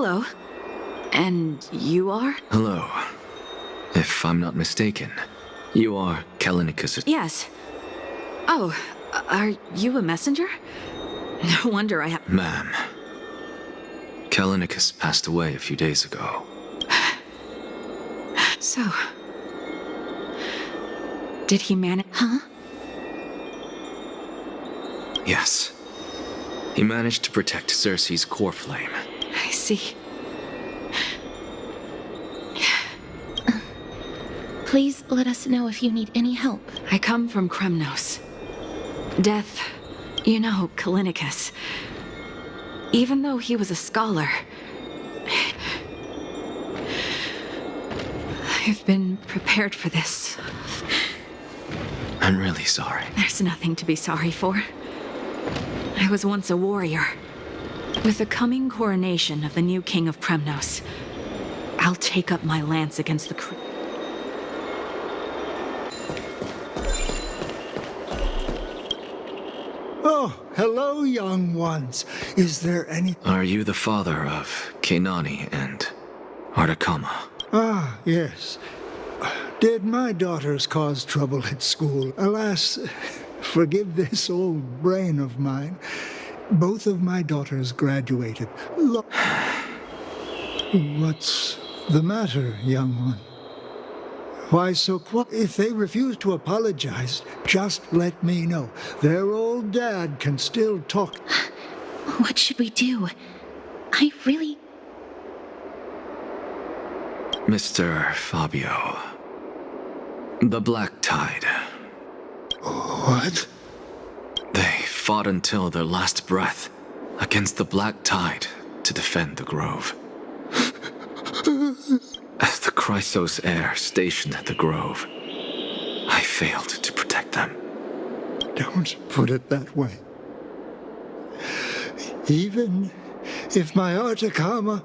Hello. And you are? Hello. If I'm not mistaken, you are Kalinicus. Yes. Oh, are you a messenger? No wonder I have... Ma'am, Kalinicus passed away a few days ago. So... did he manage... Huh? Yes. He managed to protect Cersei's core flame. I see. Please let us know if you need any help. I come from Kremnos. Death, you know, Kalinicus. Even though he was a scholar, I've been prepared for this. I'm really sorry. There's nothing to be sorry for. I was once a warrior. With the coming coronation of the new king of Kremnos, I'll take up my lance against the Oh, hello, young ones. Is there any... Are you the father of Kenani and Ardakama? Ah, yes. Did my daughters cause trouble at school? Alas, forgive this old brain of mine. Both of my daughters graduated. What's the matter, young one? Why so quiet? If they refuse to apologize, just let me know. Their old dad can still talk. What should we do? I really... Mr. Fabio. The Black Tide. What? They fought until their last breath against the Black Tide to defend the Grove. As the Chrysos heir stationed at the Grove, I failed to protect them. Don't put it that way. Even if my Ardakama...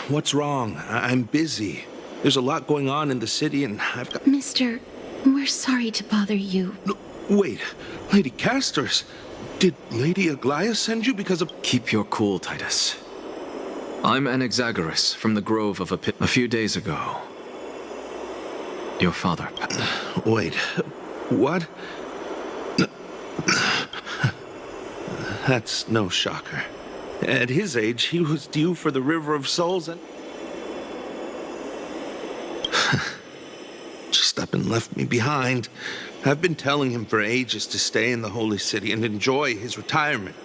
What's wrong? I'm busy. There's a lot going on in the city and I've got... Mister, we're sorry to bother you. No, wait, Lady Casters, did Lady Aglaia send you because of... Keep your cool, Titus. I'm Anaxagoras from the Grove of a few days ago. Your father... Wait, what? That's no shocker. At his age, he was due for the River of Souls and... Just up and left me behind. I've been telling him for ages to stay in the Holy City and enjoy his retirement.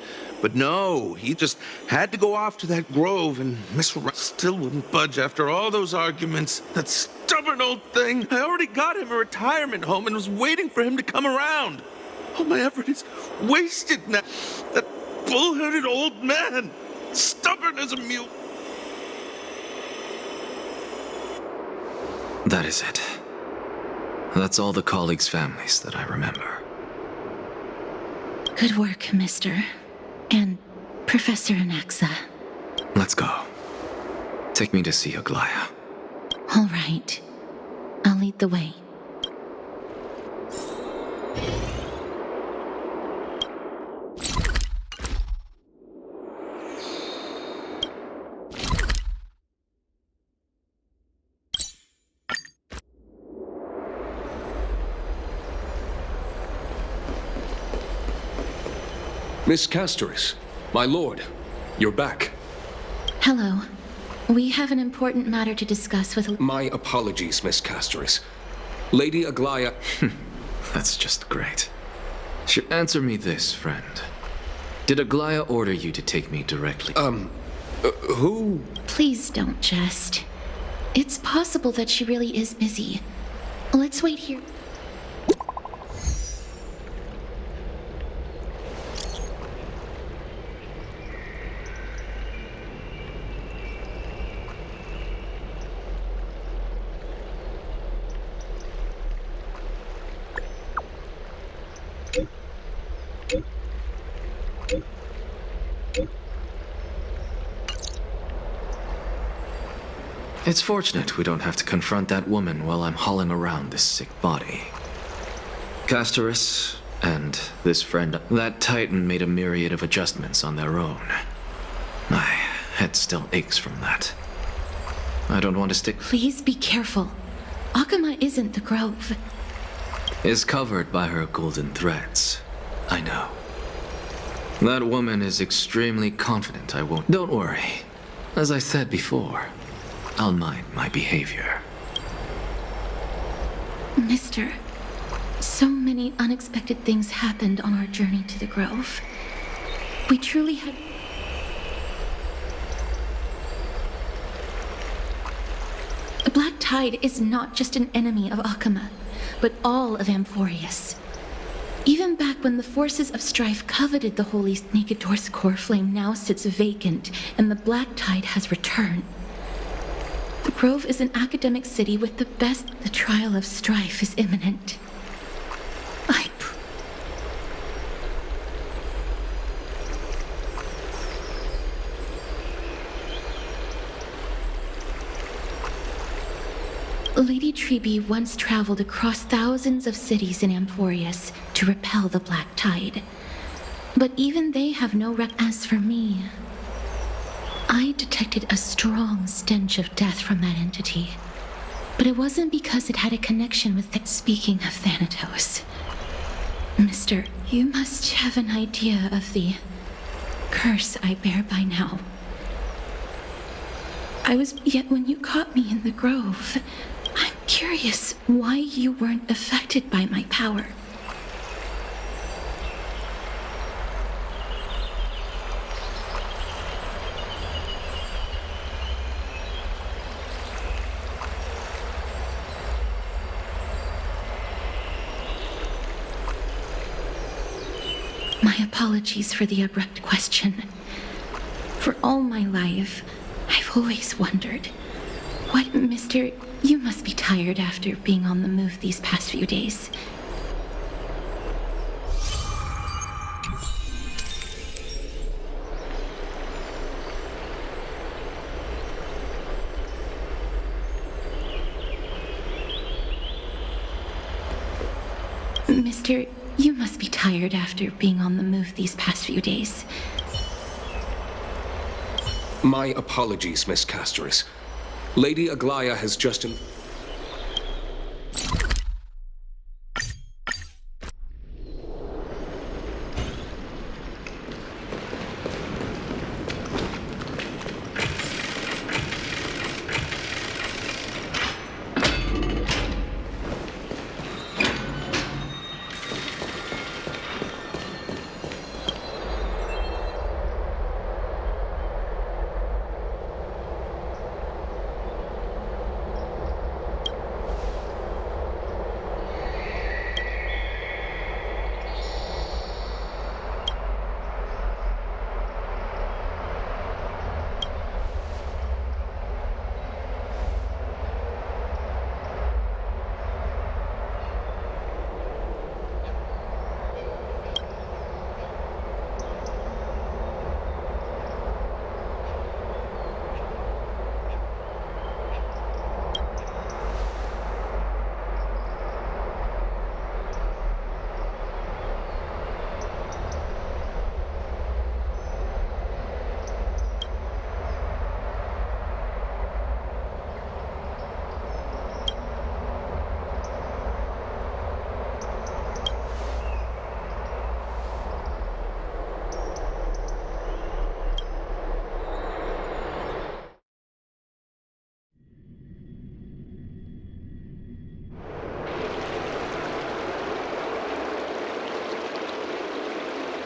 But no, he just had to go off to that grove, and Miss Rice still wouldn't budge after all those arguments. That stubborn old thing. I already got him a retirement home and was waiting for him to come around. All my effort is wasted now. That bull-headed old man, stubborn as a mule. That is it. That's all the colleagues' families that I remember. Good work, mister. And Professor Anaxa. Let's go. Take me to see Aglaia. All right. I'll lead the way. Miss Castoris, my lord, you're back. Hello. We have an important matter to discuss with... My apologies, Miss Castoris. Lady Aglaia... That's just great. Answer me this, friend. Did Aglaia order you to take me directly? Who? Please don't jest. It's possible that she really is busy. Let's wait here. It's fortunate we don't have to confront that woman while I'm hauling around this sick body. Castorus and this friend, that Titan made a myriad of adjustments on their own. My head still aches from that. I don't want to stick... Please be careful. Akama isn't the grove. Is covered by her golden threads. I know. That woman is extremely confident I won't... Don't worry. As I said before, I'll mind my behavior. Mister, so many unexpected things happened on our journey to the grove. We truly had... The Black Tide is not just an enemy of Akama, but all of Amphorius. Even back when the forces of strife coveted the holy Naked Door's core flame now sits vacant, and the Black Tide has returned. The Grove is an academic city with the best. The trial of strife is imminent. Lady Trebe once traveled across thousands of cities in Amphorius to repel the Black Tide. But even they have no As for me, I detected a strong stench of death from that entity. But it wasn't because it had a connection with it. Speaking of Thanatos, Mister, you must have an idea of the curse I bear by now. Yet when you caught me in the grove, I'm curious why you weren't affected by my power. My apologies for the abrupt question. For all my life, I've always wondered, what, Mister, you must be tired after being on the move these past few days. Mister, you must be tired after being on the move these past few days. My apologies, Miss Castorus. Lady Aglaya has just...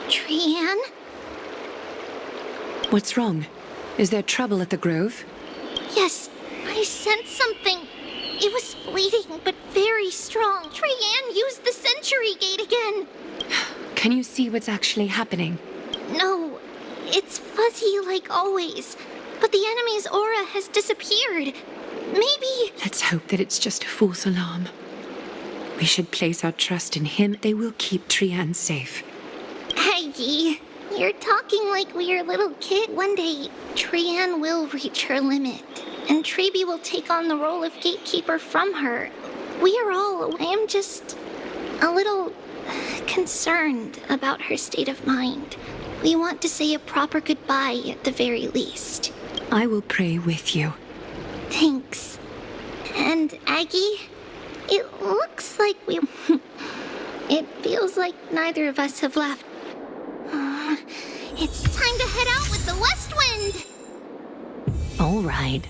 Trian? What's wrong? Is there trouble at the Grove? Yes, I sensed something. It was fleeting, but very strong. Trian used the Century Gate again. Can you see what's actually happening? No, it's fuzzy like always. But the enemy's aura has disappeared. Maybe... Let's hope that it's just a false alarm. We should place our trust in him. They will keep Trian safe. Aggie, you're talking like we're little kid. One day, Trian will reach her limit. and Trebi will take on the role of gatekeeper from her. We are all... I am just a little concerned about her state of mind. We want to say a proper goodbye at the very least. I will pray with you. Thanks. And Aggie, it looks like we... It feels like neither of us have left. It's time to head out with the west wind! All right.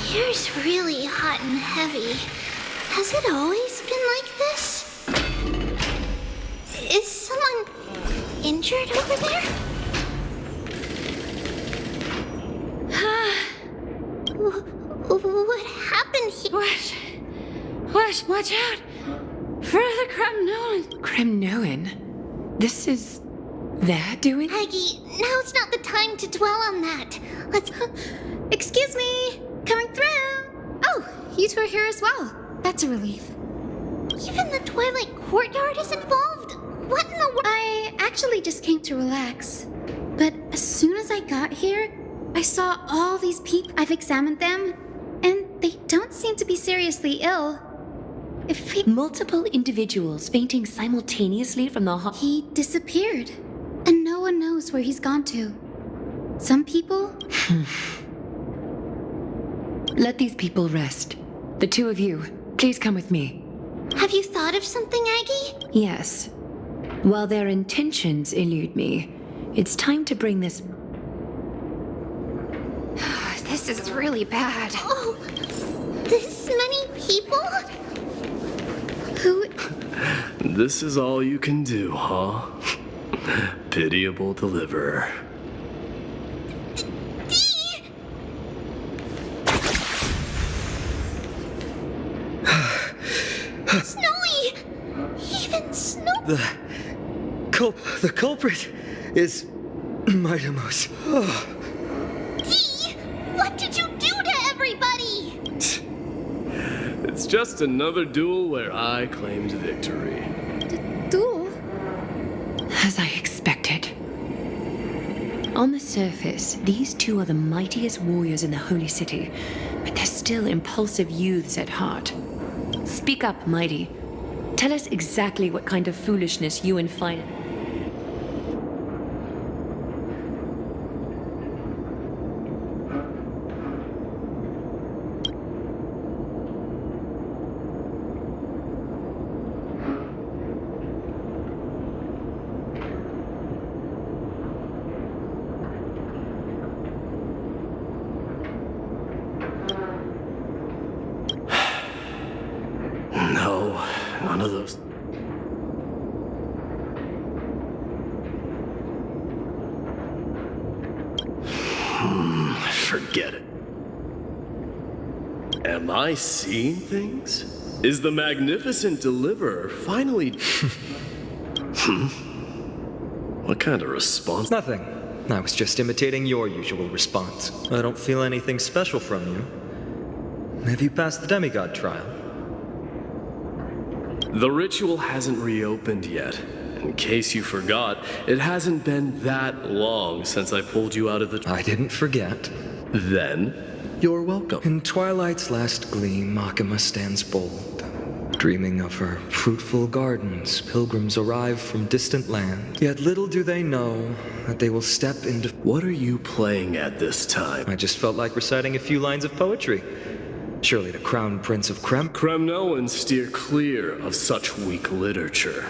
Here's really hot and heavy. Has it always been like this? Is someone injured over there? What happened here? What? Watch out! For the Kremnoan! Kremnoan? This is... their doing? Aggie, now's not the time to dwell on that. Let's... Excuse me! Coming through! Oh, you two are here as well. That's a relief. Even the Twilight Courtyard is involved? What in the world? I actually just came to relax. But as soon as I got here, I saw all these people. I've examined them, and they don't seem to be seriously ill. Multiple individuals fainting simultaneously from the He disappeared, and no one knows where he's gone to. Some people... Let these people rest. The two of you, please come with me. Have you thought of something, Aggie? Yes. While their intentions elude me, it's time to bring this... This is really bad. Oh, this many people? Who... This is all you can do, huh? Pitiable deliverer. Snowy! Even snow... The culprit is Mightimos. Dee! What did you do to everybody? It's just another duel where I claimed victory. Duel? As I expected. On the surface, these two are the mightiest warriors in the Holy City, but they're still impulsive youths at heart. Speak up, Mighty. Tell us exactly what kind of foolishness you and Fine... No, none of those. Forget it. Am I seeing things? Is the magnificent deliverer finally... What kind of response? Nothing. I was just imitating your usual response. I don't feel anything special from you. Have you passed the demigod trial? The ritual hasn't reopened yet. In case you forgot, it hasn't been that long since I pulled you out of the... I didn't forget. Then, you're welcome. In twilight's last gleam, Makima stands bold. Dreaming of her fruitful gardens, pilgrims arrive from distant land. Yet little do they know that they will step into... What are you playing at this time? I just felt like reciting a few lines of poetry. Surely the crown prince of Kremnoans steer clear of such weak literature.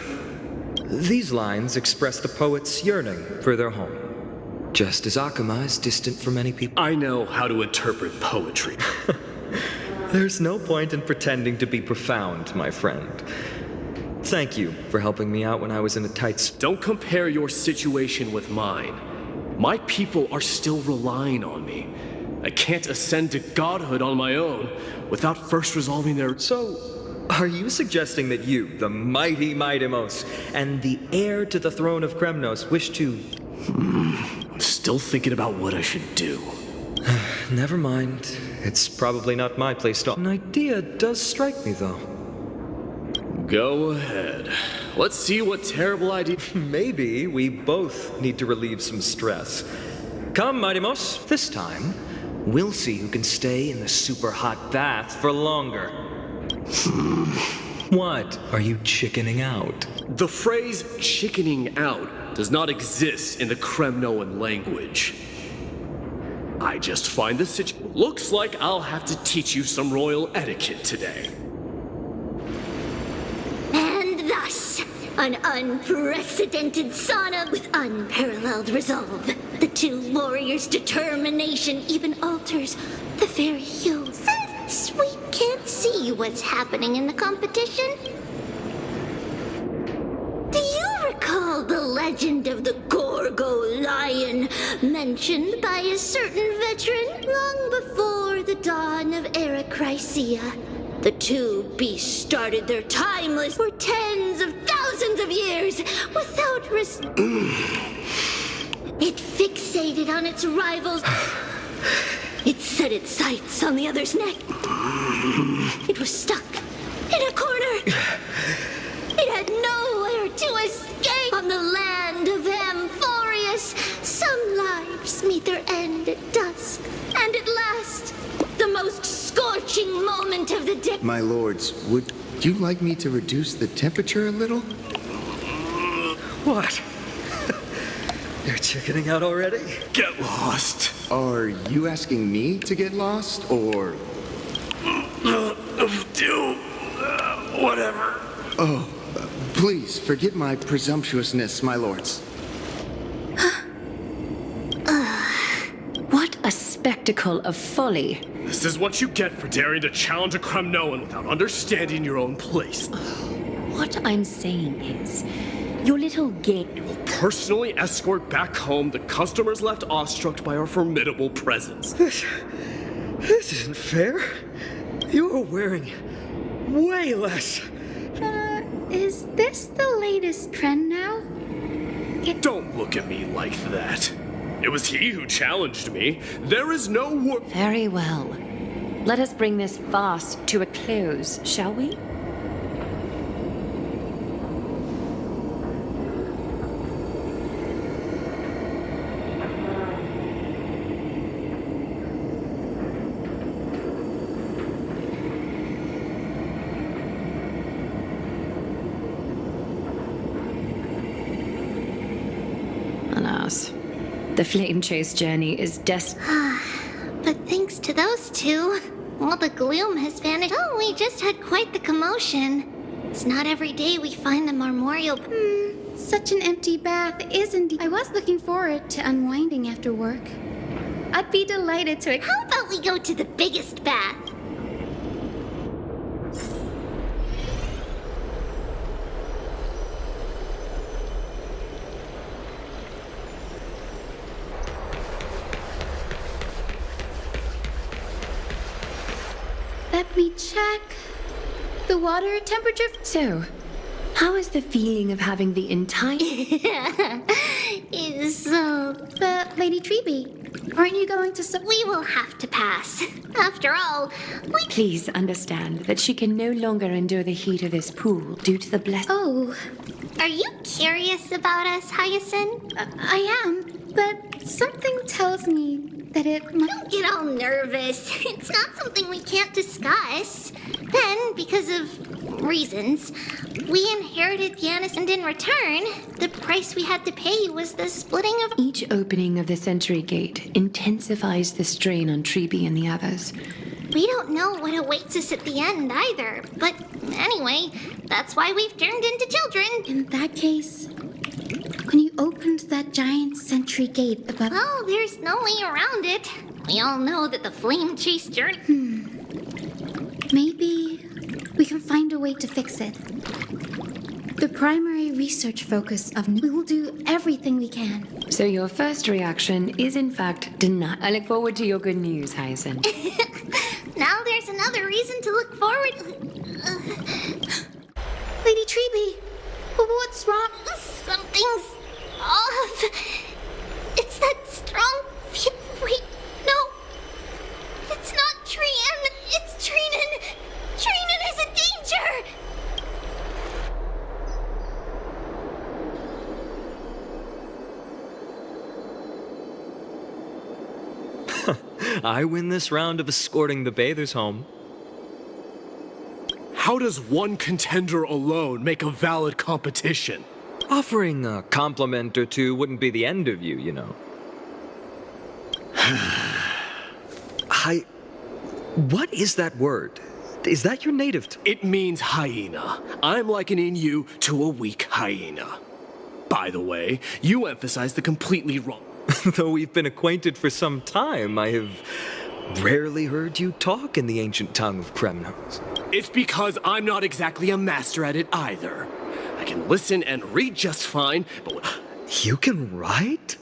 These lines express the poet's yearning for their home. Just as Akama is distant from many people. I know how to interpret poetry. There's no point in pretending to be profound, my friend. Thank you for helping me out when I was in a tight Don't compare your situation with mine. My people are still relying on me. I can't ascend to godhood on my own without first resolving their... So, are you suggesting that you, the mighty Mightimos, and the heir to the throne of Kremnos, wish to I'm still thinking about what I should do. Never mind. It's probably not my place to... An idea does strike me, though. Go ahead. Let's see what terrible idea... Maybe we both need to relieve some stress. Come, Mighty-Mos. This time, we'll see who can stay in the super hot bath for longer. What? Are you chickening out? The phrase chickening out does not exist in the Kremnoan language. I just find the situation... Looks like I'll have to teach you some royal etiquette today. And thus, an unprecedented sauna with unparalleled resolve. The two warriors' determination even alters the very hue. Since we can't see what's happening in the competition, do you recall the legend of the Gorgo lion mentioned by a certain veteran long before the dawn of Era Chrysia? The two beasts started their timeless for tens of thousands of years without It fixated on its rivals. It set its sights on the other's neck. It was stuck in a corner. It had nowhere to escape. On the land of Amphorius, some lives meet their end at dusk. And at last, the most scorching moment of the day. My lords, would you like me to reduce the temperature a little? What? You're chickening out already? Get lost. Are you asking me to get lost, or... Whatever. Oh, please forget my presumptuousness, my lords. What a spectacle of folly. This is what you get for daring to challenge a Kremnoan without understanding your own place. What I'm saying is, your little game... You will personally escort back home the customers left awestruck by our formidable presence. This isn't fair. You're wearing way less. Is this the latest trend now? Don't look at me like that. It was he who challenged me. There is no Very well. Let us bring this farce to a close, shall we? Alas, the flame chase journey is But thanks to those two, all the gloom has vanished. Oh, we just had quite the commotion. It's not every day we find the memorial. Such an empty bath, isn't it? I was looking forward to unwinding after work. I'd be delighted to... How about we go to the biggest bath? Let me check. The water temperature... So, how is the feeling of having the entire... It's so... But, Lady Treeby, aren't you going to... We will have to pass. After all, we... Please understand that she can no longer endure the heat of this pool due to the Oh. Are you curious about us, Hyacinth? I am, but something tells me that it might... Don't get all nervous. It's not something we can't discuss. Then, because of reasons, we inherited Yanis, and in return, the price we had to pay was the splitting of... Each opening of the Century Gate intensifies the strain on Treeby and the others. We don't know what awaits us at the end either. But anyway, that's why we've turned into children. In that case, when you opened that giant Century Gate above... Oh, there's no way around it. We all know that the flame chase journey... Maybe we can find a way to fix it. The primary research focus of... We will do everything we can. So your first reaction is in fact denial. I look forward to your good news, Hyacinth. Now there's another reason to look forward... Lady Treeby, what's wrong? Something's off. I win this round of escorting the bathers home. How does one contender alone make a valid competition? Offering a compliment or two wouldn't be the end of you, you know. What is that word? Is that your native tongue? It means hyena. I'm likening you to a weak hyena. By the way, you emphasize the completely wrong. Though we've been acquainted for some time, I have rarely heard you talk in the ancient tongue of Kremnos. It's because I'm not exactly a master at it either. I can listen and read just fine, but... You can write?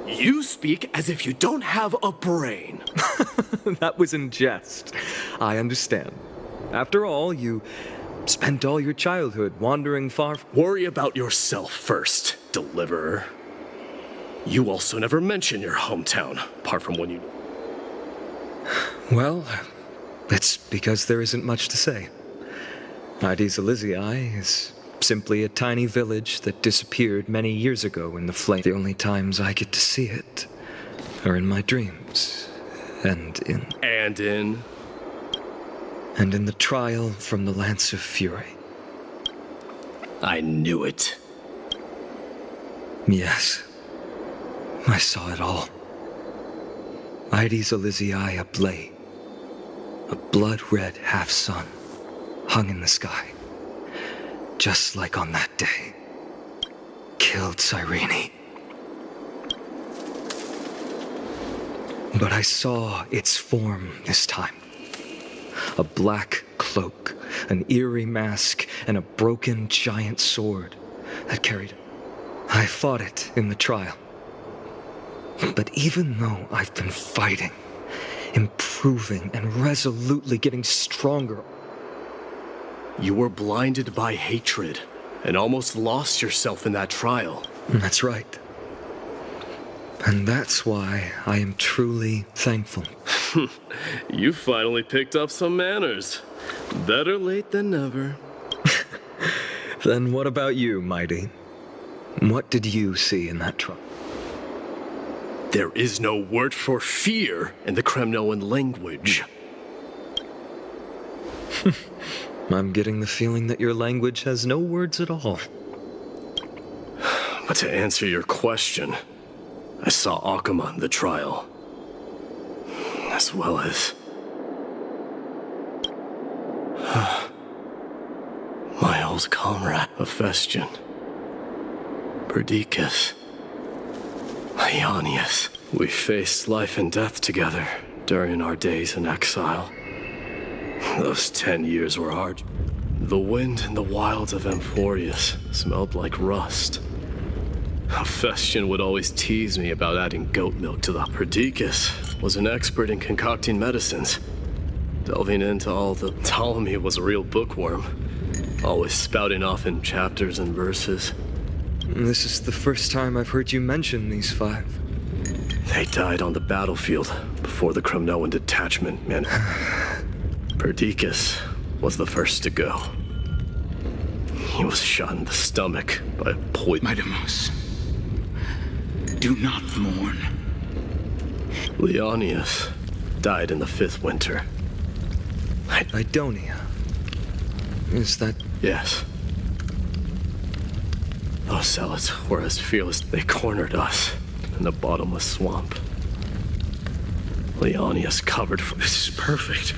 You speak as if you don't have a brain. That was in jest. I understand. After all, you spent all your childhood wandering far... Worry about yourself first, deliverer. You also never mention your hometown, apart from when you... Well, it's because there isn't much to say. Ides Elysiae is simply a tiny village that disappeared many years ago in the flame. The only times I get to see it are in my dreams, and in the trial from the Lance of Fury. I knew it. Yes, I saw it all. Ides Elysiae ablaze, a blood-red half-sun hung in the sky, just like on that day. Killed Cyrene. But I saw its form this time. A black cloak, an eerie mask, and a broken giant sword that carried it. I fought it in the trial. But even though I've been fighting, improving, and resolutely getting stronger... You were blinded by hatred, and almost lost yourself in that trial. That's right. And that's why I am truly thankful. You finally picked up some manners. Better late than never. Then what about you, Mighty? What did you see in that trial? There is no word for fear in the Kremnoan language. I'm getting the feeling that your language has no words at all. But to answer your question, I saw Akuma in the trial. As well as... my old comrade, Hephaestion, Perdiccas, Ionius. We faced life and death together during our days in exile. Those 10 years were hard. The wind in the wilds of Amphorius smelled like rust. Hephaestion would always tease me about adding goat milk to the... Perdiccas was an expert in concocting medicines. Delving into all the... Ptolemy was a real bookworm, always spouting off in chapters and verses. This is the first time I've heard you mention these 5. They died on the battlefield before the Kremnoan detachment, man. Perdiccas was the first to go. He was shot in the stomach by a poison. Midamos, do not mourn. Leonius died in the 5th winter. Idonia. Is that... Yes. Those zealots were as fearless. They cornered us in the bottomless swamp. Leonius covered for... This is perfect.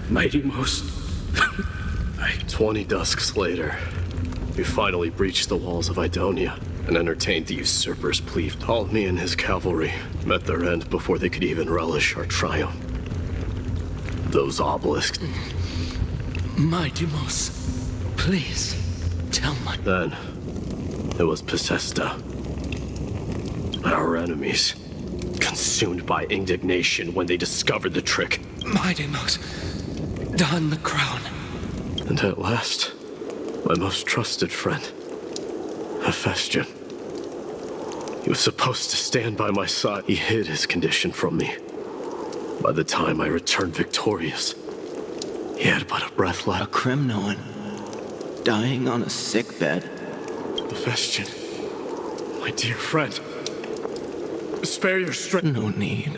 Midamos. 20 dusks later, we finally breached the walls of Idonia and entertained the usurper's plea. Ptolemy and his cavalry met their end before they could even relish our triumph. Those obelisks... Midamos, please, tell my... Then, it was Pacesta. Our enemies, consumed by indignation when they discovered the trick. Midamos, don the crown. And at last, my most trusted friend, Hephaestion. He was supposed to stand by my side. He hid his condition from me. By the time I returned victorious, he had but a breath left. A Kremnoan, dying on a sickbed. Hephaestion, My dear friend, spare your strength. No need.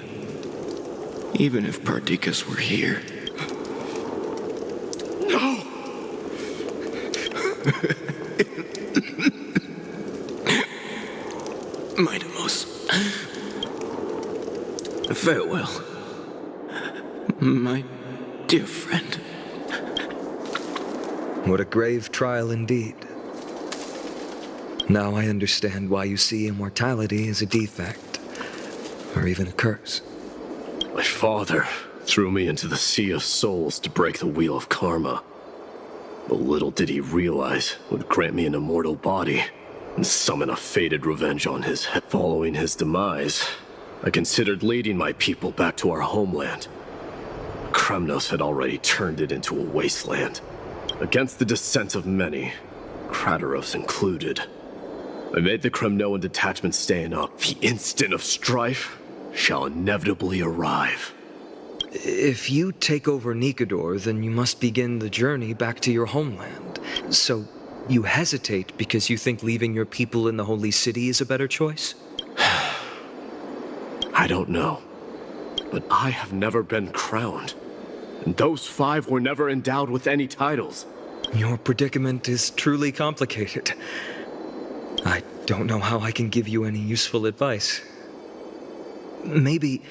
Even if Perdiccas were here. No! Mightimos. Farewell. My dear friend. What a grave trial indeed. Now I understand why you see immortality as a defect, or even a curse. My father threw me into the sea of souls to break the wheel of karma. But little did he realize it would grant me an immortal body and summon a fated revenge on his head. Following his demise, I considered leading my people back to our homeland. Kremnos had already turned it into a wasteland. Against the dissent of many, Krateros included. I made the Kremnoan detachment stand up. The instant of strife shall inevitably arrive. If you take over Nikodor, then you must begin the journey back to your homeland. So you hesitate because you think leaving your people in the Holy City is a better choice? I don't know. But I have never been crowned. And those 5 were never endowed with any titles. Your predicament is truly complicated. I don't know how I can give you any useful advice. Maybe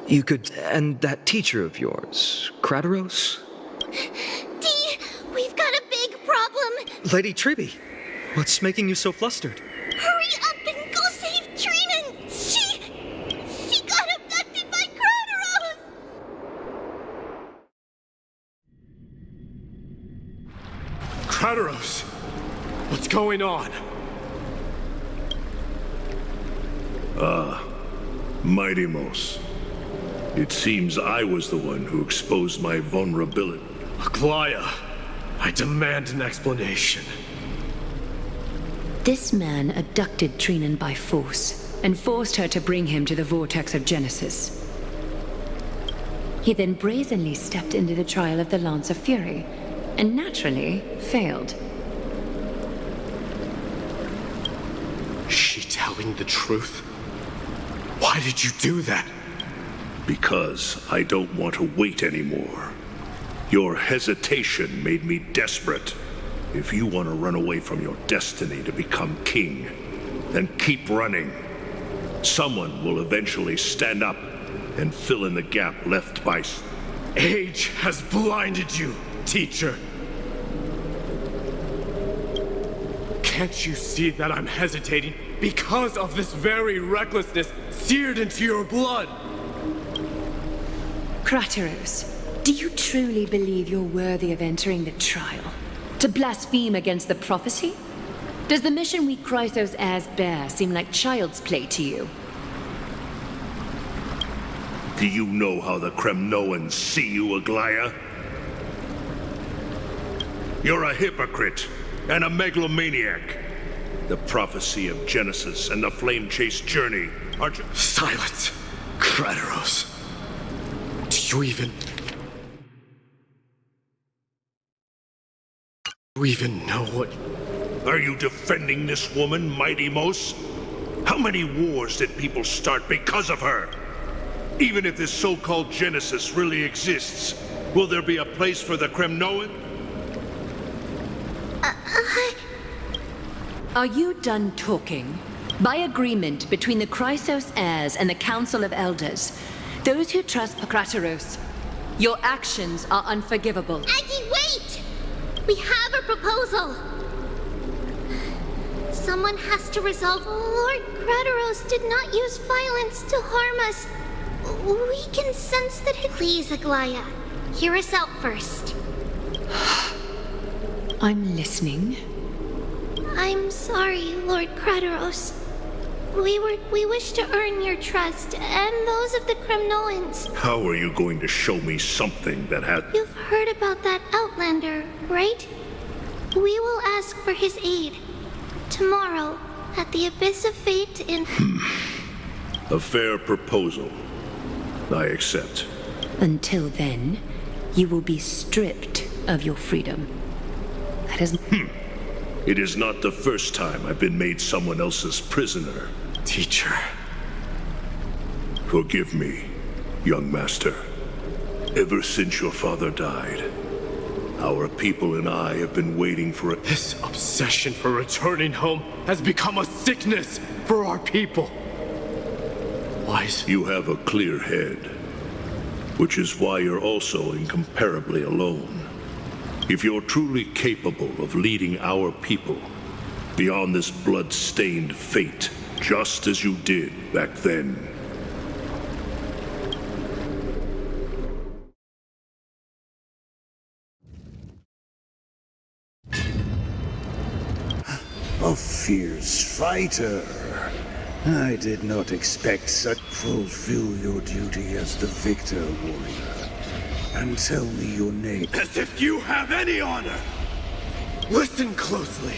you could end that teacher of yours, Krateros? Dee, we've got a big problem. Lady Tribby, what's making you so flustered? Hurry up and go save Trinan. She got abducted by Krateros. Krateros! What's going on? Mightimos. It seems I was the one who exposed my vulnerability. Aglaia, I demand an explanation. This man abducted Trinan by force and forced her to bring him to the vortex of Genesis. He then brazenly stepped into the trial of the Lance of Fury, and naturally failed. Is she telling the truth? Why did you do that? Because I don't want to wait anymore. Your hesitation made me desperate. If you want to run away from your destiny to become king, then keep running. Someone will eventually stand up and fill in the gap left by... Age has blinded you, teacher. Can't you see that I'm hesitating because of this very recklessness seared into your blood? Krateros, do you truly believe you're worthy of entering the trial? To blaspheme against the prophecy? Does the mission we Chrysos heirs bear seem like child's play to you? Do you know how the Kremnoans see you, Aglaia? You're a hypocrite and a megalomaniac. The prophecy of Genesis and the flame chase journey are just... Silence, Krateros. Do you even know what... Are you defending this woman, Mightimos? How many wars did people start because of her? Even if this so-called Genesis really exists, will there be a place for the Kremnoan? Are you done talking? By agreement between the Chrysos heirs and the Council of Elders, those who trust Krateros, your actions are unforgivable. Aggie, wait! We have a proposal. Someone has to resolve... Lord Krateros did not use violence to harm us. We can sense that he... Please, Aglaia, hear us out first. I'm listening. I'm sorry, Lord Krateros. We wish to earn your trust, and those of the Kremnoans. How are you going to show me something that has... You've heard about that Outlander, right? We will ask for his aid. Tomorrow, at the Abyss of Fate in... A fair proposal. I accept. Until then, you will be stripped of your freedom. That is... It is not the first time I've been made someone else's prisoner. Teacher. Forgive me, young master. Ever since your father died, our people and I have been waiting for it. This obsession for returning home has become a sickness for our people. Why is... You have a clear head, which is why you're also incomparably alone. If you're truly capable of leading our people beyond this blood-stained fate, just as you did back then. A fierce fighter. I did not expect such. Fulfill your duty as the victor, warrior. And tell me your name. As if you have any honor! Listen closely.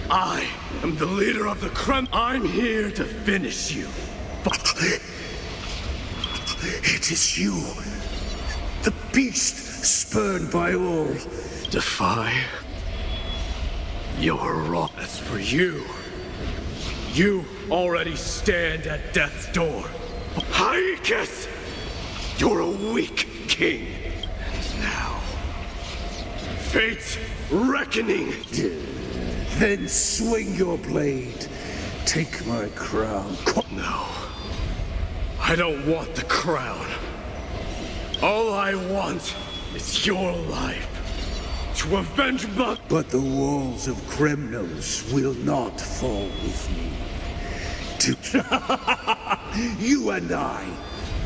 I am the leader of the Krem. I'm here to finish you. It is you. The beast spurned by all. Defy? You're wrong. As for you, you already stand at death's door. Haikus! You're a weak king. And now, fate's reckoning. Then swing your blade. Take my crown. No. I don't want the crown. All I want is your life. To avenge my... But the walls of Kremnos will not fall with me. You and I,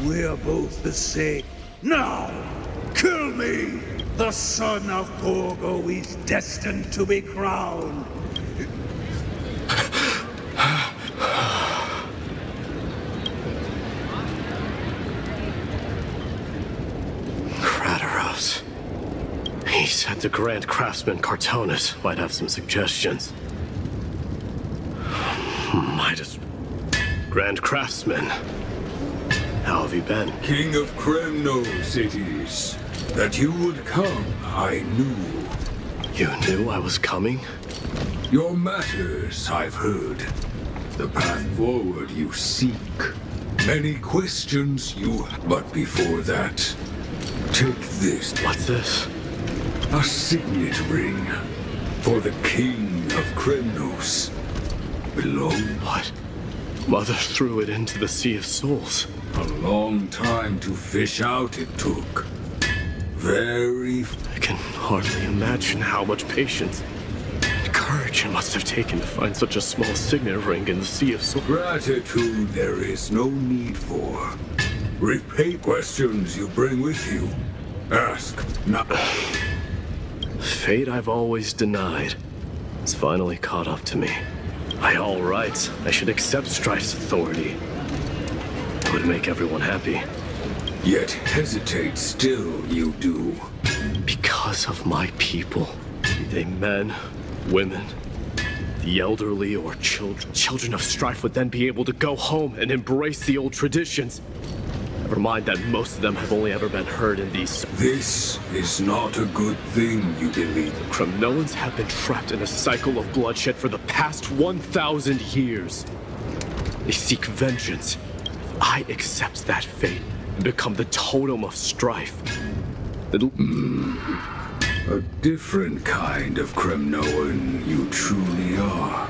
we're both the same. Now, kill me! The son of Borgo is destined to be crowned. Kratos. He said the Grand Craftsman Cartonus might have some suggestions. Midas. Grand Craftsman. How have you been? King of Kremnos it is. That you would come, I knew. You knew I was coming? Your matters, I've heard. The path forward you seek. Many questions you... But before that, take this. What's this? A signet ring. For the King of Kremnos. Below... What? Mother threw it into the Sea of Souls. A long time to fish out it took. Very... I can hardly imagine how much patience and courage it must have taken to find such a small signet ring in the Sea of Souls. Gratitude there is no need for. Repay questions you bring with you. Ask now. Fate I've always denied. It's finally caught up to me. By all rights, I should accept Strife's authority. It would make everyone happy. Yet hesitate still you do. Because of my people. Be they men, women, the elderly, or children. Children of Strife would then be able to go home and embrace the old traditions. Never mind that most of them have only ever been heard in these... This is not a good thing, you believe. Kremnoans have been trapped in a cycle of bloodshed for the past 1,000 years. They seek vengeance. If I accept that fate and become the totem of strife, it'll... A different kind of Kremnoan you truly are.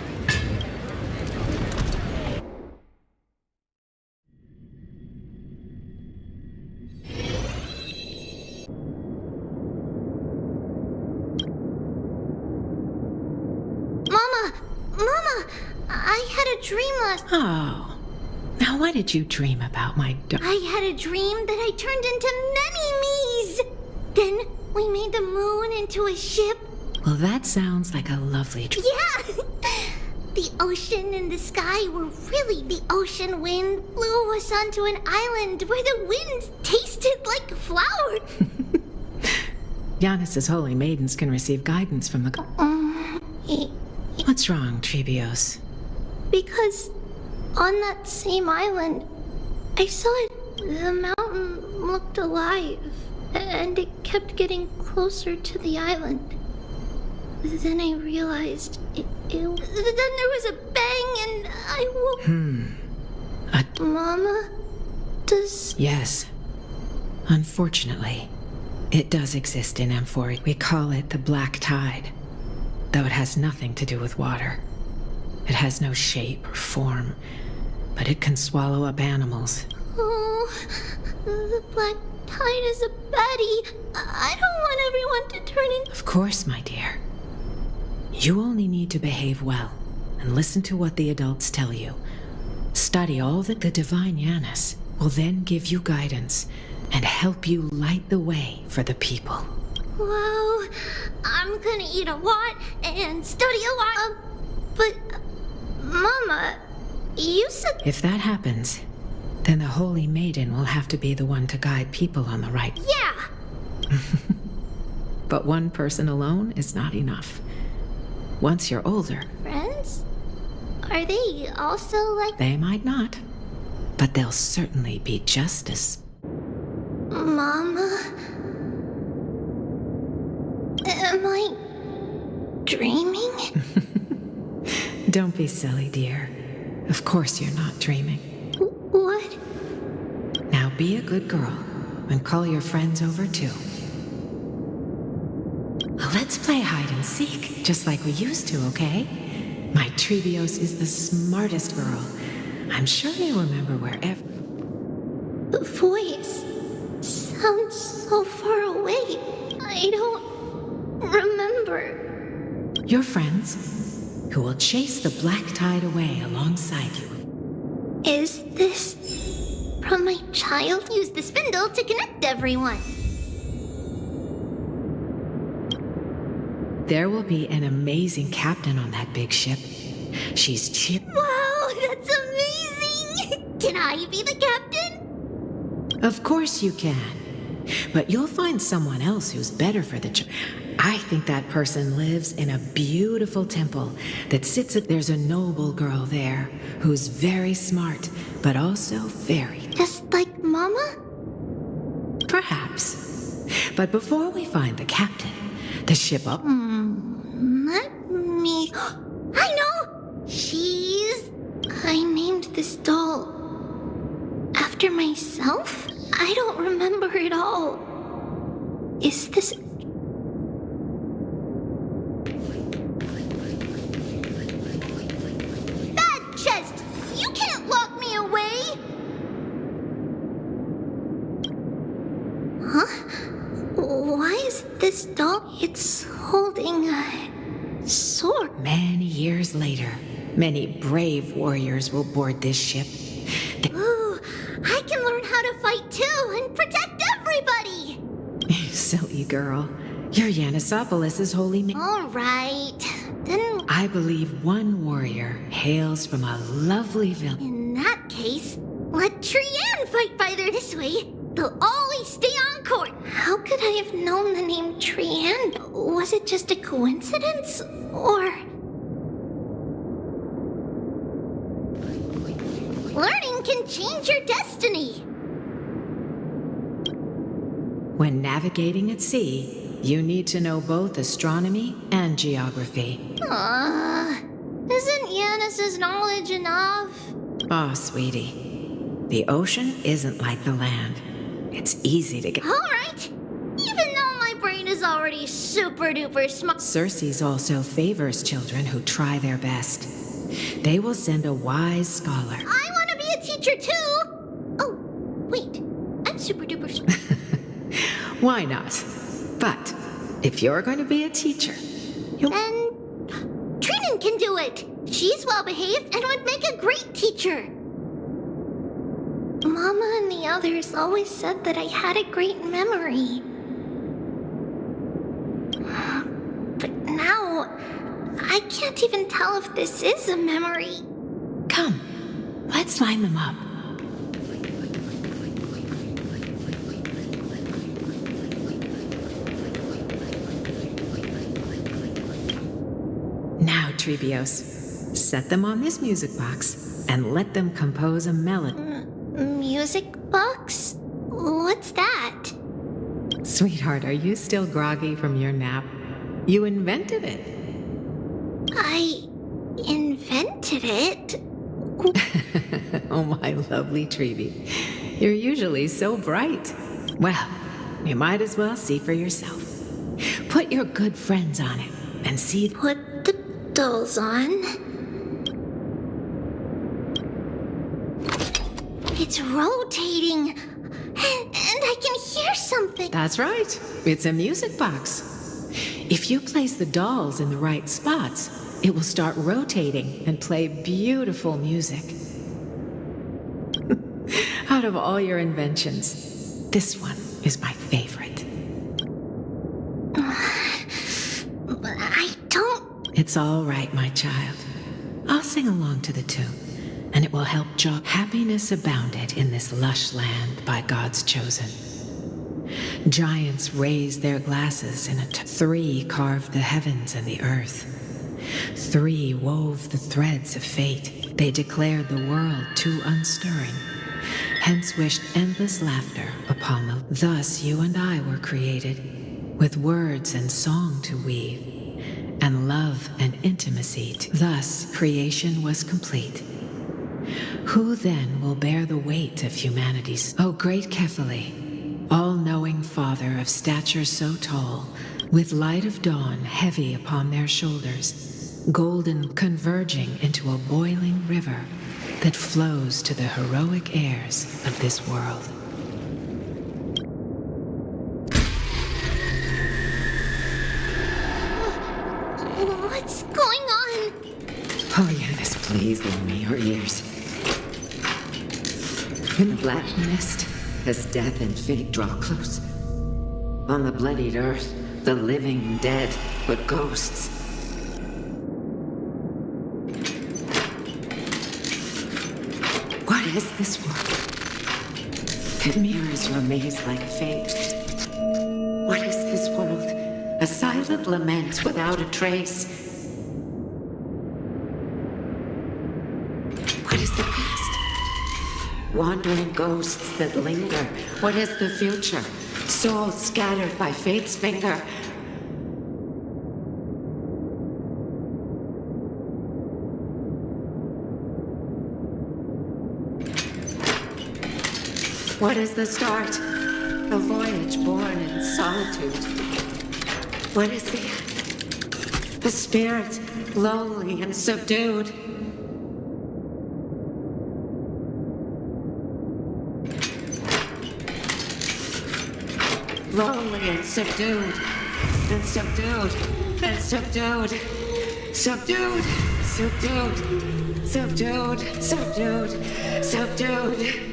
Oh. Now what did you dream about, my daughter? I had a dream that I turned into many me's. Then we made the moon into a ship. Well, that sounds like a lovely dream. Yeah! The ocean and the sky were really the ocean wind blew us onto an island where the wind tasted like flour. Giannis's holy maidens can receive guidance from the... What's wrong, Trebios? Because on that same island, I saw the mountain looked alive, and it kept getting closer to the island. Then I realized then there was a bang and I woke. Mama, does... Yes. Unfortunately, it does exist in Amphoria. We call it the Black Tide, though it has nothing to do with water. It has no shape or form, but it can swallow up animals. Oh, the Black Tide is a baddie. I don't want everyone to turn in... Of course, my dear. You only need to behave well and listen to what the adults tell you. Study all that the divine Yanis will then give you guidance and help you light the way for the people. Wow, I'm gonna eat a lot and study a lot. But, Mama, you said... If that happens, then the Holy Maiden will have to be the one to guide people on the right. Yeah! But one person alone is not enough. Once you're older... Friends? Are they also like... They might not, but they'll certainly be just as... Mama? Am I dreaming? Don't be silly, dear. Of course you're not dreaming. What? Now be a good girl and call your friends over too. Let's play hide and seek, just like we used to, okay? My Trebios is the smartest girl. I'm sure you remember wherever... The voice sounds so far away. I don't remember. Your friends, who will chase the Black Tide away alongside you. Is this from my child? Use the spindle to connect everyone. There will be an amazing captain on that big ship. She's chip. Wow, that's amazing! Can I be the captain? Of course you can. But you'll find someone else who's better for the job. I think that person lives in a beautiful temple that sits at... There's a noble girl there who's very smart, but also very... Just like Mama? Perhaps. But before we find the captain, the ship up... Let me... I know! She's... I named this doll... after myself? I don't remember it all. Is this... Bad chest! You can't lock me away! Huh? Why is this doll... It's holding a sword. Many years later, many brave warriors will board this ship. Ooh, I can learn how to fight too and protect everybody! Silly girl. You're Yanisopoulos' holy man. All right, then... I believe one warrior hails from a lovely village. In that case, let Trianne fight farther this way. They'll always stay on court. How could I have known the name Trianne? Was it just a coincidence? Or... Learning can change your destiny. When navigating at sea, you need to know both astronomy and geography. Isn't Yanis's knowledge enough? Oh, sweetie. The ocean isn't like the land. It's easy to get... All right. Even though my brain is already super duper smart. Circe also favors children who try their best. They will send a wise scholar. I want to be a teacher too. Oh, wait. I'm super duper smart. Why not? But if you're going to be a teacher, you'll... Then Trinan can do it. She's well behaved and would make a great teacher. Mama and the others always said that I had a great memory. But now, I can't even tell if this is a memory. Come, let's line them up. Now, Trebios, set them on this music box and let them compose a melody. Music box? What's that? Sweetheart, are you still groggy from your nap? You invented it. I invented it? Oh, my lovely Treevy. You're usually so bright. Well, you might as well see for yourself. Put your good friends on it and see. Put the dolls on. It's rotating. And I can hear something. That's right. It's a music box. If you place the dolls in the right spots, it will start rotating and play beautiful music. Out of all your inventions, this one is my favorite. I don't... It's all right, my child. I'll sing along to the tune, and it will help draw. Happiness abounded in this lush land by God's chosen. Giants raised their glasses in 3 carved the heavens and the earth. 3 wove the threads of fate. They declared the world too unstirring, hence wished endless laughter upon the. Thus you and I were created, with words and song to weave, and love and intimacy. Thus creation was complete. Who then will bear the weight of humanity's? O great Kephale, all-knowing Father of stature so tall, with light of dawn heavy upon their shoulders, golden converging into a boiling river that flows to the heroic heirs of this world. What's going on? Oh, yes, please lend me your ears. In the black mist, as death and fate draw close, on the bloodied earth, the living and dead, but ghosts. What is this world? It mirrors your maze-like fate. What is this world? A silent lament without a trace. What is the past? Wandering ghosts that linger. What is the future? Souls scattered by fate's finger. What is the start? A voyage born in solitude. What is the end? The spirit, lonely and subdued. Lonely and subdued, and subdued, and subdued, subdued, subdued, subdued, subdued, subdued.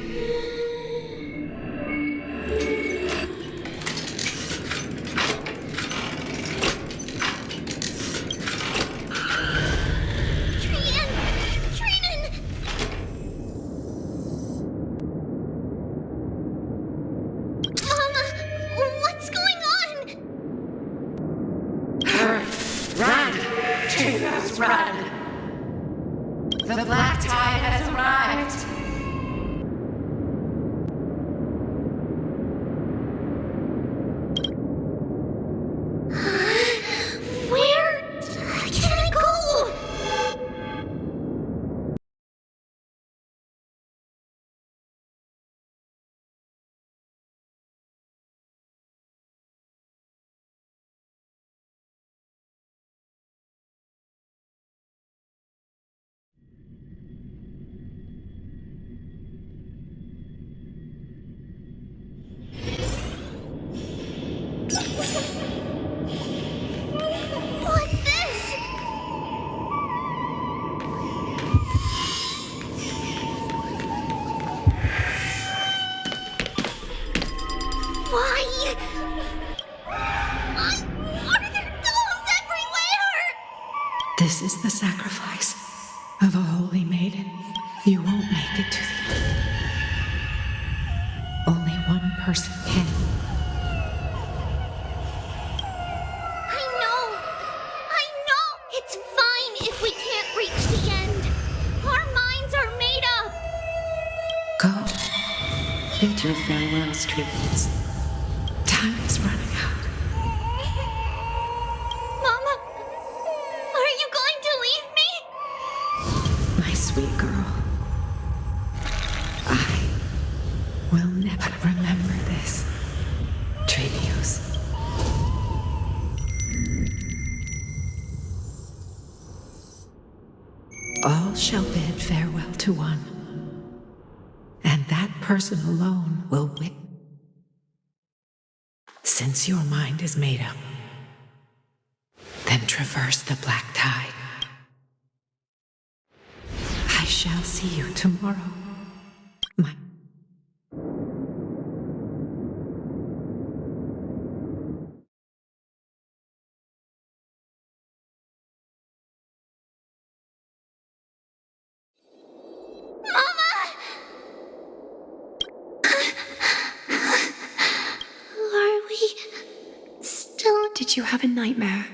This is the sacrifice of a holy maiden. You won't make it to the end. Only one person can. I know! It's fine if we can't reach the end. Our minds are made up. Go. Bid your farewells, Trees. Time is running out. Mom! all shall bid farewell to one, and that person alone will win. Since your mind is made up, then traverse the black tide. I shall see you tomorrow. Did you have a nightmare?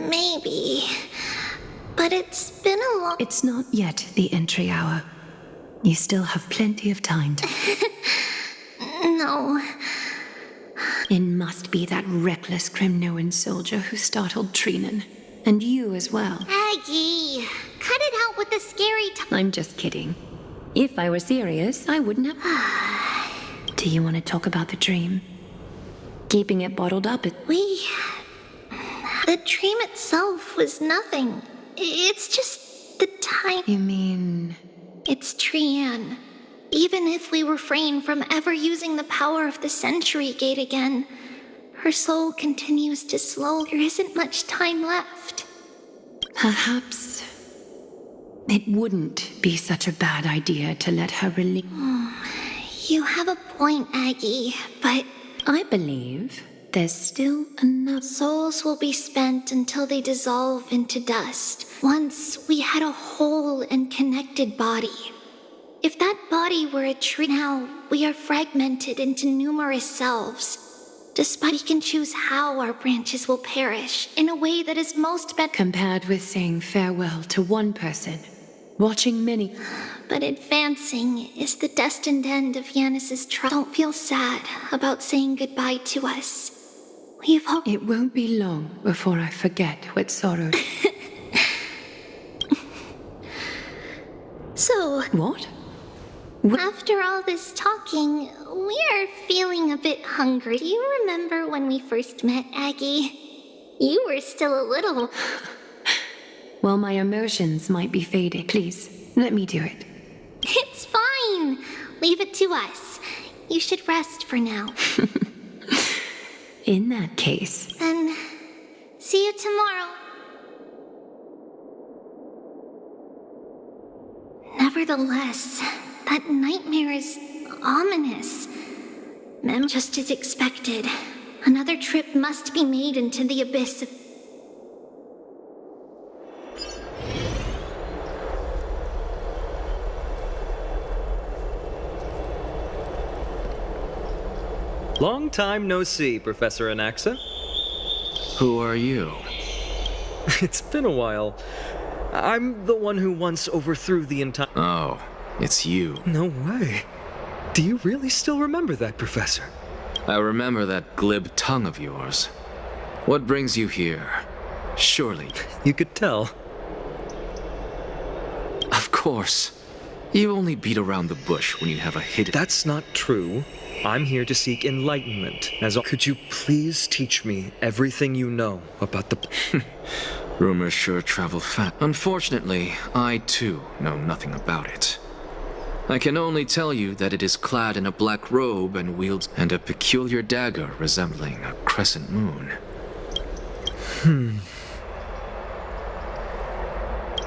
Maybe. But it's been a long... It's not yet the entry hour. You still have plenty of time to... No. It must be that reckless Kremnoan soldier who startled Trinan. And you as well. Aggie, cut it out with the scary I'm just kidding. If I were serious, I wouldn't have... Do you want to talk about the dream? Keeping it bottled up, The dream itself was nothing. It's just the time... You mean... It's Trian. Even if we refrain from ever using the power of the Century Gate again, her soul continues to slow. There isn't much time left. Perhaps... it wouldn't be such a bad idea to let her release... You have a point, Aggie, but... I believe there's still enough... Souls will be spent until they dissolve into dust. Once we had a whole and connected body. If that body were a tree now, we are fragmented into numerous selves. Despite we can choose how our branches will perish in a way that is most compared with saying farewell to one person, watching many... But advancing is the destined end of Yanis's trial. Don't feel sad about saying goodbye to us. We've all... It won't be long before I forget what sorrow... So... What? After all this talking, we are feeling a bit hungry. Do you remember when we first met, Aggie? You were still a little... Well, my emotions might be fading. Please, let me do it. It's fine. Leave it to us. You should rest for now. In that case... Then, see you tomorrow. Nevertheless, that nightmare is ominous. Just as expected, another trip must be made into the abyss of... Long time no see, Professor Anaxa. Who are you? It's been a while. I'm the one who once overthrew the entire... Oh, it's you. No way. Do you really still remember that, Professor? I remember that glib tongue of yours. What brings you here? Surely... You could tell. Of course. You only beat around the bush when you have a hidden... That's not true. I'm here to seek enlightenment. Could you please teach me everything you know about the... Rumors sure travel fast. Unfortunately, I too know nothing about it. I can only tell you that it is clad in a black robe and wields a peculiar dagger resembling a crescent moon.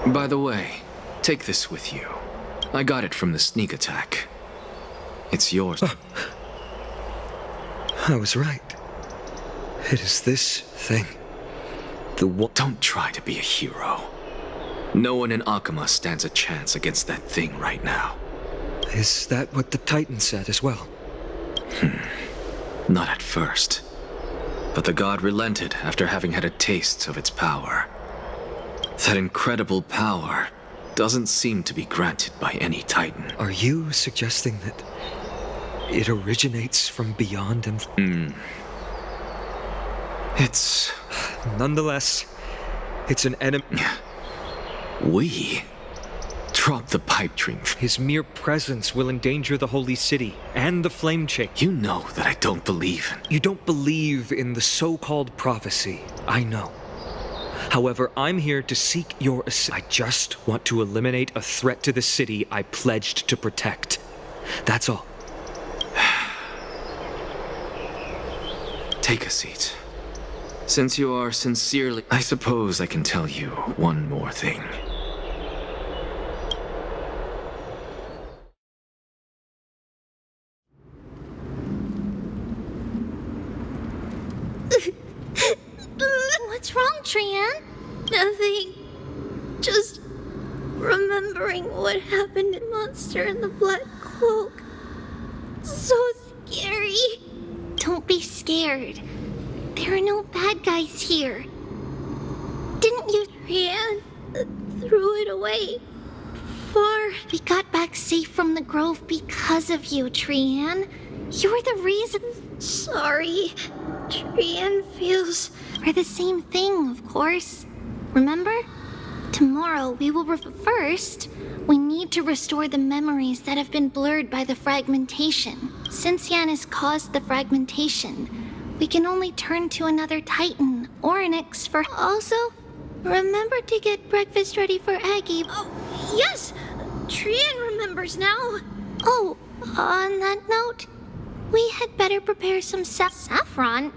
By the way, take this with you. I got it from the sneak attack. It's yours. I was right. It is this thing. Don't try to be a hero. No one in Akama stands a chance against that thing right now. Is that what the Titan said as well? Not at first. But the god relented after having had a taste of its power. That incredible power doesn't seem to be granted by any Titan. Are you suggesting that it originates from beyond him? It's... Nonetheless, it's an enemy. We? Drop the pipe dream. His mere presence will endanger the holy city and the flame chain. You know that I don't believe in... You don't believe in the so-called prophecy. I know. However, I'm here to seek your assistance. I just want to eliminate a threat to the city I pledged to protect. That's all. Take a seat. Since you are sincerely... I suppose I can tell you one more thing. What's wrong, Trian? Nothing. Just remembering what happened to the monster in the black cloak. So scary. Don't be scared. There are no bad guys here. Didn't you... Trian threw it away. Far. We got back safe from the grove because of you, Trian. You're the reason... Sorry. Trian feels... We're the same thing, of course. Remember? Tomorrow we will... First, we need to restore the memories that have been blurred by the fragmentation. Since Yanis caused the fragmentation, we can only turn to another Titan, Orynyx, for... Also, remember to get breakfast ready for Aggie. Oh, yes! Trian remembers now. Oh, on that note, we had better prepare some saffron.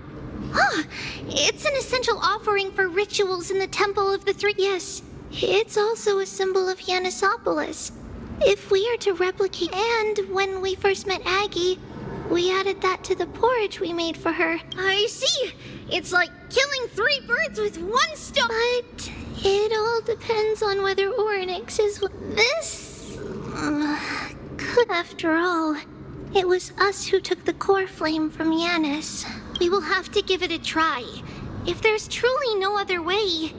Ah, it's an essential offering for rituals in the Temple of the Three... Yes, it's also a symbol of Yanisopolis. If we are to replicate... And when we first met Aggie, we added that to the porridge we made for her. I see! It's like killing 3 birds with 1 stone! But it all depends on whether Orynyx is... This... After all, it was us who took the core flame from Yanis. We will have to give it a try. If there's truly no other way...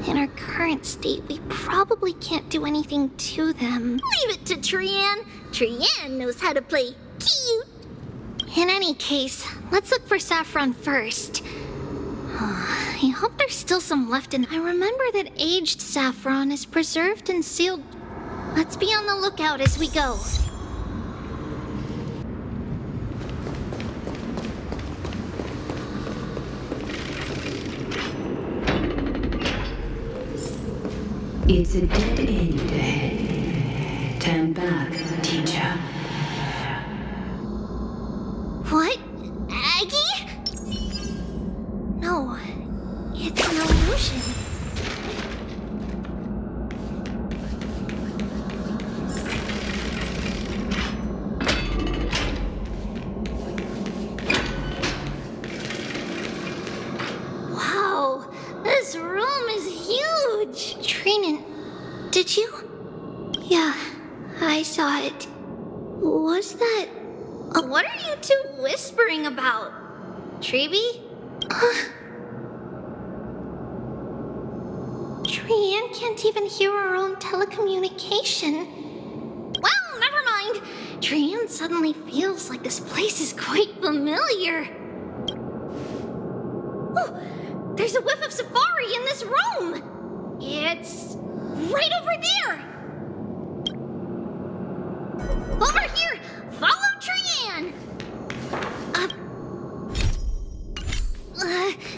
In our current state, we probably can't do anything to them. Leave it to Trian. Trian knows how to play cute. In any case, let's look for saffron first. I hope there's still some left in... I remember that aged saffron is preserved and sealed... Let's be on the lookout as we go. It's a dead end ahead. Turn back, teacher. What? Aggie? No, it's an illusion. Wow, this room is huge. Trinan, did you? Yeah, I saw it. Was that... What are you two whispering about? Treeby? Trian can't even hear her own telecommunication. Well, never mind. Trian suddenly feels like this place is quite familiar. Oh, there's a whiff of safari in this room. It's right over there. Over here! Follow Trian!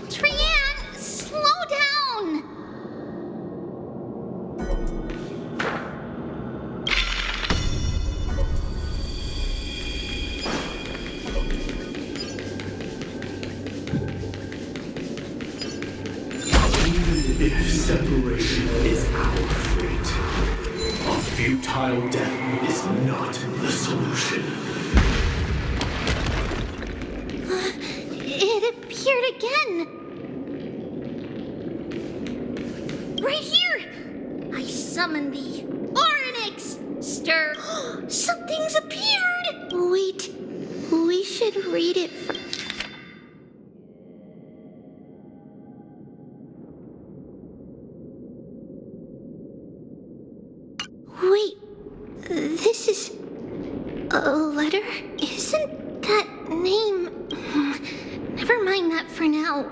Trian, slow down! Even if separation is our fate, a futile death is not the solution. It appeared again. Right here! I summon thee. Orynyx! Stir. Something's appeared! Wait, we should read it first. Wait, this is a letter? Isn't that name... Never mind that for now.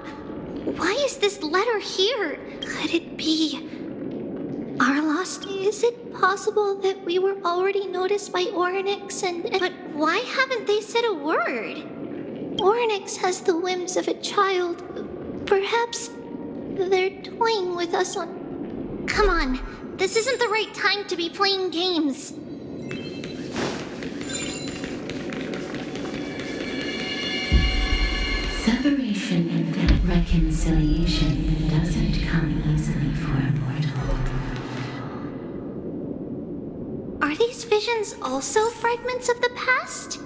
Why is this letter here? Could it be... our lost... Is it possible that we were already noticed by Orynyx and... But why haven't they said a word? Orynyx has the whims of a child. Perhaps they're toying with us on... Come on, this isn't the right time to be playing games. Separation and reconciliation doesn't come easily for a mortal. Are these visions also fragments of the past?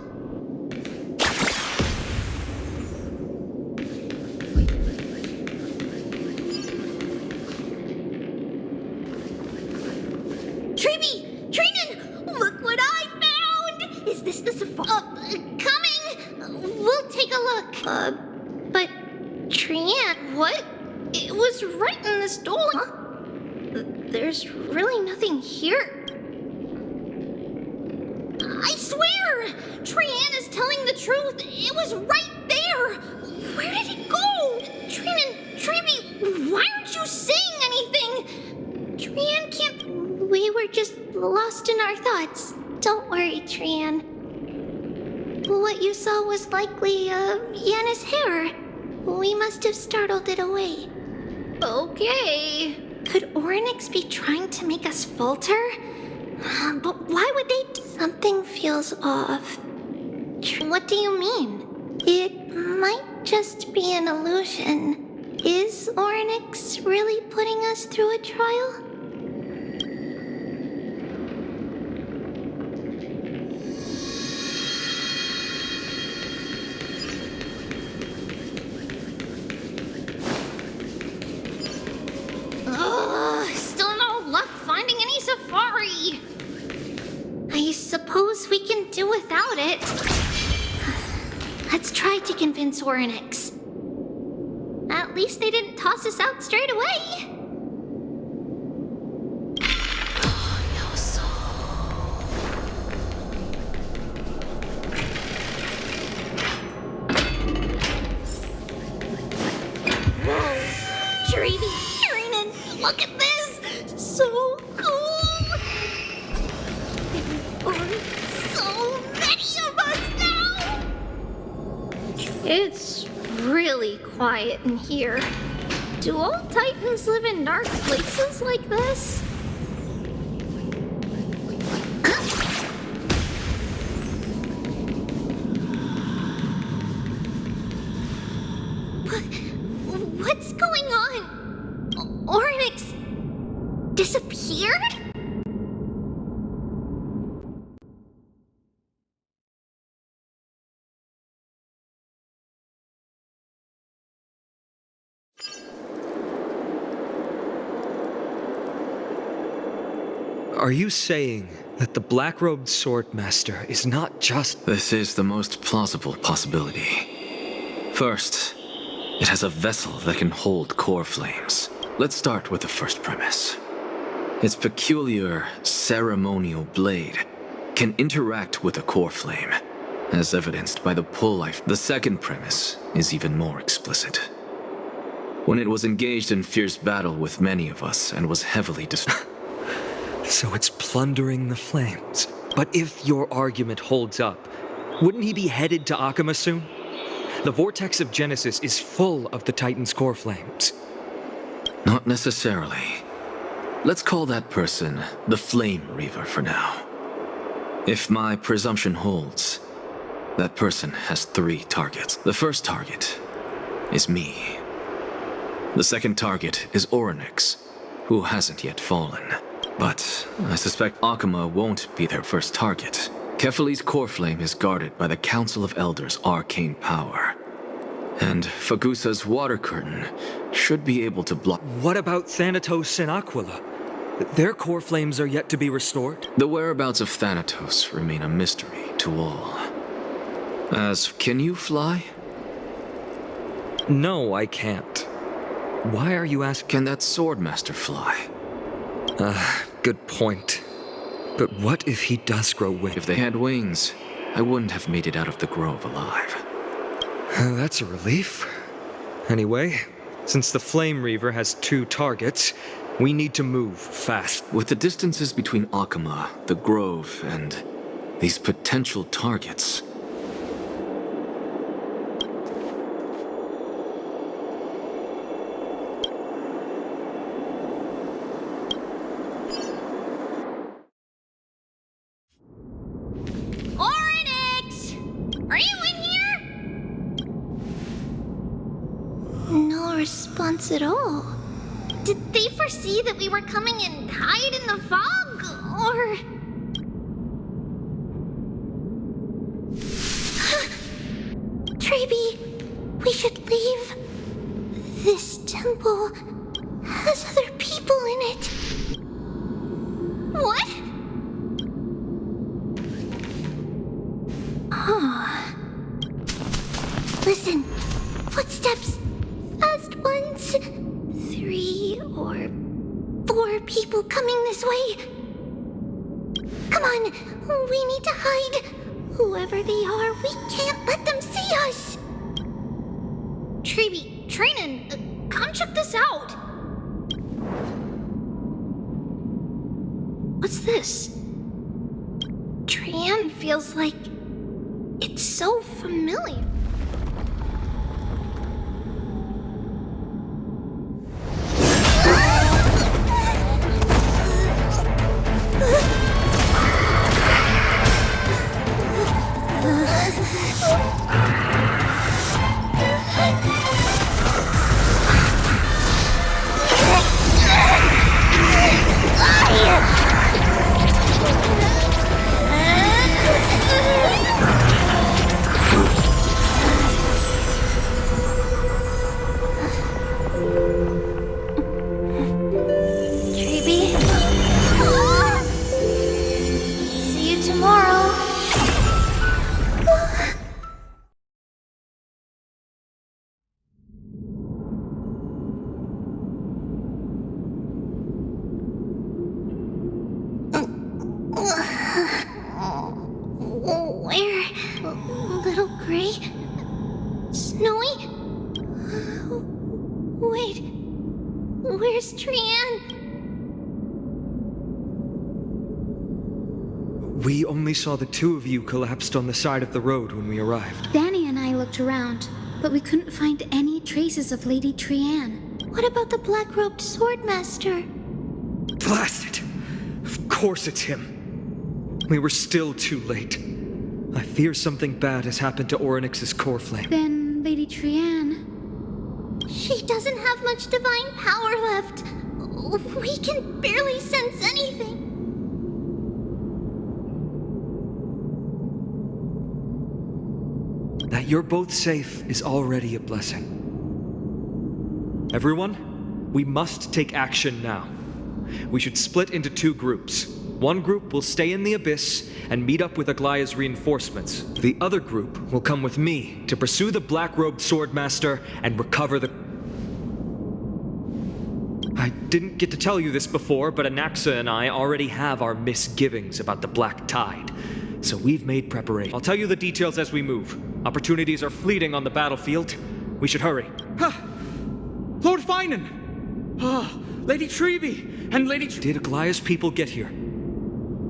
Treeby! Trinan! Look what I found! Is this the safari? Coming! We'll take a look. But Trian, what? It was right in this door. Huh? There's really nothing here. I swear! Trian is telling the truth. It was right there. Where did it go? Trinan, Treeby, why aren't you saying anything? Trian can't... We were just lost in our thoughts. Don't worry, Trian. What you saw was likely, Yanna's hair. We must have startled it away. Okay. Could Orynyx be trying to make us falter? But why would they do... Something feels off. What do you mean? It might just be an illusion. Is Orynyx really putting us through a trial? Still no luck finding any safari. I suppose we can do without it. Let's try to convince Orynyx. At least they didn't toss us out straight away. Whoa, Trinan, look at this! So cool! There are so many of us now! It's really quiet in here. Do all Titans live in dark places like this? What's going on? Orynyx disappeared? Are you saying that the black-robed swordmaster is not just... This is the most plausible possibility. First, it has a vessel that can hold core flames. Let's start with the first premise. Its peculiar ceremonial blade can interact with a core flame, as evidenced by the pull life. The second premise is even more explicit. When it was engaged in fierce battle with many of us and was heavily So it's plundering the flames. But if your argument holds up, wouldn't he be headed to Akama soon? The vortex of Genesis is full of the Titan's core flames. Not necessarily. Let's call that person the Flame Reaver for now. If my presumption holds, that person has 3 targets. The first target is me. The second target is Orynyx, who hasn't yet fallen. But I suspect Akama won't be their first target. Kefali's core flame is guarded by the Council of Elders' arcane power. And Fagusa's water curtain should be able to block... What about Thanatos and Aquila? Their core flames are yet to be restored? The whereabouts of Thanatos remain a mystery to all. Can you fly? No, I can't. Why are you asking? Can that swordmaster fly? Good point. But what if he does grow wings? If they had wings, I wouldn't have made it out of the grove alive. That's a relief. Anyway, since the Flame Reaver has 2 targets, we need to move fast. With the distances between Akama, the grove, and these potential targets... response at all. Did they foresee that we were coming and hide in the fog, or... Treeby, we should leave. This temple has other people in it. What? Oh. Listen, footsteps. Fast ones. 3 or 4 people coming this way. Come on, we need to hide. Whoever they are, we can't let them see us. Treeby, Trainin, come check this out. What's this? Trian feels like it's so familiar. We only saw the 2 of you collapsed on the side of the road when we arrived. Danny and I looked around, but we couldn't find any traces of Lady Trian. What about the black-robed swordmaster? Blast it! Of course it's him. We were still too late. I fear something bad has happened to Orynyx's core flame. Then Lady Trian... She doesn't have much divine power left. We can barely sense anything. That you're both safe is already a blessing. Everyone, we must take action now. We should split into 2 groups. One group will stay in the abyss and meet up with Aglaya's reinforcements. The other group will come with me to pursue the black-robed swordmaster and recover the... I didn't get to tell you this before, but Anaxa and I already have our misgivings about the Black Tide. So we've made preparation. I'll tell you the details as we move. Opportunities are fleeting on the battlefield. We should hurry. Lord Finan! Lady Treeby and Lady... Did Aglaya's people get here?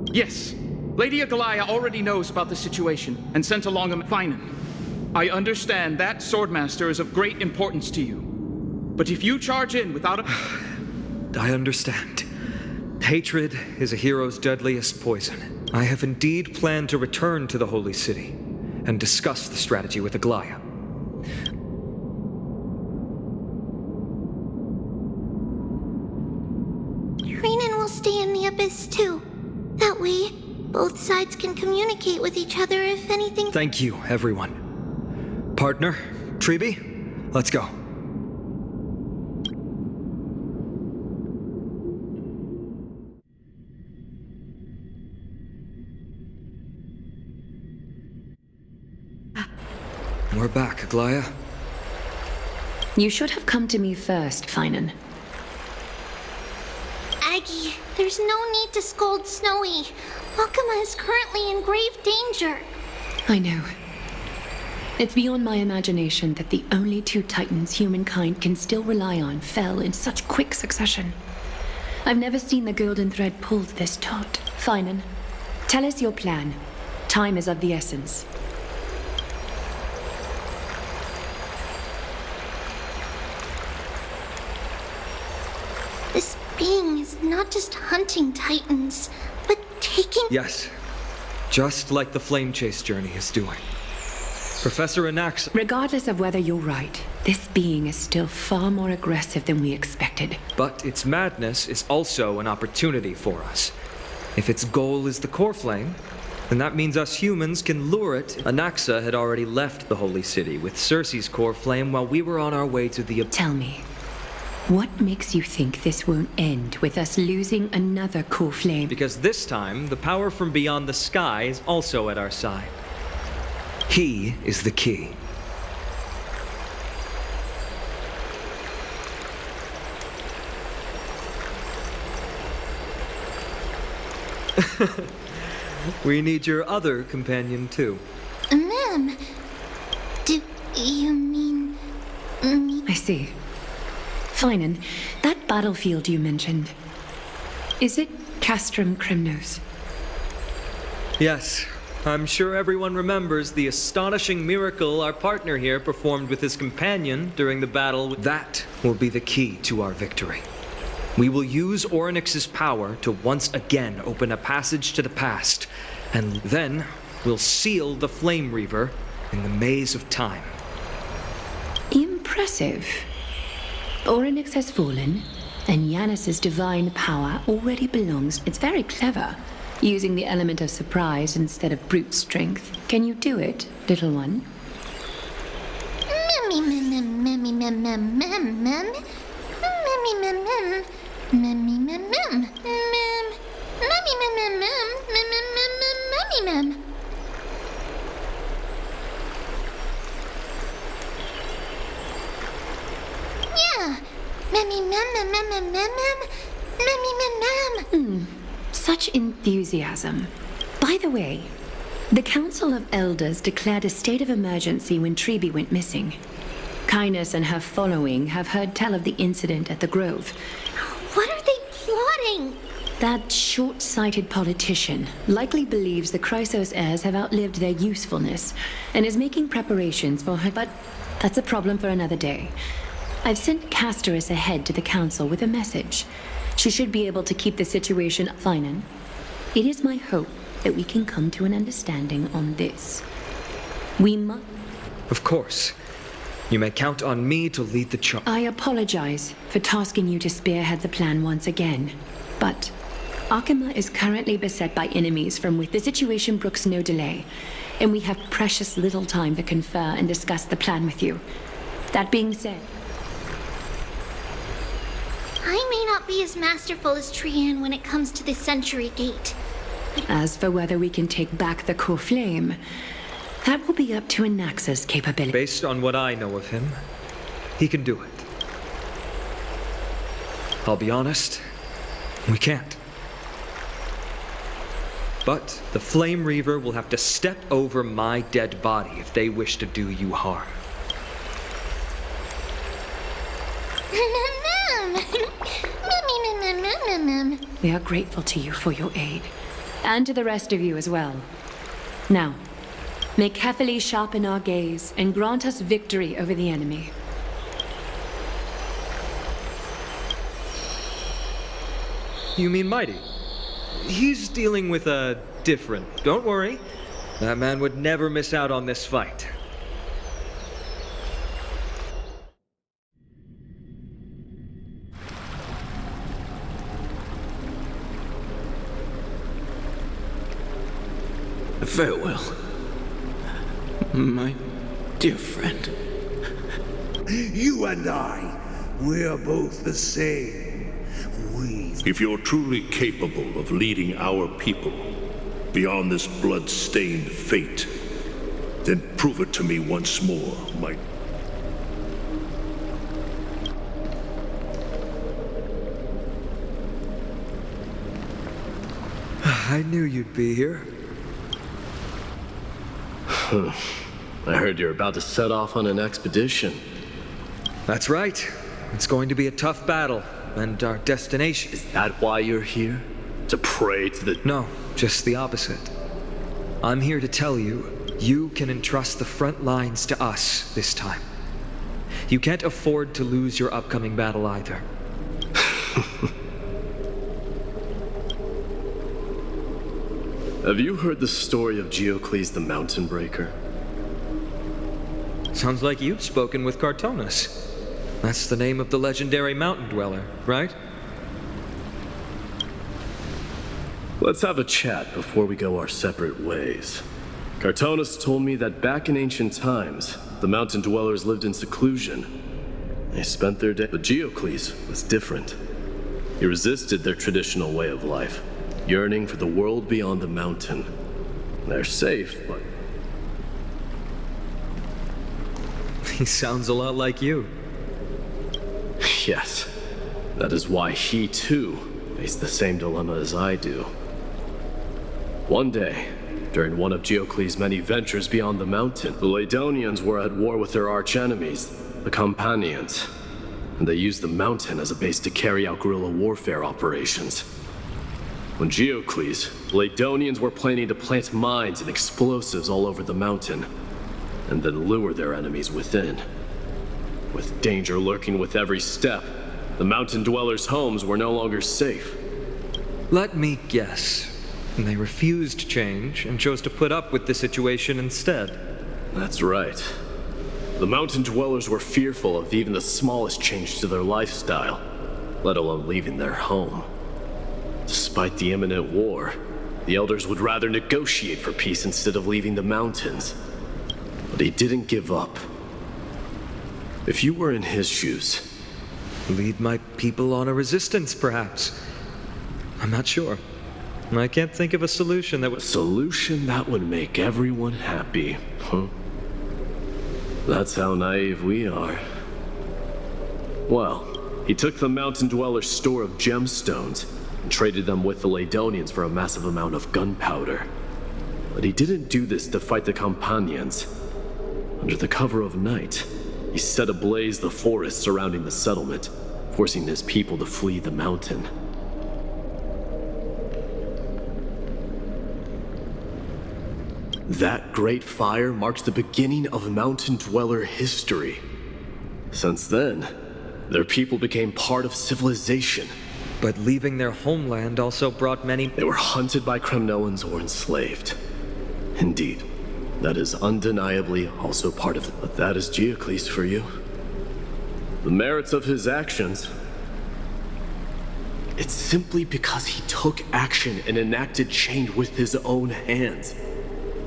Yes. Lady Aglaya already knows about the situation and sent along a Finan. I understand that swordmaster is of great importance to you. But if you charge in without a... I understand. Hatred is a hero's deadliest poison. I have indeed planned to return to the Holy City and discuss the strategy with Aglaya. Trainin will stay in the abyss too. That way, both sides can communicate with each other if anything... Thank you, everyone. Partner, Treeby, let's go. We're back, Aglaya. You should have come to me first, Finan. Aggie, there's no need to scold Snowy. Akama is currently in grave danger. I know. It's beyond my imagination that the only 2 titans humankind can still rely on fell in such quick succession. I've never seen the golden thread pulled this taut. Finan, tell us your plan. Time is of the essence. This being is not just hunting titans, but taking... Yes, just like the Flame Chase journey is doing. Professor Anax. Regardless of whether you're right, this being is still far more aggressive than we expected. But its madness is also an opportunity for us. If its goal is the core flame, then that means us humans can lure it. Anaxa had already left the Holy City with Cersei's core flame while we were on our way to the... Tell me, what makes you think this won't end with us losing another core flame? Because this time, the power from beyond the sky is also at our side. He is the key. We need your other companion, too. Ma'am, do you mean me? I see. Finan, that battlefield you mentioned, is it Castrum Kremnos? Yes, I'm sure everyone remembers the astonishing miracle our partner here performed with his companion during the battle. That will be the key to our victory. We will use Orynyx's power to once again open a passage to the past, and then we'll seal the Flame Reaver in the maze of time. Impressive. Orynyx has fallen, and Yanis's divine power already belongs. It's very clever, using the element of surprise instead of brute strength. Can you do it, little one? Such enthusiasm. By the way, the Council of Elders declared a state of emergency when Treeby went missing. Kynus and her following have heard tell of the incident at the Grove. What are they plotting? That short-sighted politician likely believes the Chrysos heirs have outlived their usefulness and is making preparations for her, but that's a problem for another day. I've sent Casterus ahead to the council with a message. She should be able to keep the situation fine. It is my hope that we can come to an understanding on this. We must... Of course. You may count on me to lead the charge. I apologize for tasking you to spearhead the plan once again, but Arkema is currently beset by enemies from which the situation brooks no delay, and we have precious little time to confer and discuss the plan with you. That being said... I may not be as masterful as Trian when it comes to the Century Gate. As for whether we can take back the core flame, that will be up to Anaxa's capability. Based on what I know of him, he can do it. I'll be honest, we can't. But the Flame Reaver will have to step over my dead body if they wish to do you harm. We are grateful to you for your aid, and to the rest of you as well. Now, may Cathali sharpen our gaze and grant us victory over the enemy. You mean Mighty? He's dealing with a different... Don't worry. That man would never miss out on this fight. Farewell, my dear friend. You and I, we are both the same. If you're truly capable of leading our people beyond this blood-stained fate, then prove it to me once more, my... I knew you'd be here. I heard you're about to set off on an expedition. That's right. It's going to be a tough battle, and our destination... Is that why you're here? To pray to the... No, just the opposite. I'm here to tell you, you can entrust the front lines to us this time. You can't afford to lose your upcoming battle either. Have you heard the story of Geocles the Mountain Breaker? Sounds like you've spoken with Cartonus. That's the name of the legendary mountain dweller, right? Let's have a chat before we go our separate ways. Cartonus told me that back in ancient times, the mountain dwellers lived in seclusion. They spent their day, but Geocles was different. He resisted their traditional way of life, yearning for the world beyond the mountain. They're safe, but... He sounds a lot like you. Yes. That is why he, too, faced the same dilemma as I do. One day, during one of Geocles' many ventures beyond the mountain, the Ladonians were at war with their arch-enemies, the Companions, and they used the mountain as a base to carry out guerrilla warfare operations. When Geocles, the Ladonians were planning to plant mines and explosives all over the mountain, and then lure their enemies within. With danger lurking with every step, the mountain dwellers' homes were no longer safe. Let me guess. They refused change and chose to put up with the situation instead. That's right. The mountain dwellers were fearful of even the smallest change to their lifestyle, let alone leaving their home. Despite the imminent war, the elders would rather negotiate for peace instead of leaving the mountains. But he didn't give up. If you were in his shoes... Lead my people on a resistance, perhaps. I'm not sure. I can't think of a solution that would... Solution that would make everyone happy, huh? That's how naive we are. Well, he took the mountain dweller's store of gemstones and traded them with the Ladonians for a massive amount of gunpowder. But he didn't do this to fight the Companions. Under the cover of night, he set ablaze the forest surrounding the settlement, forcing his people to flee the mountain. That great fire marked the beginning of mountain dweller history. Since then, their people became part of civilization. But leaving their homeland also brought many... They were hunted by Kremnoans or enslaved. Indeed, that is undeniably also part of it. But that is Geocles for you. The merits of his actions... It's simply because he took action and enacted change with his own hands.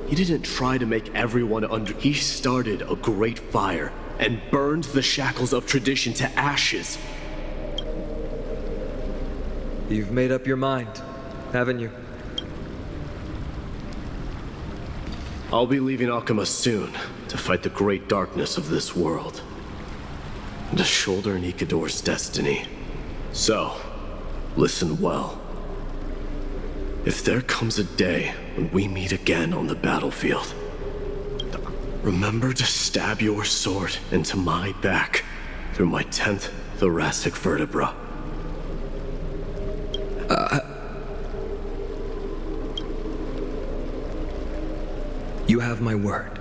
He didn't try to make everyone under... He started a great fire and burned the shackles of tradition to ashes. You've made up your mind, haven't you? I'll be leaving Akama soon to fight the great darkness of this world. And to shoulder Nikador's destiny. So, listen well. If there comes a day when we meet again on the battlefield, remember to stab your sword into my back through my 10th thoracic vertebra. You have my word.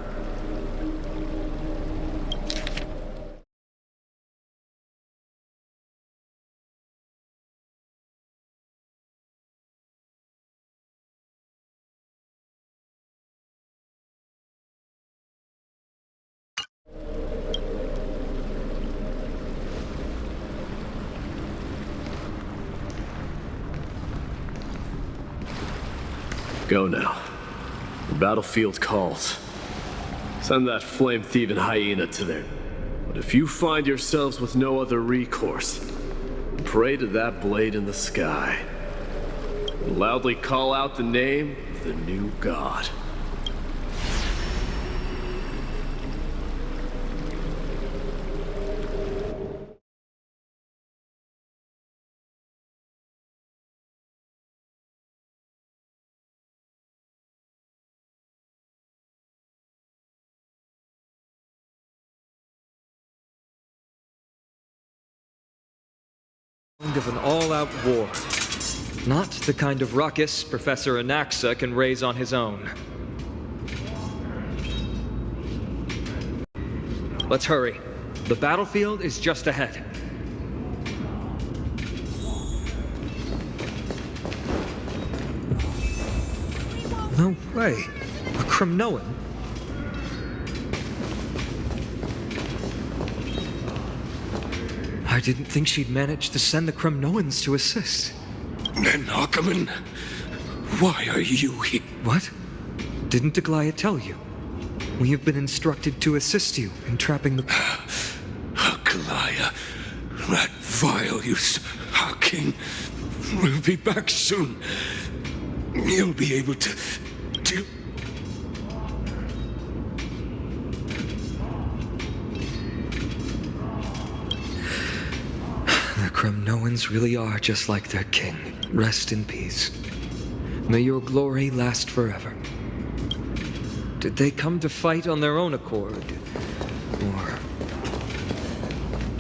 Go now. The battlefield calls. Send that flame-thieving hyena to there. But if you find yourselves with no other recourse, pray to that blade in the sky. And loudly call out the name of the new god. Of an all-out war. Not the kind of ruckus Professor Anaxa can raise on his own. Let's hurry. The battlefield is just ahead. No way. A Kremnoan? I didn't think she'd manage to send the Kremnoans to assist. Then, Ackerman, why are you here? What? Didn't Aglaya tell you? We have been instructed to assist you in trapping the... Aglaya, that vile our king, will be back soon. You'll be able to... The Kremnoans really are just like their king. Rest in peace. May your glory last forever. Did they come to fight on their own accord? Or...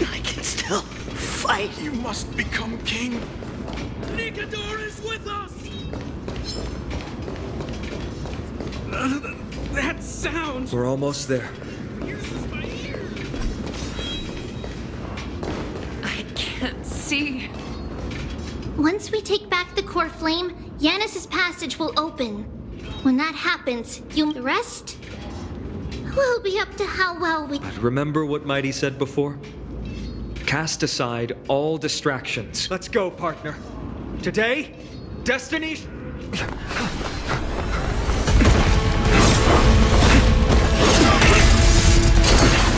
I can still fight. You must become king. Nikador is with us! That sound! We're almost there. I can't see. Once we take back the core flame, Yanis's passage will open. When that happens, the rest will be up to how well we... But remember what Mighty said before? Cast aside all distractions. Let's go, partner. Today, Destiny...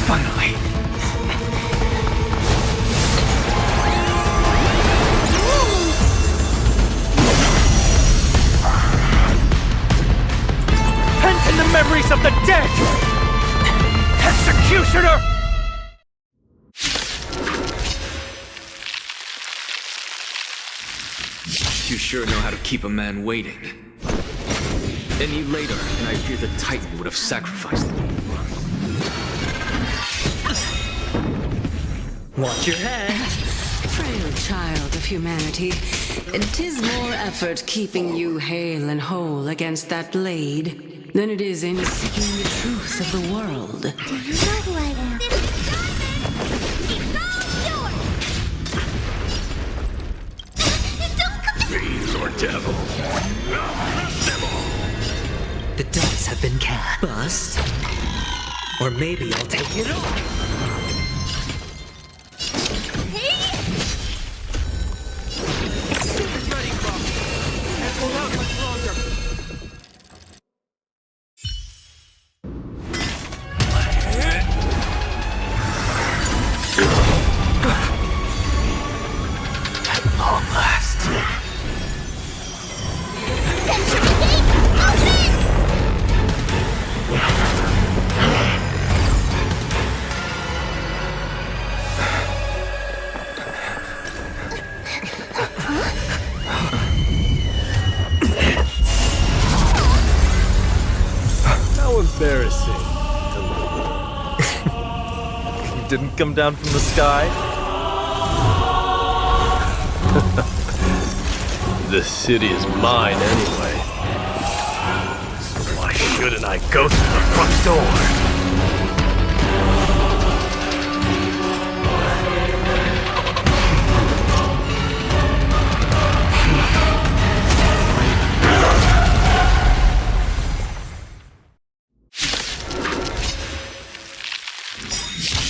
Finally. Pent in the memories of the dead! Executioner! You sure know how to keep a man waiting. Any later, and I fear the Titan would have sacrificed me. Watch your head. Frail child of humanity, 'tis more effort keeping you hale and whole against that blade than it is in seeking the truth of the world. Do you know who I am? Fiends or devil. The dice have been cast. Bust. Or maybe I'll take it all. Soup is ready, Crom. Can't hold out much longer. At long last. How embarrassing. You didn't come down from the sky? This city is mine anyway. So why shouldn't I go through the front door?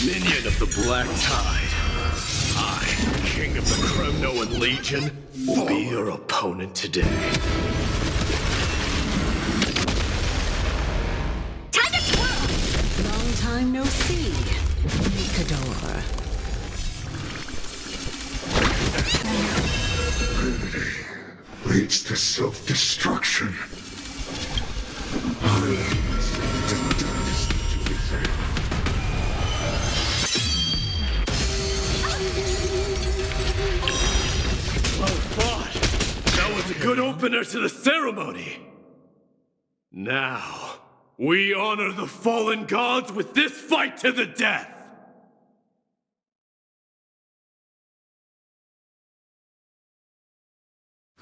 Minion of the Black Tide, I, King of the Kremnoan Legion, will be your opponent today. Time to twirl! Long time no see, Nikador. Leads to self-destruction. Well fought. That was a good opener to the ceremony. Now, we honor the fallen gods with this fight to the death.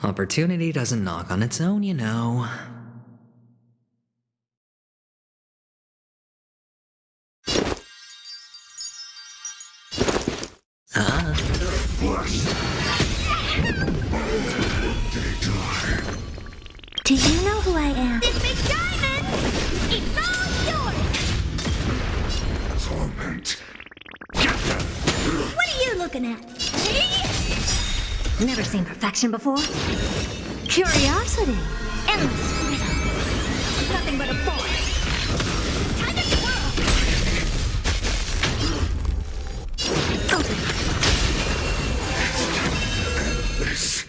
Opportunity doesn't knock on its own, you know. Do you know who I am? This big diamond! It's all yours! Torment. What do you look looking at? Never seen perfection before? Curiosity. Endless freedom. Nothing but a force. Time to swirl. Open. This.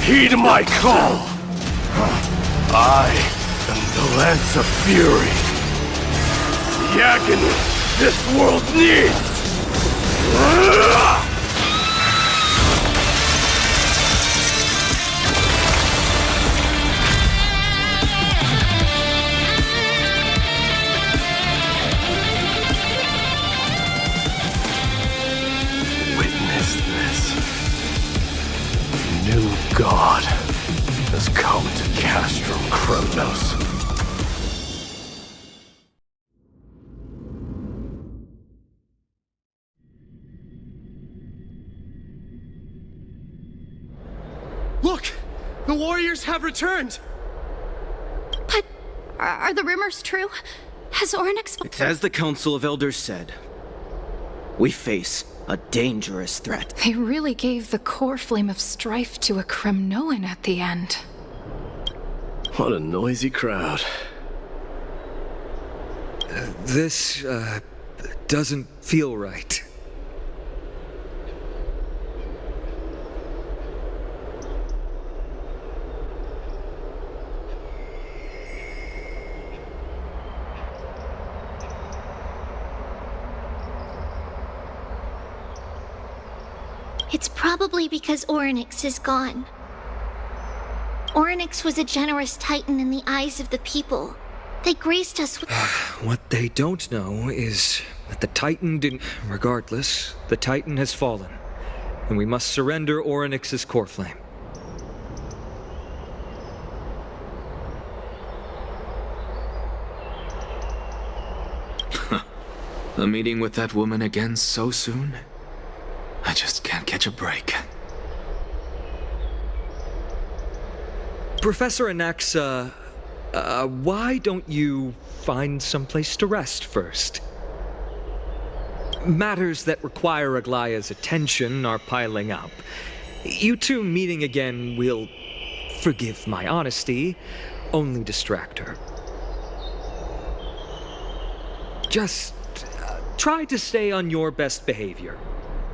Heed my call! I am the Lance of Fury. The agony this world needs! Witness this. New God has come to Castrum Kronos. Look! The warriors have returned! But are the rumors true? Has Oryx... It's as the Council of Elders said. We face a dangerous threat. They really gave the core flame of strife to a Kremnoan at the end. What a noisy crowd. This, doesn't feel right. It's probably because Oryx is gone. Oryx was a generous titan in the eyes of the people. They graced us with... What they don't know is that the Titan didn't... Regardless, the Titan has fallen, and we must surrender Oryx's core flame. A meeting with that woman again so soon? I just can't catch a break. Professor Anaxa, why don't you find someplace to rest first? Matters that require Aglaya's attention are piling up. You two meeting again will, forgive my honesty, only distract her. Just try to stay on your best behavior,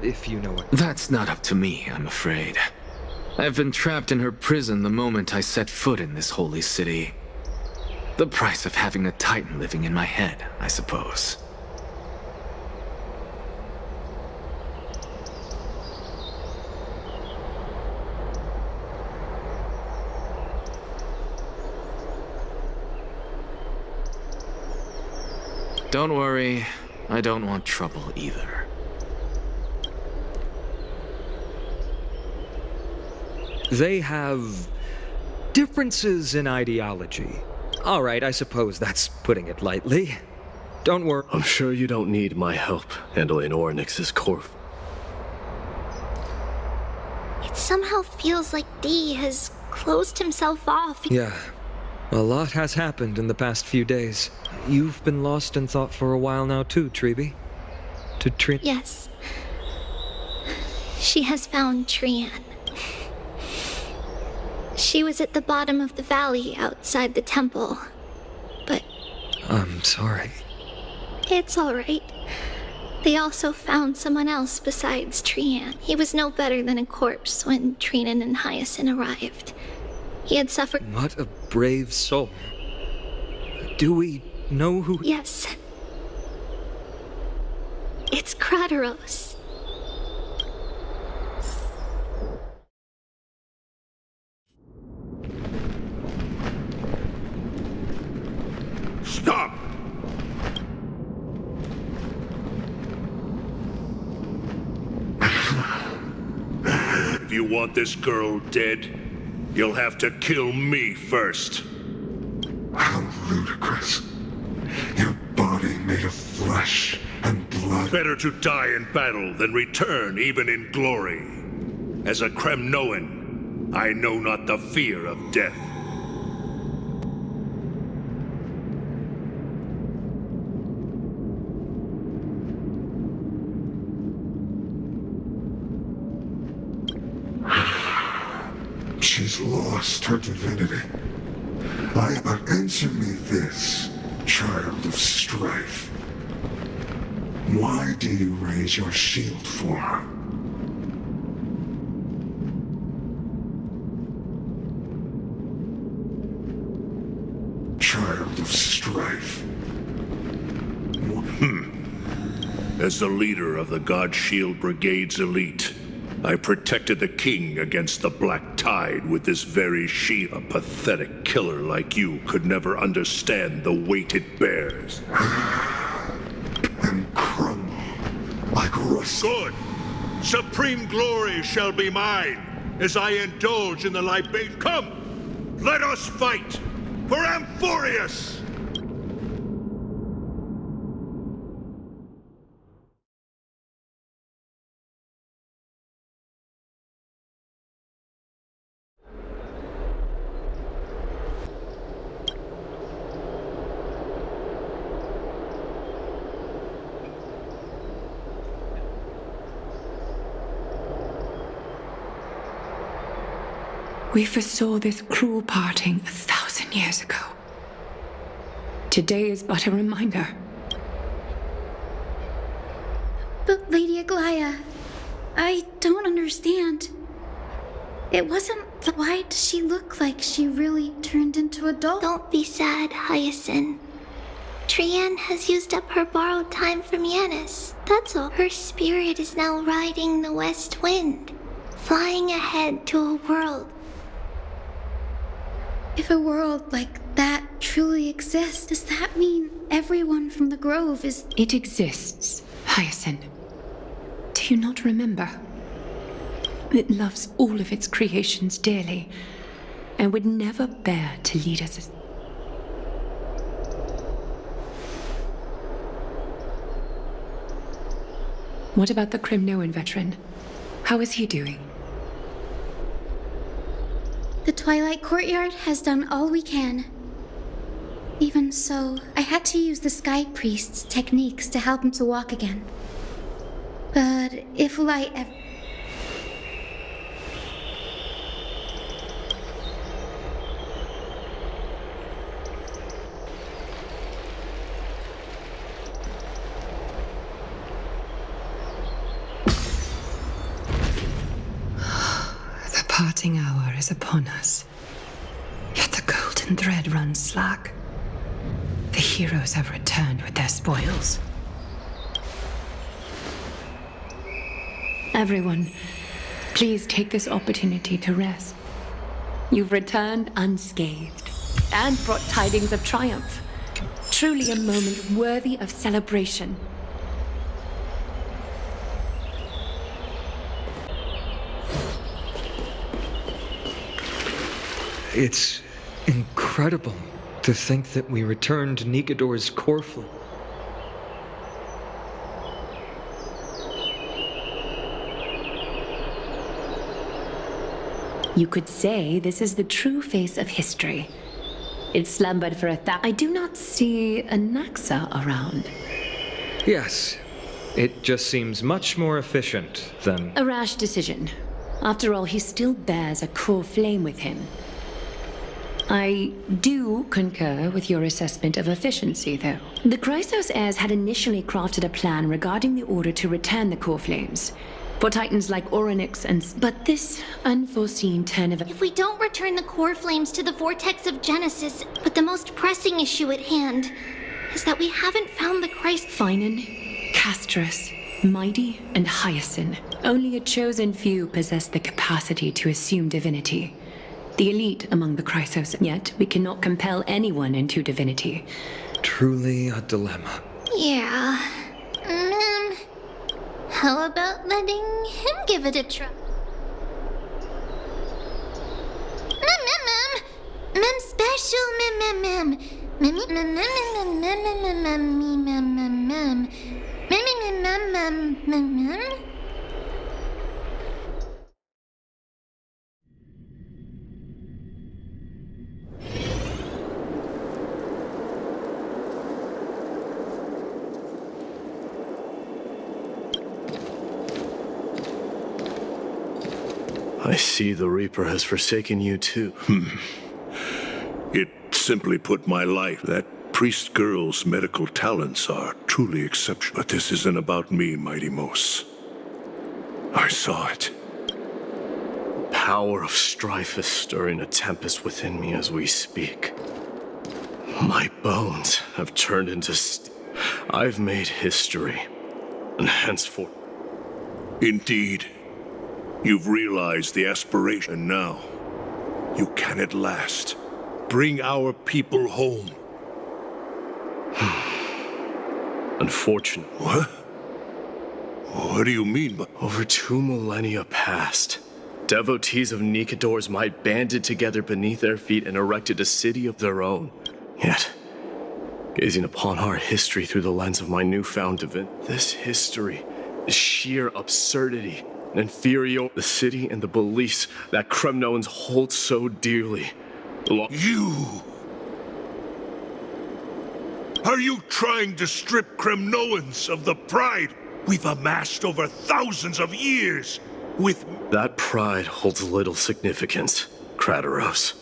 if you know it. That's not up to me, I'm afraid. I've been trapped in her prison the moment I set foot in this holy city. The price of having a Titan living in my head, I suppose. Don't worry, I don't want trouble either. They have differences in ideology. All right, I suppose that's putting it lightly. Don't worry. I'm sure you don't need my help handling Oryx's core. It somehow feels like D has closed himself off. Yeah, a lot has happened in the past few days. You've been lost in thought for a while now too, Treeby. Yes. She has found Trian. She was at the bottom of the valley outside the temple, but... I'm sorry. It's all right. They also found someone else besides Trian. He was no better than a corpse when Trinan and Hyacinth arrived. He had suffered... What a brave soul. Do we know who... Yes. It's Crateros. If you want this girl dead, you'll have to kill me first. How ludicrous. Your body made of flesh and blood. Better to die in battle than return even in glory. As a Kremnoan, I know not the fear of death. She's lost her divinity. But answer me this, child of strife. Why do you raise your shield for her? Child of strife. As the leader of the God Shield Brigade's elite, I protected the king against the Black Tide with this very shield. A pathetic killer like you could never understand the weight it bears. And crumble like rust. Good! Supreme glory shall be mine, as I indulge in the libation. Come! Let us fight! For Amphorius! We foresaw this cruel parting 1,000 years ago. Today is but a reminder. But Lady Aglaia, I don't understand. It wasn't... Why does she look like she really turned into a doll? Don't be sad, Hyacinth. Trienne has used up her borrowed time from Yanis. That's all. Her spirit is now riding the west wind, flying ahead to a world. If a world like that truly exists, does that mean everyone from the Grove is... It exists, Hyacinth. Do you not remember? It loves all of its creations dearly, and would never bear to lead us. What about the Kremnoan veteran? How is he doing? The Twilight Courtyard has done all we can. Even so, I had to use the Sky Priest's techniques to help him to walk again. But if light ever... The parting hour is upon us. Yet the golden thread runs slack. The heroes have returned with their spoils. Everyone, please take this opportunity to rest. You've returned unscathed and brought tidings of triumph. Truly a moment worthy of celebration. It's incredible to think that we returned Nigador's Corfle. You could say this is the true face of history. It slumbered for I do not see a Naxa around. Yes, it just seems much more efficient than... A rash decision. After all, he still bears a core flame with him. I do concur with your assessment of efficiency, though. The Chrysos heirs had initially crafted a plan regarding the order to return the core flames for titans like Orynyx and... But this unforeseen turn of... If we don't return the core flames to the vortex of Genesis, but the most pressing issue at hand is that we haven't found the Christ... Finan, Castrus, Mighty, and Hyacinth. Only a chosen few possess the capacity to assume divinity. The elite among the Chrysos, yet we cannot compel anyone into divinity. Truly a dilemma. Yeah. How about letting him give it a try? I see the Reaper has forsaken you too. It simply put my life. That priest girl's medical talents are truly exceptional. But this isn't about me, Mighty Mos. I saw it. The power of strife is stirring a tempest within me as we speak. My bones have turned into I've made history, and henceforth... Indeed. You've realized the aspiration, and now you can at last bring our people home. Unfortunately. What? What do you mean by... Over 2 millennia past, devotees of Nikador's might banded together beneath their feet and erected a city of their own. Yet, gazing upon our history through the lens of my newfound divinity, this history is sheer absurdity. And inferior the city and the beliefs that Kremnoans hold so dearly. You! Are you trying to strip Kremnoans of the pride we've amassed over thousands of years with... That pride holds little significance, Kratoros.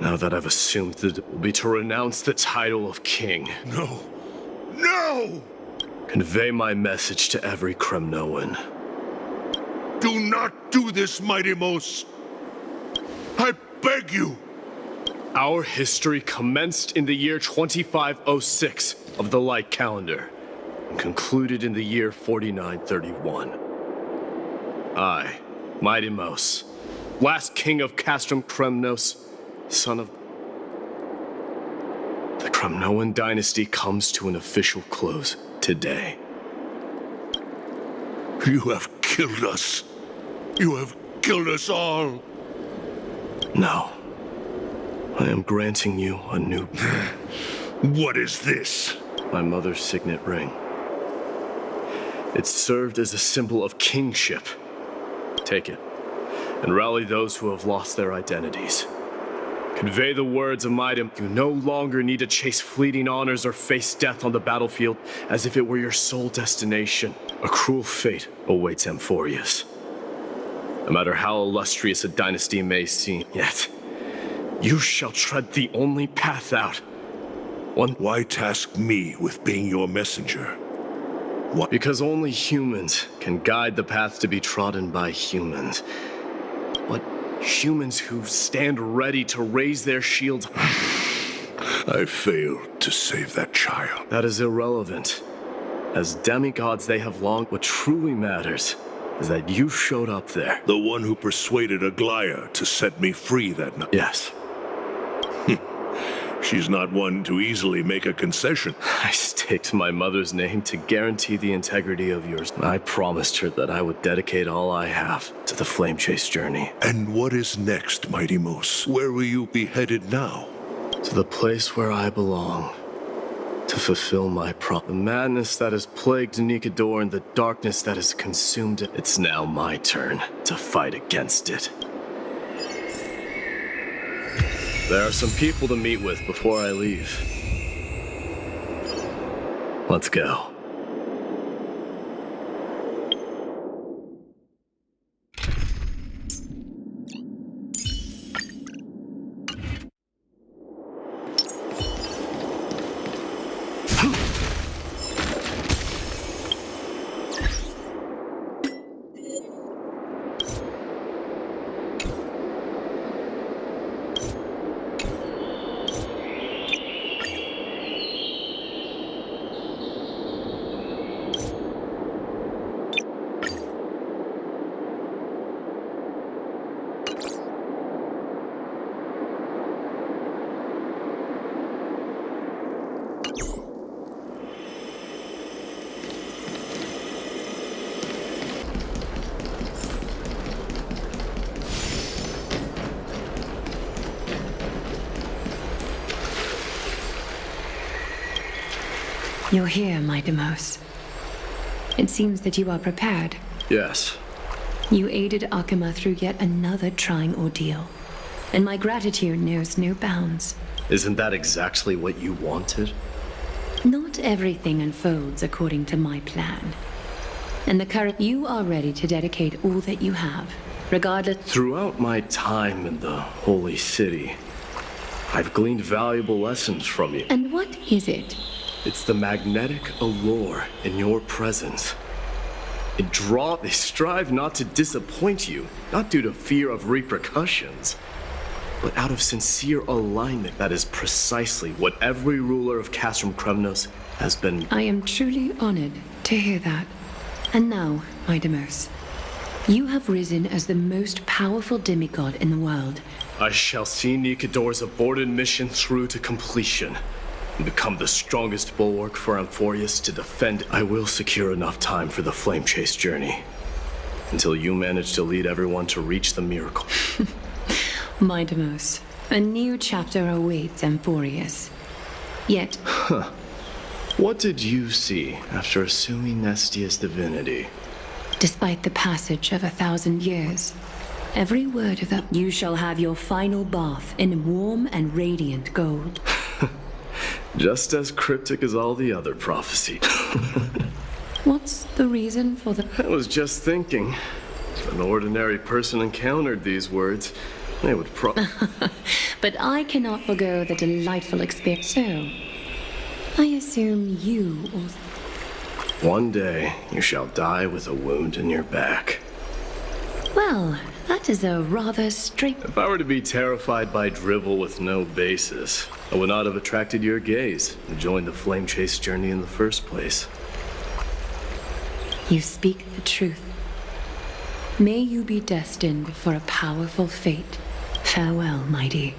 Now that I've assumed that it will be to renounce the title of king. No! No! Convey my message to every Kremnoan. Do not do this, Mighty Mos. I beg you. Our history commenced in the year 2506 of the Light Calendar and concluded in the year 4931. I, Mighty Mos, last king of Castrum Kremnos, son of... The Kremnoan dynasty comes to an official close today. You have killed us. You have killed us all. No. I am granting you a new... What is this? My mother's signet ring. It served as a symbol of kingship. Take it, and rally those who have lost their identities. Convey the words of Mighty. You no longer need to chase fleeting honors or face death on the battlefield as if it were your sole destination. A cruel fate awaits Amphorius. No matter how illustrious a dynasty may seem, yet you shall tread the only path out. Why task me with being your messenger? What? Because only humans can guide the path to be trodden by humans. But humans who stand ready to raise their shields. I failed to save that child. That is irrelevant. As demigods they have long, what truly matters is that you showed up there. The one who persuaded Aglaya to set me free that night. Yes. She's not one to easily make a concession. I staked my mother's name to guarantee the integrity of yours. I promised her that I would dedicate all I have to the flame chase journey. And what is next, Mighty Mos? Where will you be headed now? To the place where I belong. To fulfill my the madness that has plagued Nikador and the darkness that has consumed it. It's now my turn to fight against it. There are some people to meet with before I leave. Let's go. You're here, my Demos. It seems that you are prepared. Yes. You aided Akuma through yet another trying ordeal, and my gratitude knows no bounds. Isn't that exactly what you wanted? Not everything unfolds according to my plan. And the current you are ready to dedicate all that you have, regardless. Throughout my time in the Holy City, I've gleaned valuable lessons from you. And what is it? It's the magnetic allure in your presence. They strive not to disappoint you, not due to fear of repercussions, but out of sincere alignment. That is precisely what every ruler of Castrum Kremnos has been. I am truly honored to hear that. And now, my Demos, you have risen as the most powerful demigod in the world. I shall see Nikador's aborted mission through to completion and become the strongest bulwark for Amphorius to defend. I will secure enough time for the flame chase journey until you manage to lead everyone to reach the miracle. My Demos, a new chapter awaits Amphorius. Yet... What did you see after assuming Nestia's divinity? Despite the passage of 1,000 years, every word of that, you shall have your final bath in warm and radiant gold. Just as cryptic as all the other prophecy. What's the reason for the... I was just thinking, if an ordinary person encountered these words, they would But I cannot forgo the delightful experience. So, I assume you also... One day, you shall die with a wound in your back. Well, that is a rather straight... If I were to be terrified by drivel with no basis, I would not have attracted your gaze and joined the flame chase journey in the first place. You speak the truth. May you be destined for a powerful fate. Farewell, mighty.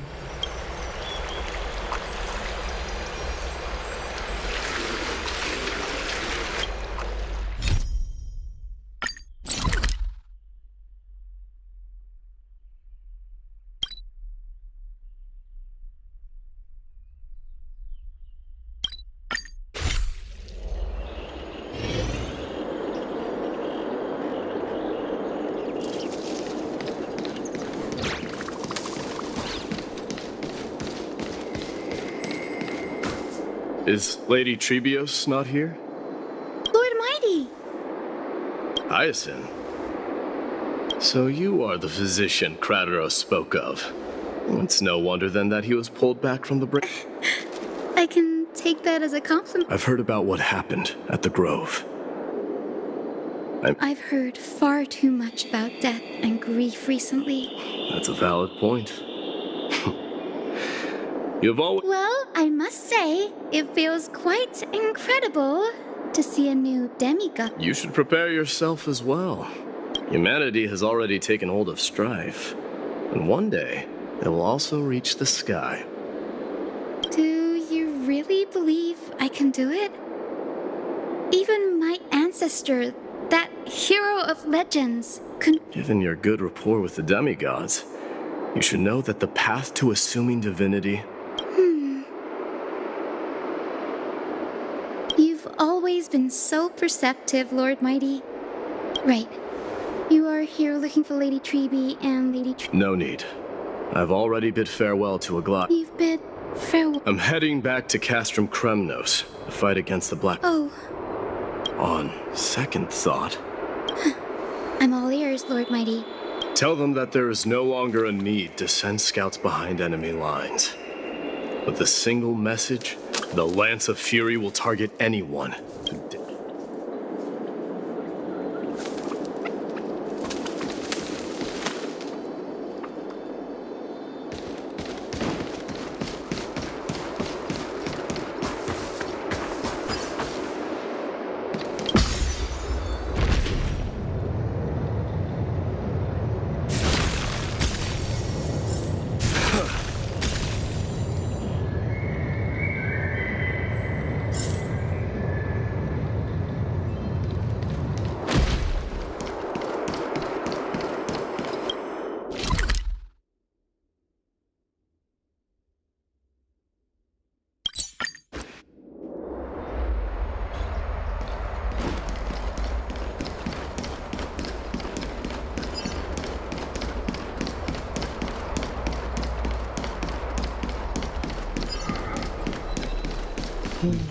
Is Lady Trebios not here? Lord Mighty! Hyacinth. So you are the physician Krateros spoke of. It's no wonder then that he was pulled back from the brink. I can take that as a compliment. I've heard about what happened at the Grove. I've heard far too much about death and grief recently. That's a valid point. You've always... Well, I must say, it feels quite incredible to see a new demigod. You should prepare yourself as well. Humanity has already taken hold of strife, and one day it will also reach the sky. Do you really believe I can do it? Even my ancestor, that hero of legends, Given your good rapport with the demigods, you should know that the path to assuming divinity... You've always been so perceptive, Lord Mighty. Right. You are here looking for Lady Treeby and Lady No need. I've already bid farewell to Aglaia. You've bid farewell. I'm heading back to Castrum Kremnos to fight against the Black... Oh. On second thought... I'm all ears, Lord Mighty. Tell them that there is no longer a need to send scouts behind enemy lines. With a single message, the Lance of Fury will target anyone who Lord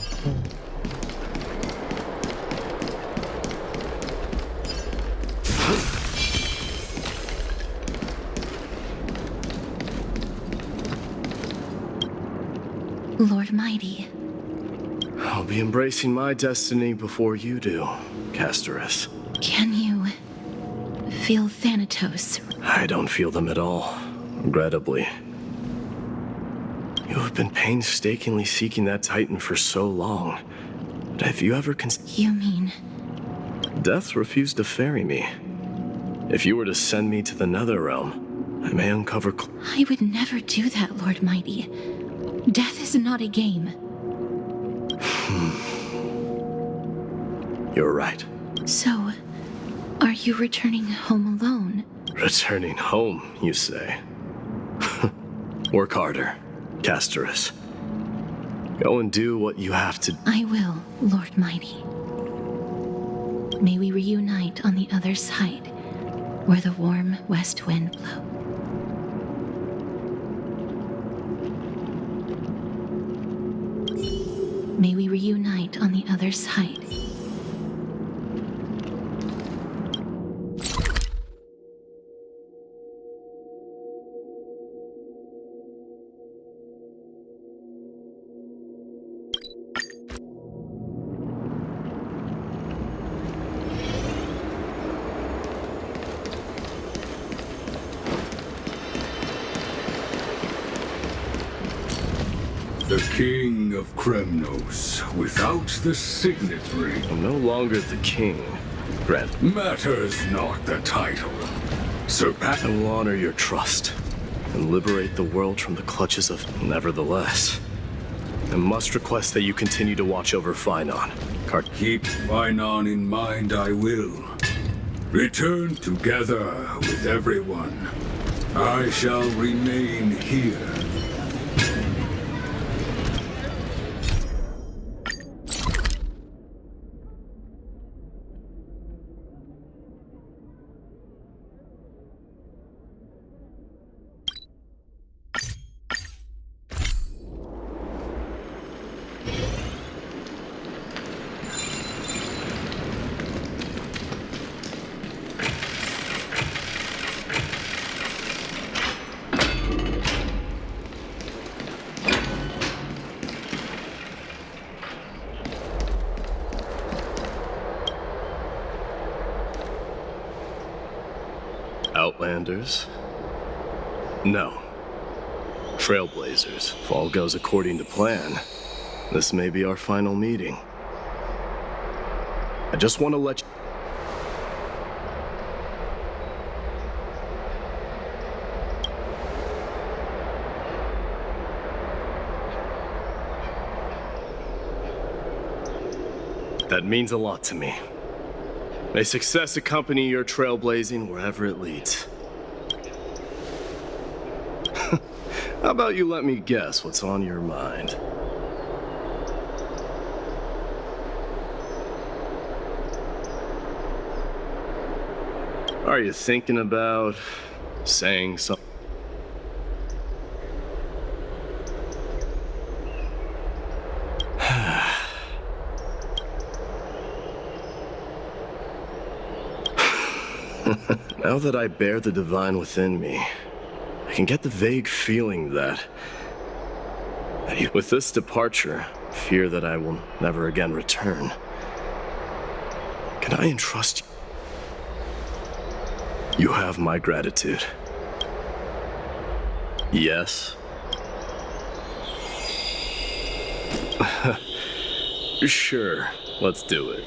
Mighty. I'll be embracing my destiny before you do, Castorus. Can you feel Thanatos? I don't feel them at all, regrettably. You have been painstakingly seeking that Titan for so long. But have you ever You mean? Death refused to ferry me. If you were to send me to the Netherrealm, I may uncover... I would never do that, Lord Mighty. Death is not a game. You're right. So, are you returning home alone? Returning home, you say? Work harder, Castorus. Go and do what you have to... I will, Lord Mighty. May we reunite on the other side, where the warm west wind blows. May we reunite on the other side. The king of Kremnos, without the signet ring. I'm no longer the king, Grant. Matters not the title. I will honor your trust and liberate the world from the clutches of... Nevertheless, I must request that you continue to watch over Finon. Keep Finon in mind, I will. Return together with everyone. I shall remain here. Outlanders? No. Trailblazers. If all goes according to plan, this may be our final meeting. I just want to let you... That means a lot to me. May success accompany your trailblazing wherever it leads. How about you let me guess what's on your mind? Are you thinking about saying something? Now that I bear the divine within me, I can get the vague feeling that with this departure, fear that I will never again return. Can I entrust you? You have my gratitude. Yes? Sure, let's do it.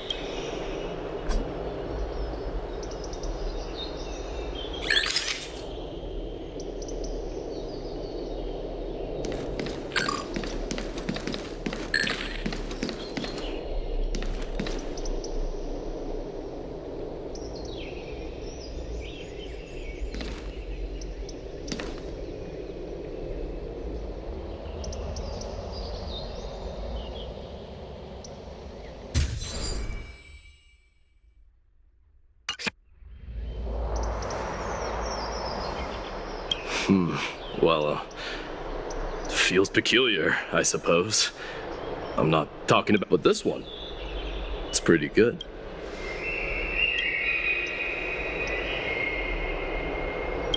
Well, feels peculiar, I suppose. I'm not talking about this one. It's pretty good.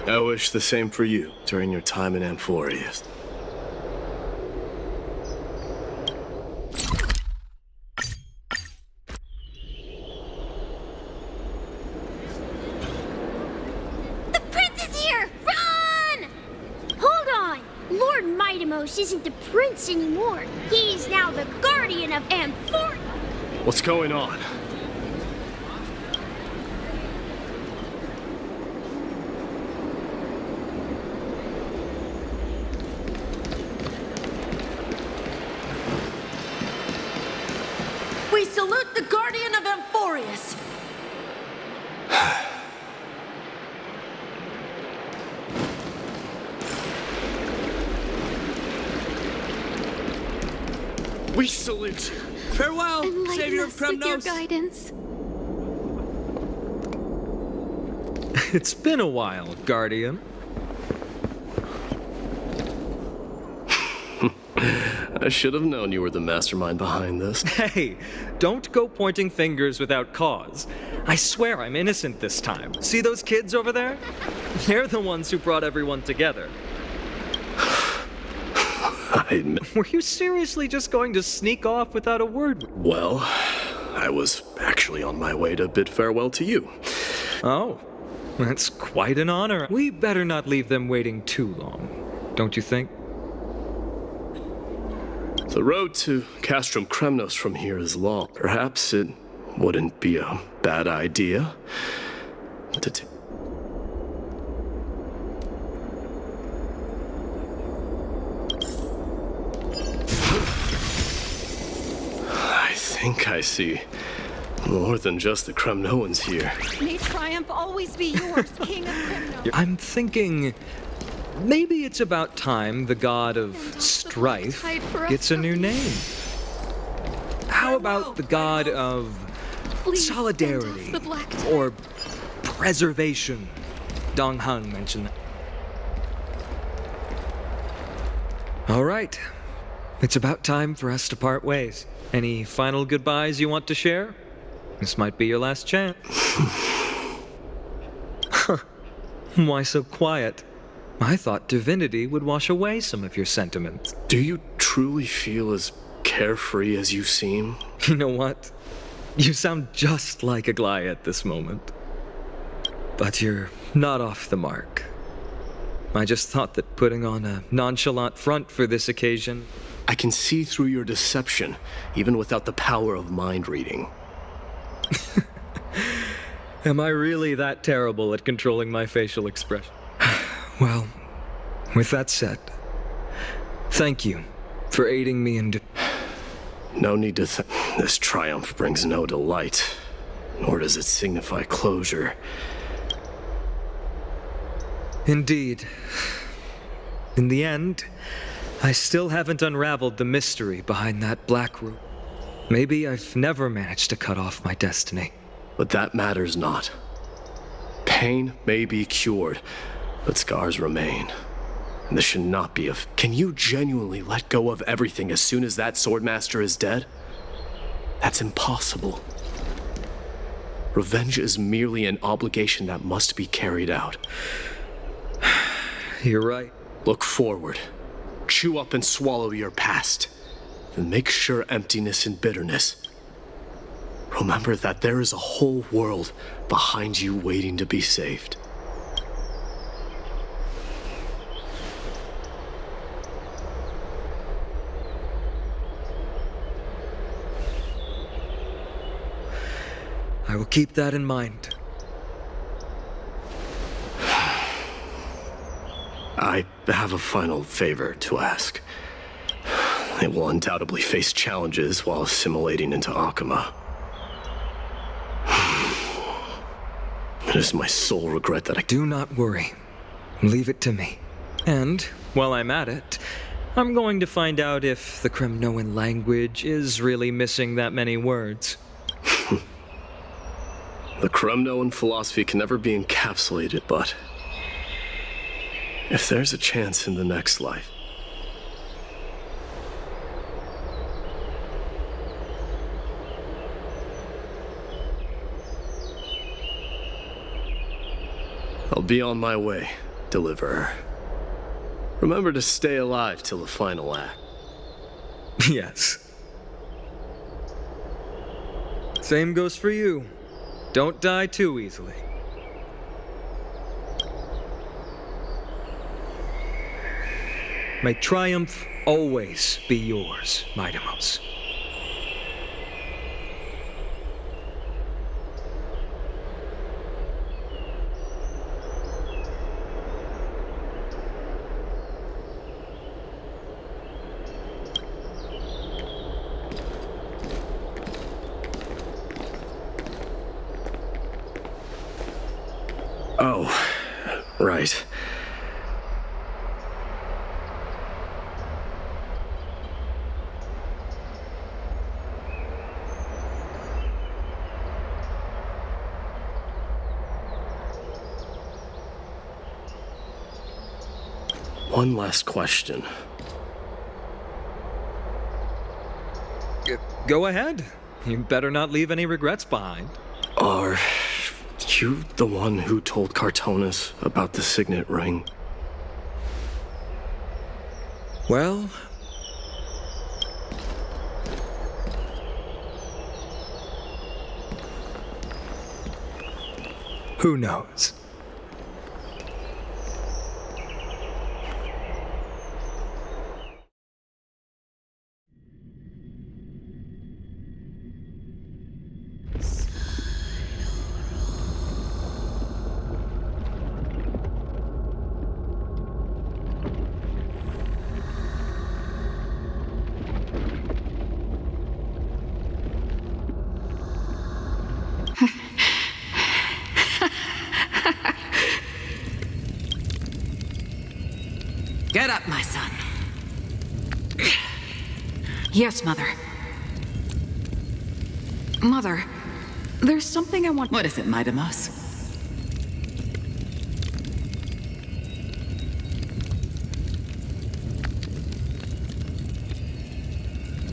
I wish the same for you during your time in Amphorius. The prince is here! Run! Hold on! Lord Mightimos isn't the prince anymore. He's now the guardian of Amphorius. What's going on? We salute the guardian of Amphorius. We salute you. Farewell, Savior of Enlighten us with your Kremnos. guidance. It's been a while, Guardian. I should have known you were the mastermind behind this. Hey, don't go pointing fingers without cause. I swear I'm innocent this time. See those kids over there? They're the ones who brought everyone together. I admit. Were you seriously just going to sneak off without a word? Well, I was actually on my way to bid farewell to you. Oh, that's quite an honor. We better not leave them waiting too long, don't you think? The road to Castrum Kremnos from here is long. Perhaps it wouldn't be a bad idea to I think I see more than just the Kremnoans here. May triumph always be yours, King of Kremnos. I'm thinking maybe it's about time the god of strife gets a new name. How about the god of solidarity or preservation? Dong Hung mentioned that. All right. It's about time for us to part ways. Any final goodbyes you want to share? This might be your last chance. Why so quiet? I thought divinity would wash away some of your sentiments. Do you truly feel as carefree as you seem? You know what? You sound just like Aglaia at this moment. But you're not off the mark. I just thought that putting on a nonchalant front for this occasion... I can see through your deception, even without the power of mind reading. Am I really that terrible at controlling my facial expression? Well, with that said, thank you for aiding me in... No need to This triumph brings no delight, nor does it signify closure. Indeed. In the end, I still haven't unraveled the mystery behind that black room. Maybe I've never managed to cut off my destiny. But that matters not. Pain may be cured, but scars remain. And this should not be of... Can you genuinely let go of everything as soon as that swordmaster is dead? That's impossible. Revenge is merely an obligation that must be carried out. You're right. Look forward. Chew up and swallow your past. And make sure emptiness and bitterness. Remember that there is a whole world behind you waiting to be saved. I will keep that in mind. I have a final favor to ask. They will undoubtedly face challenges while assimilating into Akama. It is my sole regret that I... Do not worry. Leave it to me. And, while I'm at it, I'm going to find out if the Kremnoan language is really missing that many words. The Kremnoan philosophy can never be encapsulated, but... if there's a chance in the next life... I'll be on my way, Deliverer. Remember to stay alive till the final act. Yes. Same goes for you. Don't die too easily. May triumph always be yours, Midamos. Oh, right. One last question. Go ahead. You better not leave any regrets behind. Are you the one who told Cartonis about the signet ring? Well, who knows? Get up, my son. Yes, Mother. Mother, there's something I want... What is it, Midamos?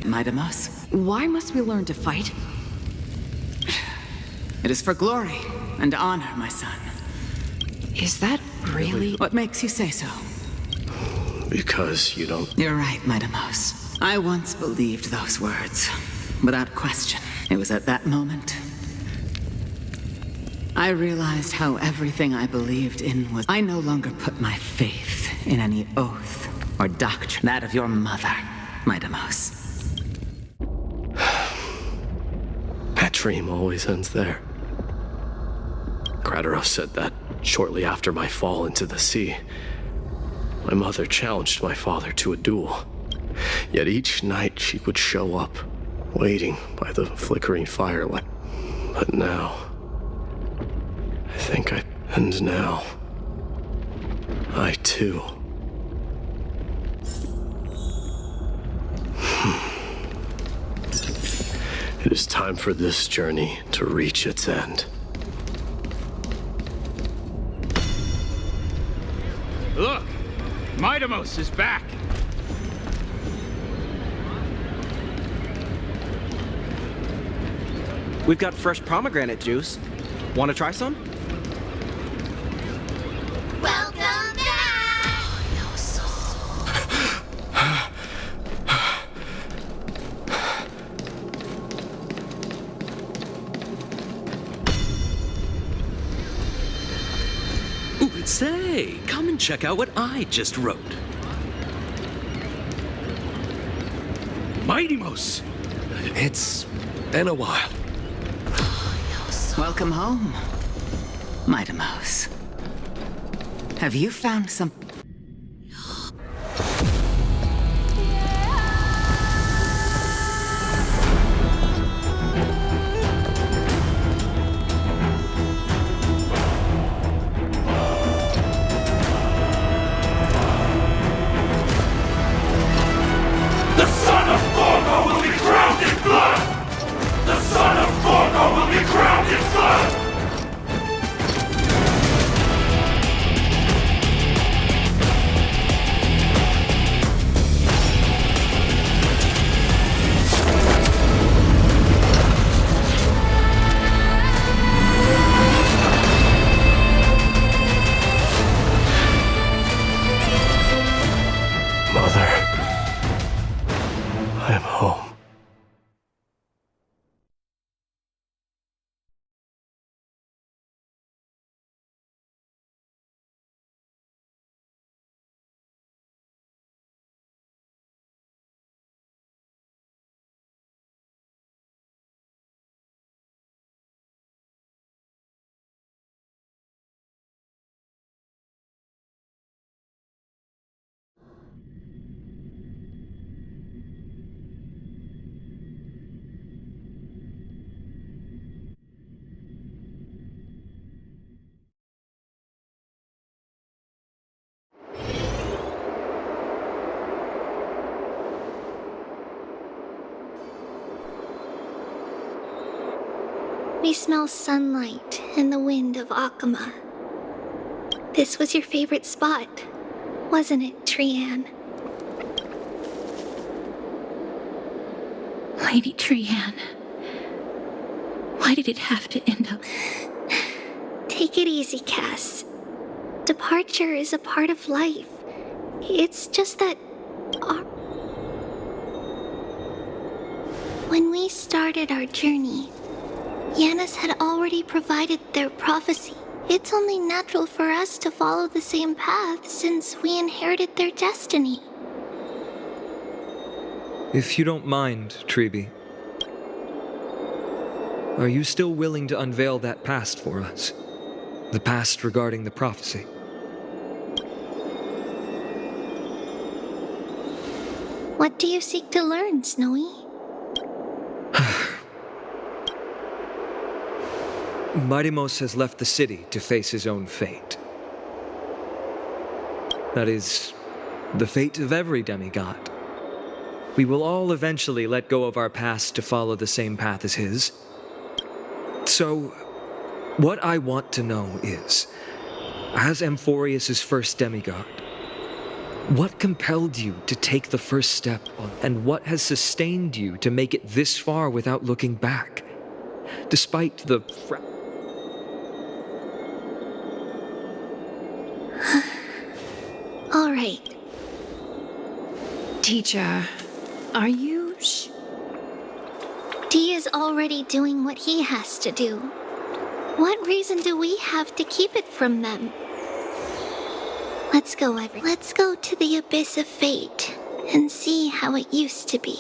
Midamos? Why must we learn to fight? It is for glory and honor, my son. Is that really... What makes you say so? Because you don't... You're right, Midamos. I once believed those words. Without question. It was at that moment I realized how everything I believed in was... I no longer put my faith in any oath or doctrine. That of your mother, Midamos. That dream always ends there. Crateros said that shortly after my fall into the sea. My mother challenged my father to a duel. Yet each night she would show up, waiting by the flickering firelight. But now... And now... I too... It is time for this journey to reach its end. Look! Midamos is back! We've got fresh pomegranate juice. Want to try some? Welcome back! Ooh, say, come and check out what I just wrote. Midamos! It's been a while. Welcome home, Midamos. Have you found some... The son of Gorgo will be crowned in blood! The son of Gorgo will be crowned in blood! I smell sunlight and the wind of Akama. This was your favorite spot, wasn't it, Trian? Lady Trian, why did it have to end up? Take it easy, Cass. Departure is a part of life. It's just that when we started our journey, Yanis had already provided their prophecy. It's only natural for us to follow the same path since we inherited their destiny. If you don't mind, Treeby, are you still willing to unveil that past for us? The past regarding the prophecy? What do you seek to learn, Snowy? Midimos has left the city to face his own fate. That is, the fate of every demigod. We will all eventually let go of our past to follow the same path as his. So, what I want to know is, as Amphorius' first demigod, what compelled you to take the first step on, and what has sustained you to make it this far without looking back? Despite the All right. Teacher, are you D is already doing what he has to do. What reason do we have to keep it from them? Let's go to the abyss of fate and see how it used to be.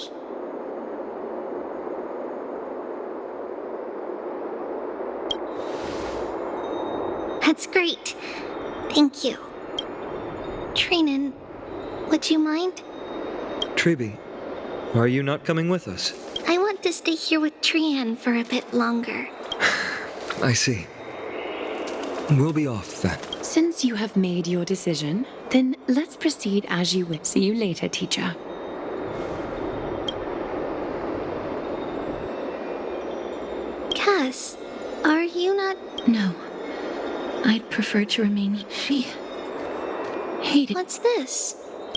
That's great. Thank you. Trinan, would you mind? Treeby, are you not coming with us? I want to stay here with Trian for a bit longer. I see. We'll be off then. Since you have made your decision, then let's proceed as you wish. See you later, teacher. Cass, are you not? No. I'd prefer to remain. She hated. What's this?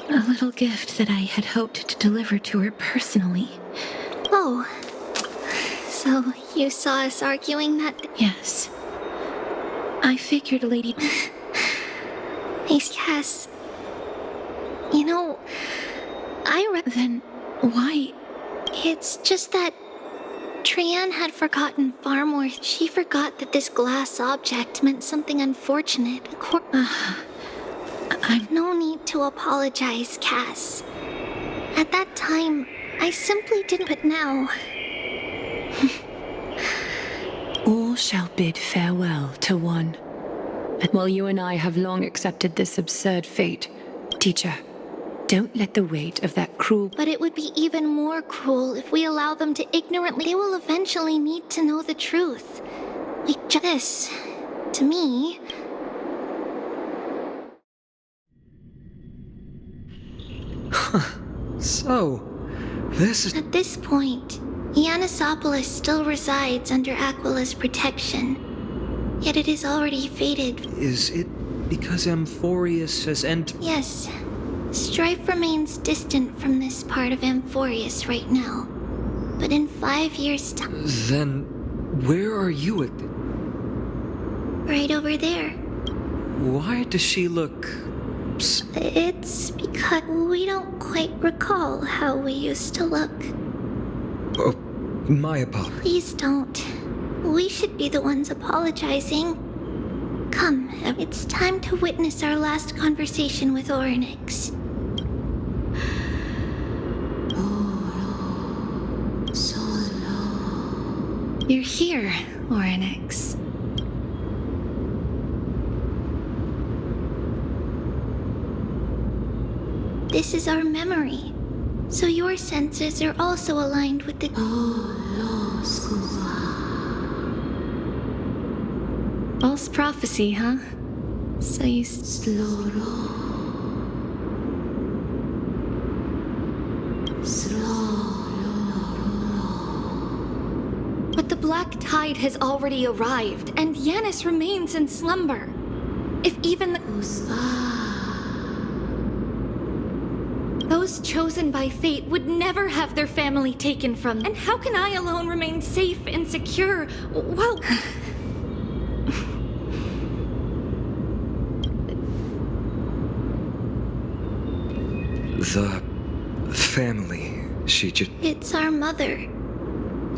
A little gift that I had hoped to deliver to her personally. Oh. So you saw us arguing that? Yes. I figured Lady... Hey, Cass. You know, Then why? It's just that Trian had forgotten far more. She forgot that this glass object meant something unfortunate. I've no need to apologize, Cass. At that time, I simply didn't, but now... All shall bid farewell to one. And while you and I have long accepted this absurd fate, teacher, don't let the weight of that cruel... But it would be even more cruel if we allow them to ignorantly... They will eventually need to know the truth. Like this, to me... So, this is... At this point, Ianisopolis still resides under Aquila's protection. Yet it is already fated. Is it because Amphorius has entered... Yes. Strife remains distant from this part of Amphorius right now. But in 5 years' time... Then, where are you at the... Right over there. Why does she look... It's because we don't quite recall how we used to look. Oh, my apologies. Please don't. We should be the ones apologizing. Come, it's time to witness our last conversation with Orynyx. You're here, Orynyx. This is our memory, so your senses are also aligned with the... False prophecy, huh? So you... But the black black tide has already arrived, and Yanis remains in slumber. If even those chosen by fate would never have their family taken from them. And how can I alone remain safe and secure? Well... The family, she just... It's our mother.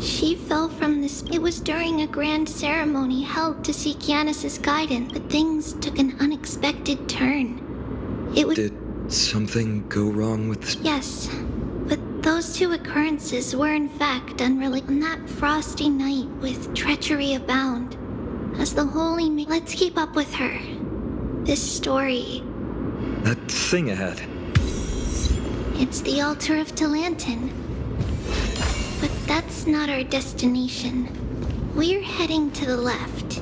She fell from this. It was during a grand ceremony held to seek Yanis's guidance, but things took an unexpected turn. It was... Did something go wrong with this? Yes, but those two occurrences were in fact unrelated. On that frosty night with treachery abound, as the holy let's keep up with her. This story... That thing ahead. It's the altar of Talantin. But that's not our destination. We're heading to the left.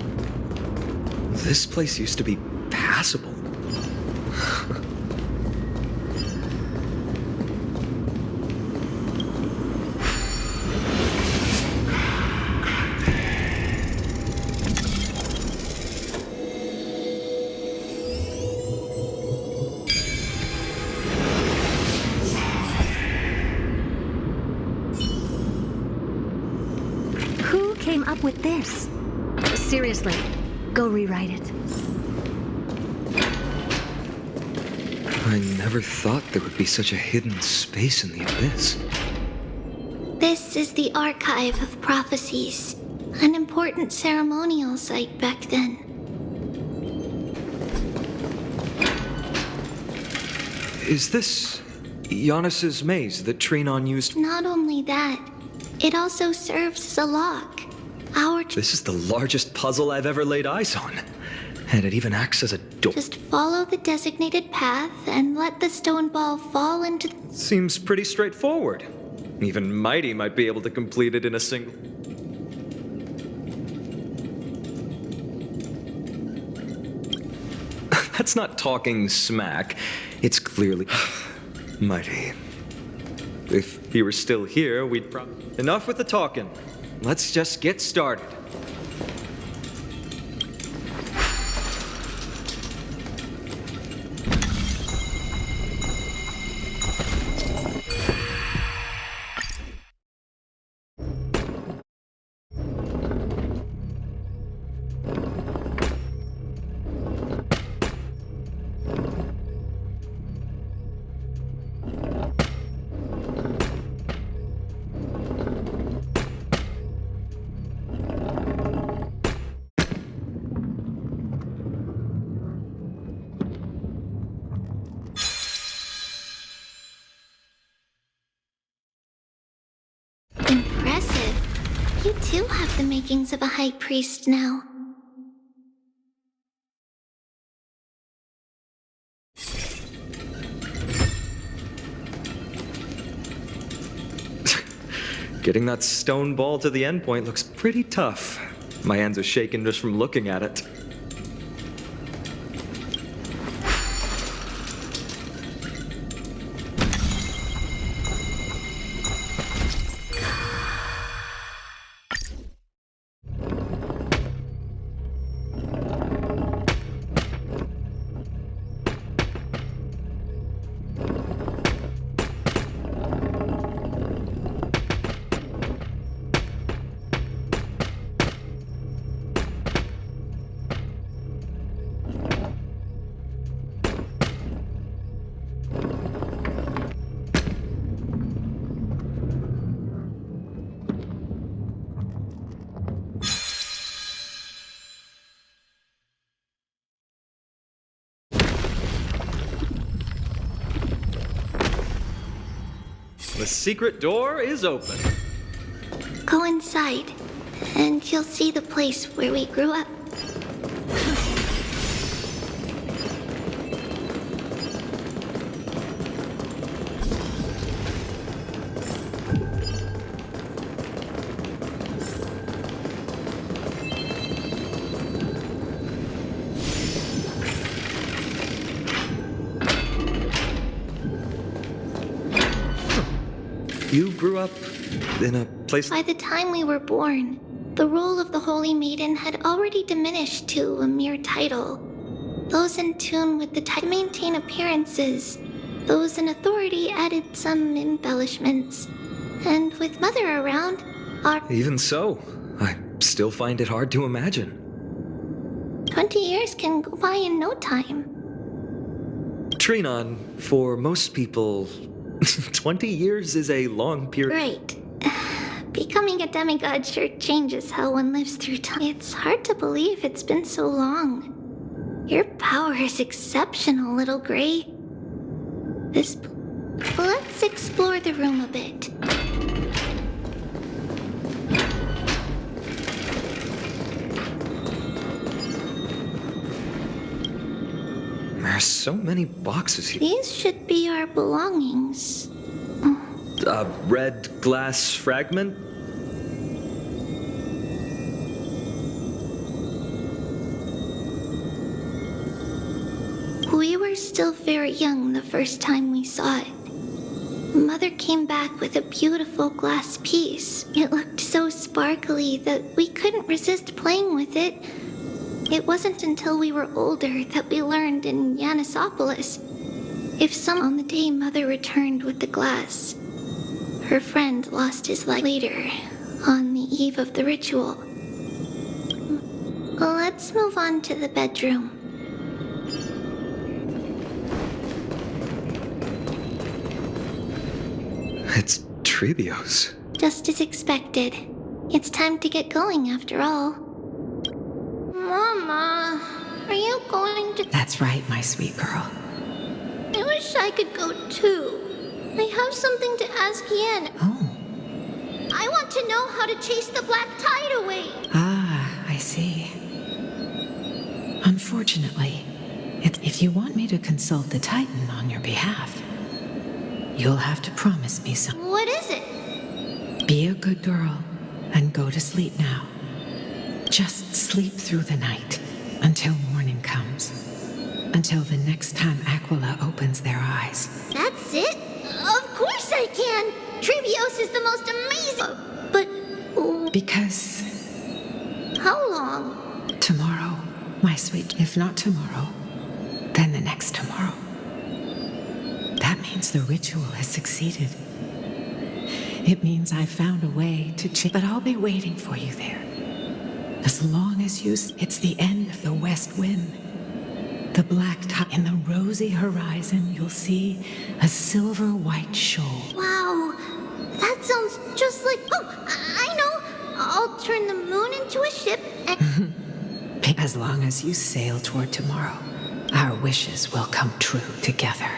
This place used to be passable. With this. Seriously, go rewrite it. I never thought there would be such a hidden space in the abyss. This is the Archive of Prophecies, an important ceremonial site back then. Is this Yanis's maze that Trinon used? Not only that, it also serves as a lock. This is the largest puzzle I've ever laid eyes on. And it even acts as a door. Just follow the designated path and let the stone ball fall into... Seems pretty straightforward. Even Mighty might be able to complete it in a single... That's not talking smack. It's clearly... Mighty. If he were still here, we'd probably... Enough with the talking. Let's just get started. You too have the makings of a high priest now. Getting that stone ball to the endpoint looks pretty tough. My hands are shaking just from looking at it. The secret door is open. Go inside, and you'll see the place where we grew up. You grew up in a place... By the time we were born, The role of the Holy Maiden had already diminished to a mere title. Those in tune with the to maintain appearances, those in authority added some embellishments. And with Mother around, our... Even so, I still find it hard to imagine. 20 years can go by in no time. Trinon, for most people, 20 years is a long period. Right. Becoming a demigod sure changes how one lives through time. It's hard to believe it's been so long. Your power is exceptional, little Gray. Let's explore the room a bit. There are so many boxes here. These should be our belongings. A red glass fragment? We were still very young the first time we saw it. Mother came back with a beautiful glass piece. It looked so sparkly that we couldn't resist playing with it. It wasn't until we were older that we learned in Yanissopolis. If some on the day Mother returned with the glass, her friend lost his life later, on the eve of the ritual. Let's move on to the bedroom. It's Trebios. Just as expected. It's time to get going after all. Mama, are you going to... That's right, my sweet girl. I wish I could go too. I have something to ask Yen. Oh. I want to know how to chase the black tide away. Ah, I see. Unfortunately, if you want me to consult the Titan on your behalf, you'll have to promise me something. What is it? Be a good girl and go to sleep now. Just sleep through the night until morning comes. Until the next time Aquila opens their eyes. That's it? Of course I can! Trebios is the most amazing... But... Because... How long? Tomorrow, my sweet. If not tomorrow, then the next tomorrow. That means the ritual has succeeded. It means I've found a way to change. But I'll be waiting for you there. As long as you... It's the end of the west wind. The black tide. In the rosy horizon, you'll see a silver-white shoal. Wow, that sounds just like... Oh, I know! I'll turn the moon into a ship and... As long as you sail toward tomorrow, our wishes will come true together.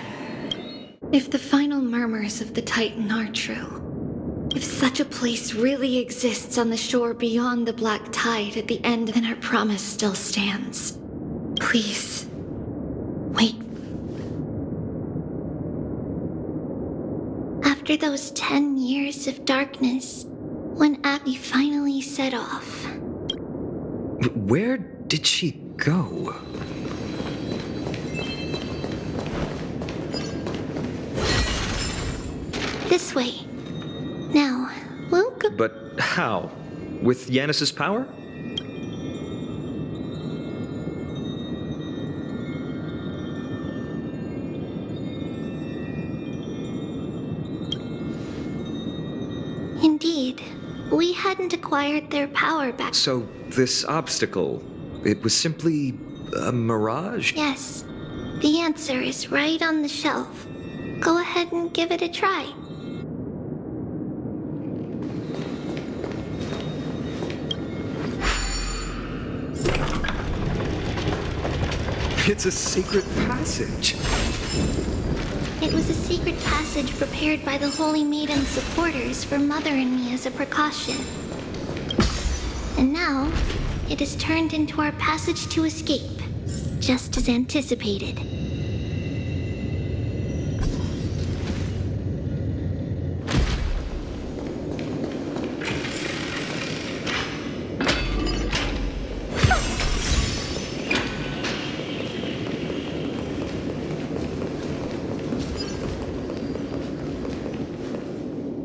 If the final murmurs of the Titan are true, if such a place really exists on the shore beyond the black tide at the end, then our promise still stands. Please, wait. After those 10 years of darkness, when Abby finally set off. Where did she go? This way. Now, we'll go... But how? With Yanis's power? Indeed. We hadn't acquired their power back. So, this obstacle, it was simply a mirage? Yes. The answer is right on the shelf. Go ahead and give it a try. It's a secret passage. It was a secret passage prepared by the Holy Maiden's supporters for Mother and me as a precaution. And now, it is turned into our passage to escape, just as anticipated.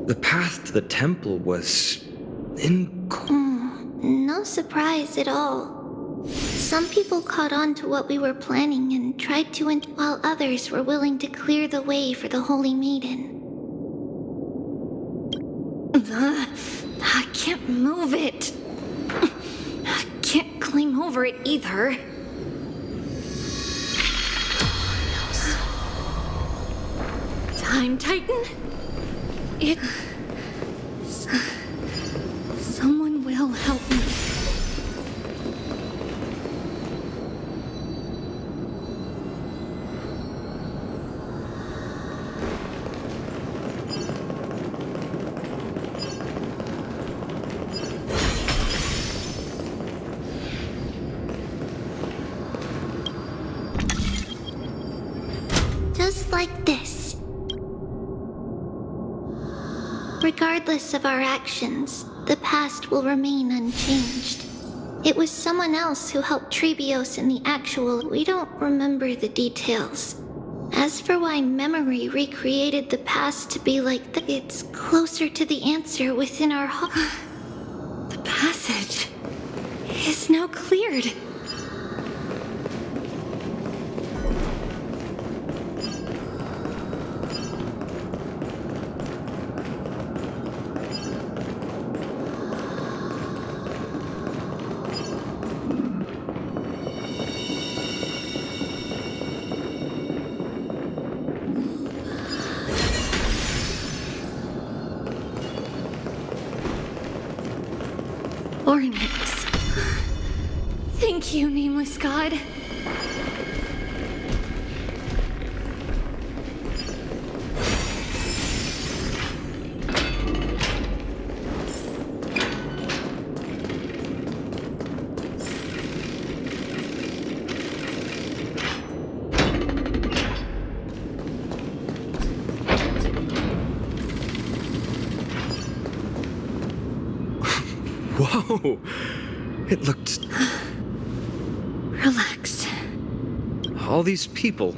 The path to the temple was no surprise at all. Some people caught on to what we were planning and tried to while others were willing to clear the way for the Holy Maiden. I can't move it. I can't climb over it either. Time Titan? Someone will help me. Just like this. Regardless of our actions, the past will remain unchanged. It was someone else who helped Trebios in the actual. We don't remember the details. As for why memory recreated the past to be like that, it's closer to the answer within our The passage is now cleared. Ornaments. Thank you, nameless god. Whoa! It looked... Relax. All these people,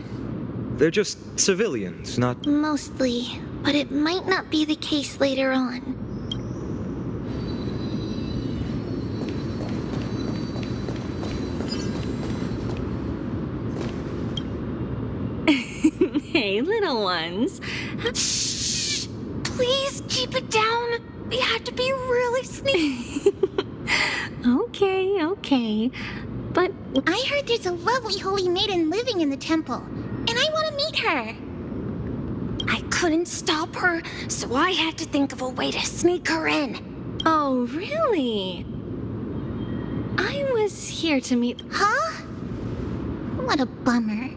they're just civilians, not... Mostly, but it might not be the case later on. Hey, little ones. Shh! Please keep it down. We have to be really sneaky. Okay. But I heard there's a lovely holy maiden living in the temple, and I want to meet her. I couldn't stop her, so I had to think of a way to sneak her in. Oh, really? I was here to meet... Huh? What a bummer.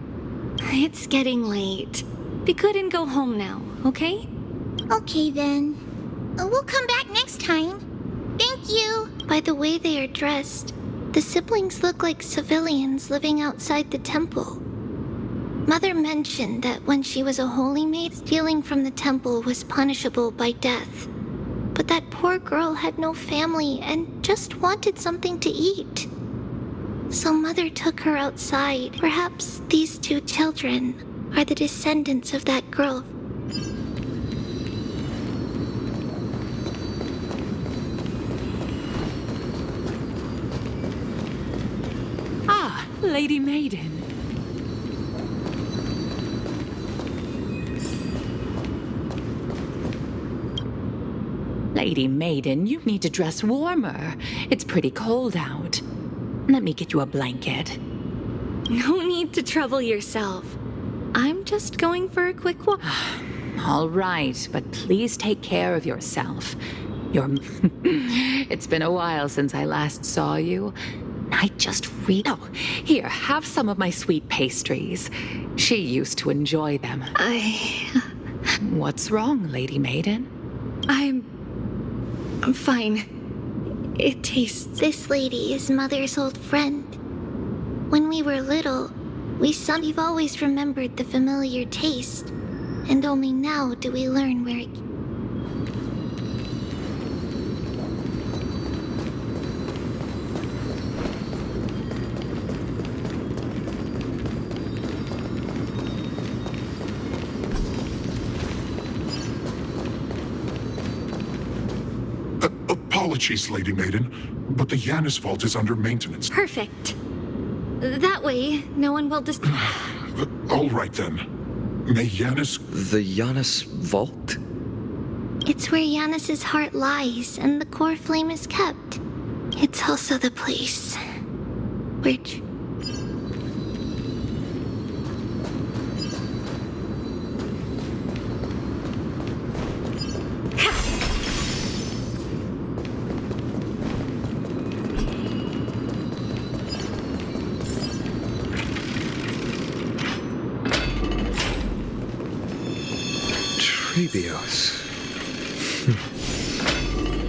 It's getting late. We couldn't go home now, okay? Okay, then. We'll come back next time. Thank you. By the way they are dressed, the siblings look like civilians living outside the temple. Mother mentioned that when she was a holy maid, stealing from the temple was punishable by death. But that poor girl had no family and just wanted something to eat. So Mother took her outside. Perhaps these two children are the descendants of that girl. Lady Maiden. Lady Maiden, you need to dress warmer. It's pretty cold out. Let me get you a blanket. No need to trouble yourself. I'm just going for a quick walk. All right, but please take care of yourself. It's been a while since I last saw you. I just Oh, here, have some of my sweet pastries. She used to enjoy them. What's wrong, Lady Maiden? I'm fine. It tastes... This lady is Mother's old friend. When we were little, we've always remembered the familiar taste, and only now do we learn where it... Apologies, Lady Maiden, but the Janus Vault is under maintenance. Perfect. That way, no one will All right then. May Janus... The Janus Vault? It's where Janus's heart lies and the core flame is kept. It's also the place which... Trebios.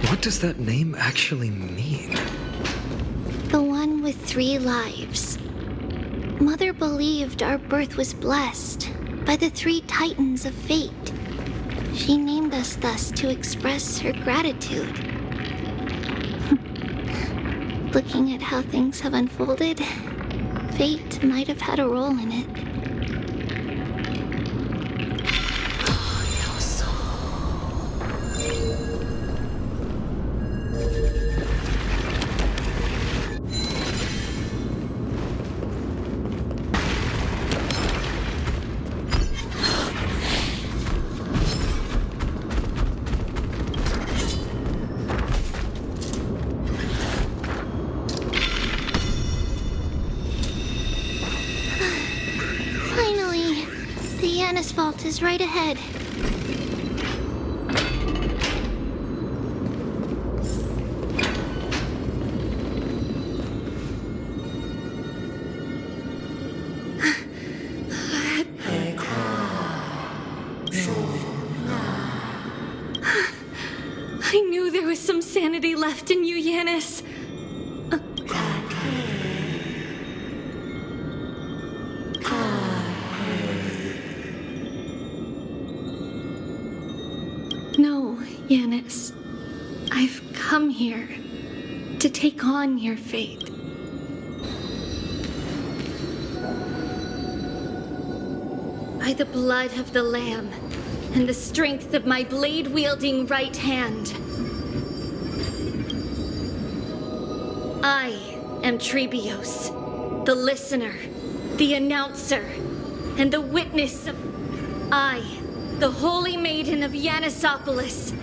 What does that name actually mean? The one with 3 lives. Mother believed our birth was blessed by the 3 titans of fate. She named us thus to express her gratitude. Looking at how things have unfolded, fate might have had a role in it. Vault is right ahead. I knew there was some sanity left in you, Janus. Janus, I've come here to take on your fate. By the blood of the Lamb and the strength of my blade-wielding right hand, I am Trebios, the listener, the announcer, and the witness of... I, the Holy Maiden of Janusopolis,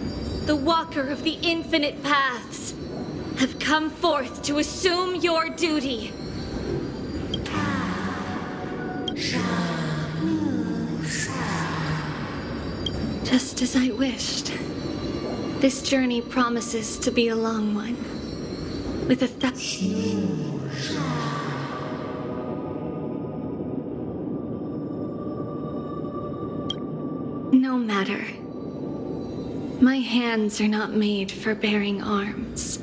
the walker of the infinite paths, have come forth to assume your duty. Just as I wished. This journey promises to be a long one, with No matter. My hands are not made for bearing arms.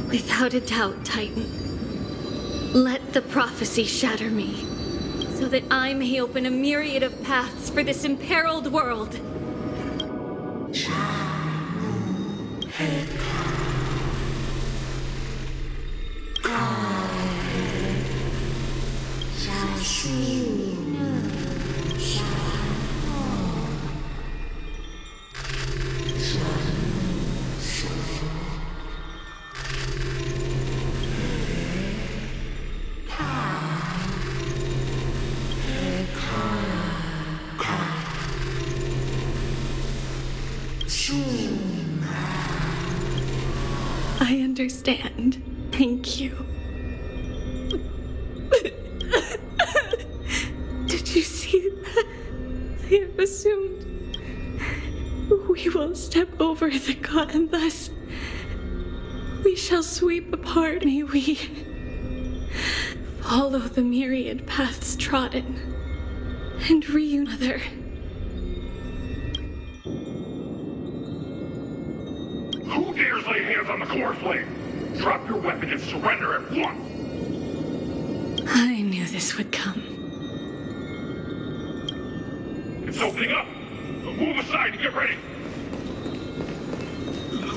Without a doubt, Titan. Let the prophecy shatter me, so that I may open a myriad of paths for this imperiled world. I understand. Thank you. Did you see that? I have assumed we will step over the god, and thus we shall sweep apart. May we follow the myriad paths trodden and reunite. Who dares lay hands on the core flame? Drop your weapon and surrender at once! I knew this would come. It's opening up! Move aside and get ready!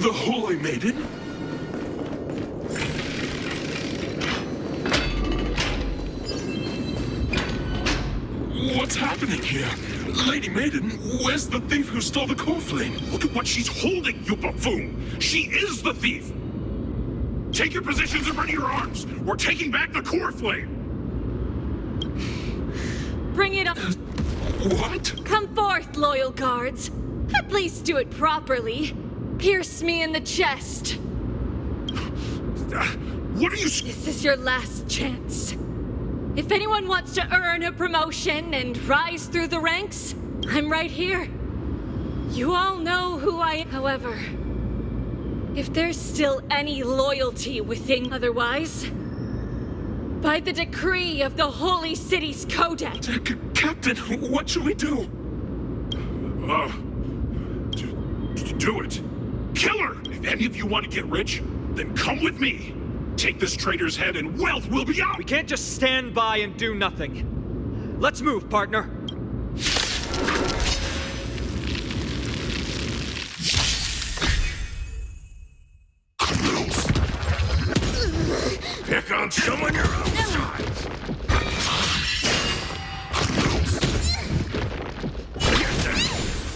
The Holy Maiden? What's happening here? Lady Maiden, where's the thief who stole the core flame? Look at what she's holding, you buffoon! She is the thief! Take your positions and ready your arms! We're taking back the core flame! Bring it up. What? Come forth, loyal guards. At least do it properly. Pierce me in the chest. What are you... This is your last chance. If anyone wants to earn a promotion and rise through the ranks, I'm right here. You all know who I am. However, if there's still any loyalty within otherwise, by the decree of the Holy City's Codex. Captain, what should we do? Do it. Kill her! If any of you want to get rich, then come with me. Take this traitor's head and wealth will be ours! We can't just stand by and do nothing. Let's move, partner. Pick on someone your own size.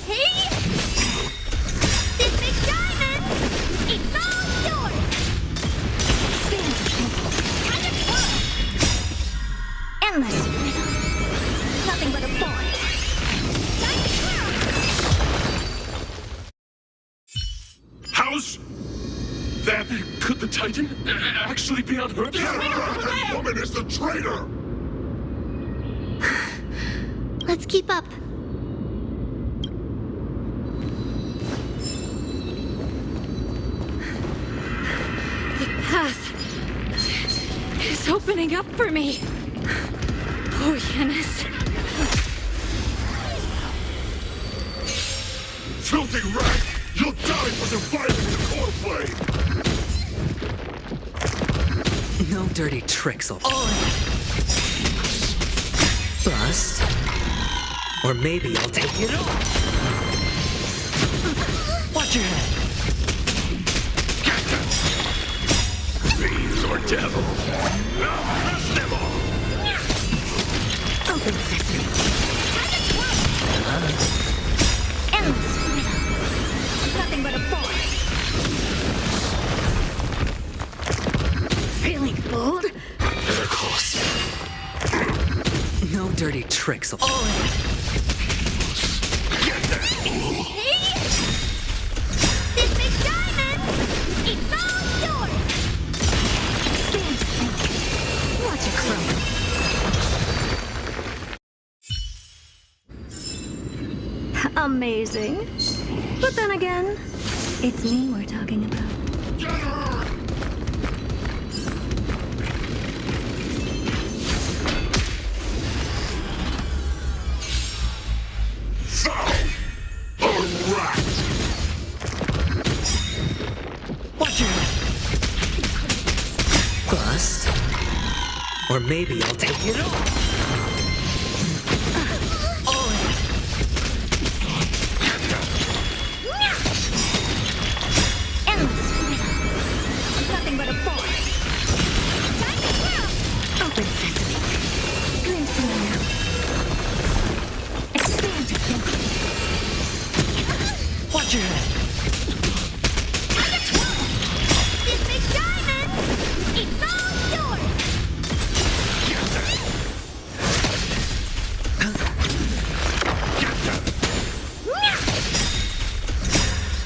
Hey! This big diamond! It's all yours! Endless. Nothing but a boy. How's that? Could the Titan actually be unhurt? That woman is the traitor! Let's keep up. The path is opening up for me. Oh, Yennis. Filthy rat! You'll die for defiling the core flame! No dirty tricks, I'll... Bust. Or maybe I'll take it all. Watch your head. Thieves or devils? I'll crush them all! Open sesame. Endless. Nothing but a boy. Feeling bold? They're close. No dirty tricks, I'll... Hey! This big diamond! It's all yours! Stand still. Watch it grow. Amazing. But then again, it's me we're talking about. Bust. Or maybe I'll take it all. Endless. Nothing but a boy. Time to grow. Open sesame. Glimpse me now. Expand to think. Watch your head. This big diamond! It's all yours!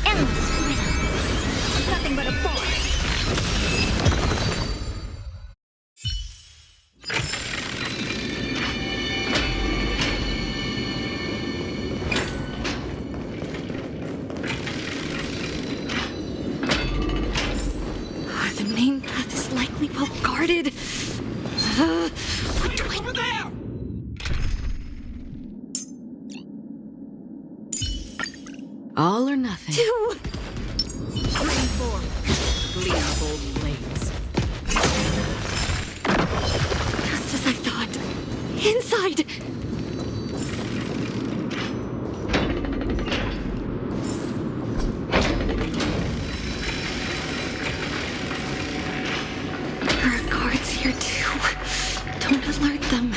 Endless. Nothing but a boy. The main path is likely well guarded. What do I... Over there! All or nothing. 2, 3, 4. Gleeful blades. just as I thought. Inside. There are guards here too. Don't alert them.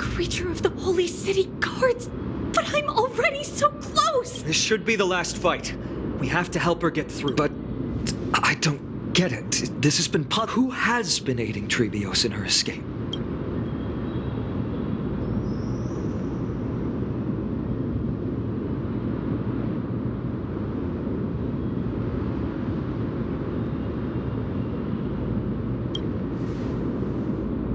creature of the Holy City guards, but I'm already so close! This should be the last fight. We have to help her get through. But I don't get it. This has been Who has been aiding Trebios in her escape?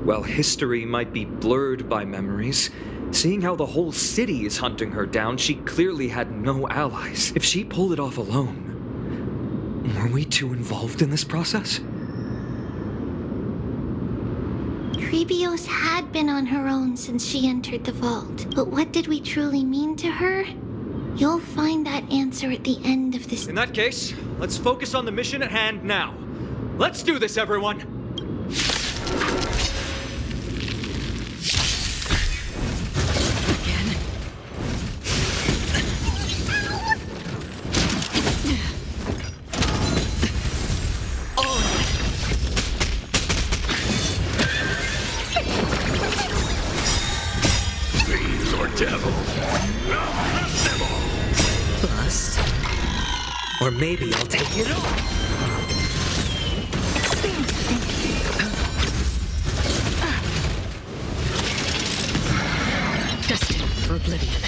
Well, history might be blurred by memories. Seeing how the whole city is hunting her down, she clearly had no allies. If she pulled it off alone, were we too involved in this process? Trebios had been on her own since she entered the vault. But what did we truly mean to her? You'll find that answer at the end of this. In that case, let's focus on the mission at hand now. Let's do this, everyone! Or maybe I'll take it all. Destined for oblivion.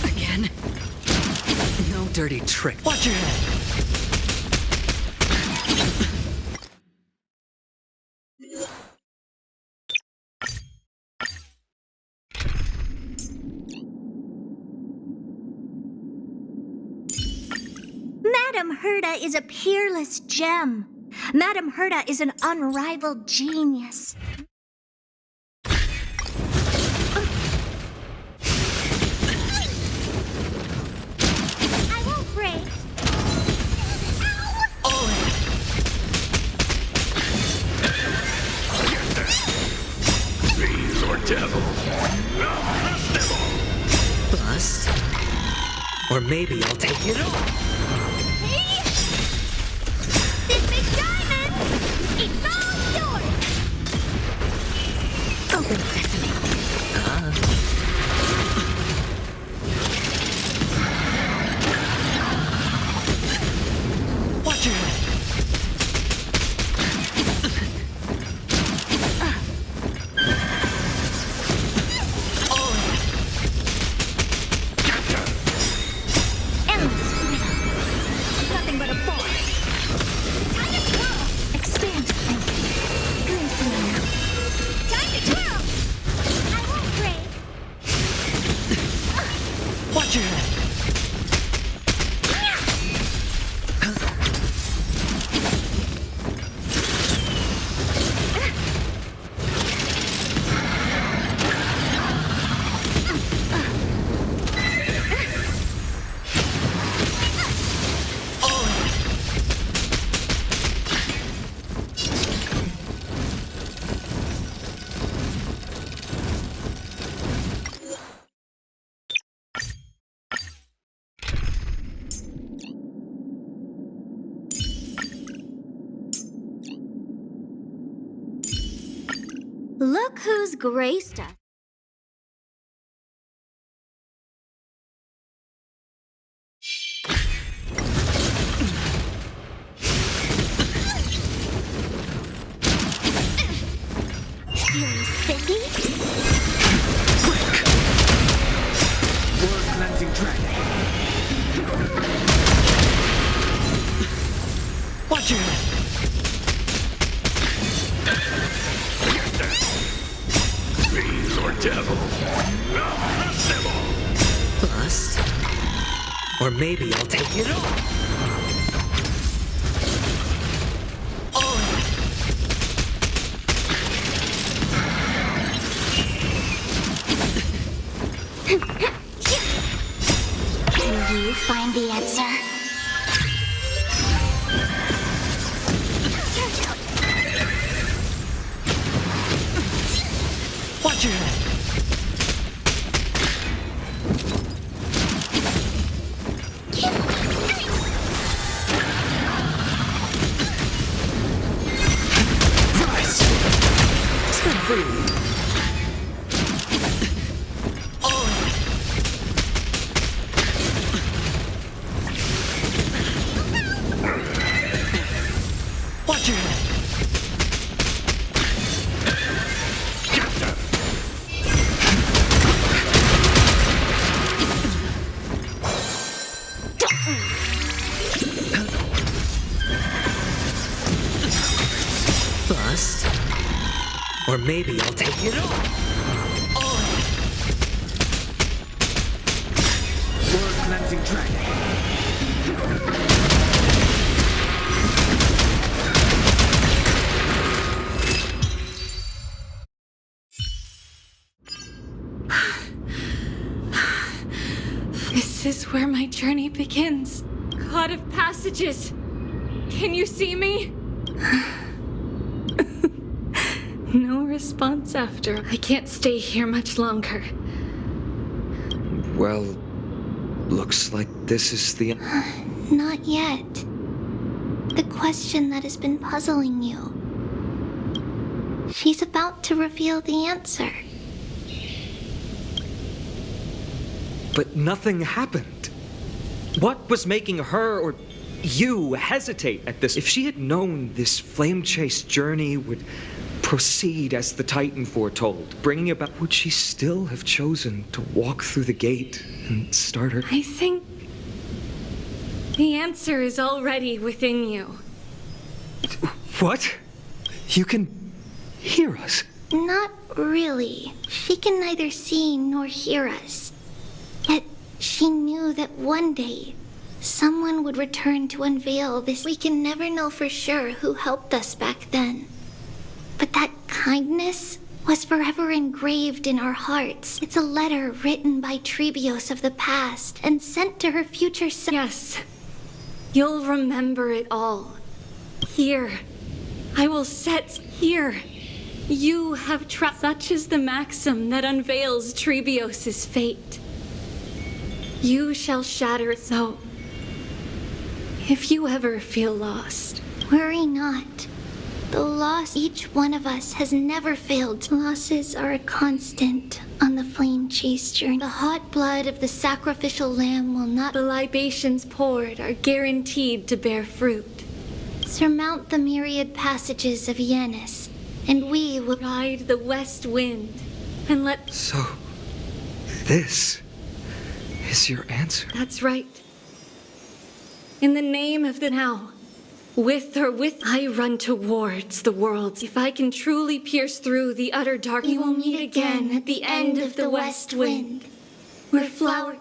Again? No dirty trick. Watch your head. Madame Herta is a peerless gem. Madame Herta is an unrivaled genius. I won't break. Fiends or devil. Bust. Or maybe I'll take it all. This big diamond! It's all yours! Open sesame. Watch your head. Nothing but a force. Time to twirl! Expand. Time to twirl! I won't break. Watch your head. Look who's graced us. Feeling sticky? Word cleansing dragon. Watch your head. Fiends or devil. Bust. Or maybe I'll take it all. Can you find the answer? Watch your head. Rise! Spin free! Bust. Or maybe I'll take it all. Word cleansing dragon. This is where my journey begins. God of passages. Can you see me? No response after. I can't stay here much longer. Well, looks like this is the... Not yet. The question that has been puzzling you. She's about to reveal the answer. But nothing happened. What was making her or you hesitate at this? If she had known this flame chase journey would proceed as the Titan foretold, bringing about, would she still have chosen to walk through the gate and start her... I think the answer is already within you. What? You can hear us? Not really. She can neither see nor hear us. Yet she knew that one day someone would return to unveil this. We can never know for sure who helped us back then. But that kindness was forever engraved in our hearts. It's a letter written by Trebios of the past and sent to her future self. Yes. You'll remember it all. Here. I will set here. You have trust. Such is the maxim that unveils Trebios' fate. You shall shatter it. So, if you ever feel lost, worry not. Though lost, each one of us has never failed. Losses are a constant on the flame chase journey. The hot blood of the sacrificial lamb will not... The libations poured are guaranteed to bear fruit. Surmount the myriad passages of Yanis, and we will ride the west wind and let... So, this is your answer? That's right. In the name of the now, with or with, I run towards the worlds. If I can truly pierce through the utter dark, we will meet again at the end of the west wind, where flower...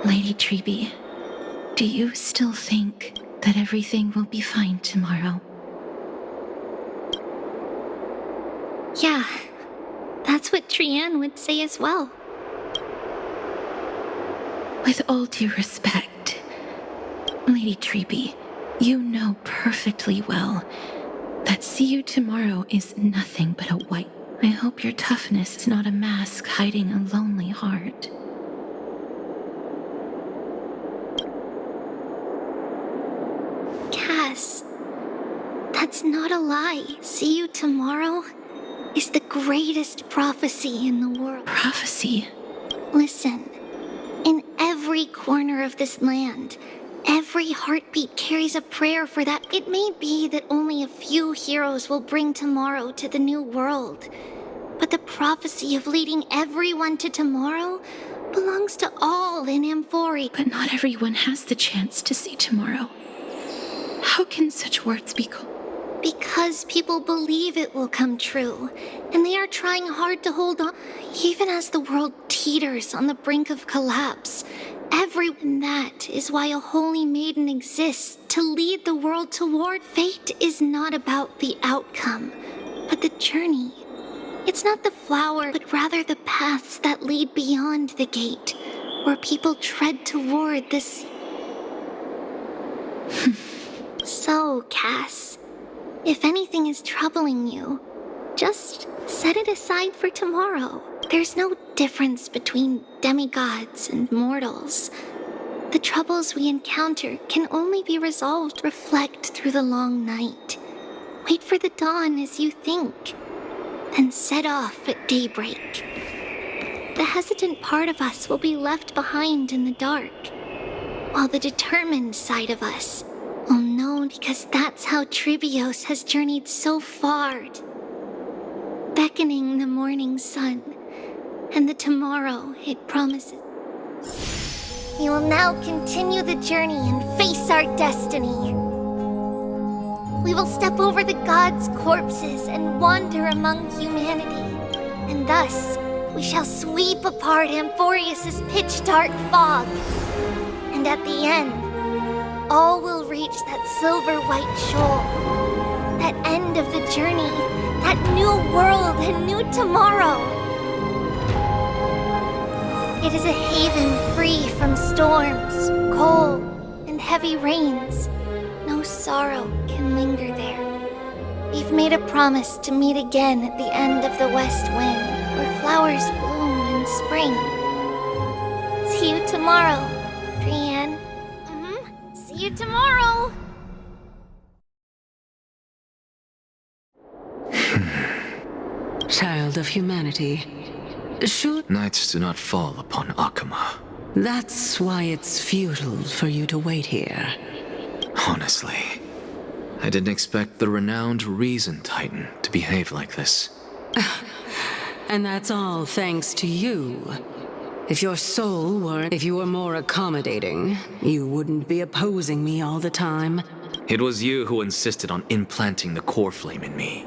Lady Treby, do you still think that everything will be fine tomorrow? Yeah, that's what Trianne would say as well. With all due respect, Lady Treby, you know perfectly well that see you tomorrow is nothing but a white. I hope your toughness is not a mask hiding a lonely heart. Cass, that's not a lie. See you tomorrow is the greatest prophecy in the world. Prophecy? Listen, in every corner of this land, every heartbeat carries a prayer for that. It may be that only a few heroes will bring tomorrow to the new world, but the prophecy of leading everyone to tomorrow belongs to all in Amphoria. But not everyone has the chance to see tomorrow. How can such words be called? Because people believe it will come true, and they are trying hard to hold on. Even as the world teeters on the brink of collapse, that is why a holy maiden exists, to lead the world toward. Fate is not about the outcome, but the journey. It's not the flower, but rather the paths that lead beyond the gate, where people tread toward this... So, Cass, if anything is troubling you, just set it aside for tomorrow. There's no difference between demigods and mortals. The troubles we encounter can only be resolved. Reflect through the long night. Wait for the dawn as you think, and set off at daybreak. The hesitant part of us will be left behind in the dark, while the determined side of us will know, because that's how Tribios has journeyed so far, beckoning the morning sun and the tomorrow it promises. We will now continue the journey and face our destiny. We will step over the gods' corpses and wander among humanity, and thus we shall sweep apart Amphorius' pitch-dark fog. And at the end, all will reach that silver-white shoal, that end of the journey, that new world and new tomorrow. It is a haven free from storms, cold, and heavy rains. No sorrow can linger there. We've made a promise to meet again at the end of the west wind, where flowers bloom in spring. See you tomorrow, Brienne. See you tomorrow. Child of humanity, should... Nights do not fall upon Akama. That's why it's futile for you to wait here. Honestly, I didn't expect the renowned Reason Titan to behave like this. And that's all thanks to you. If your soul were... If you were more accommodating, you wouldn't be opposing me all the time. It was you who insisted on implanting the core flame in me.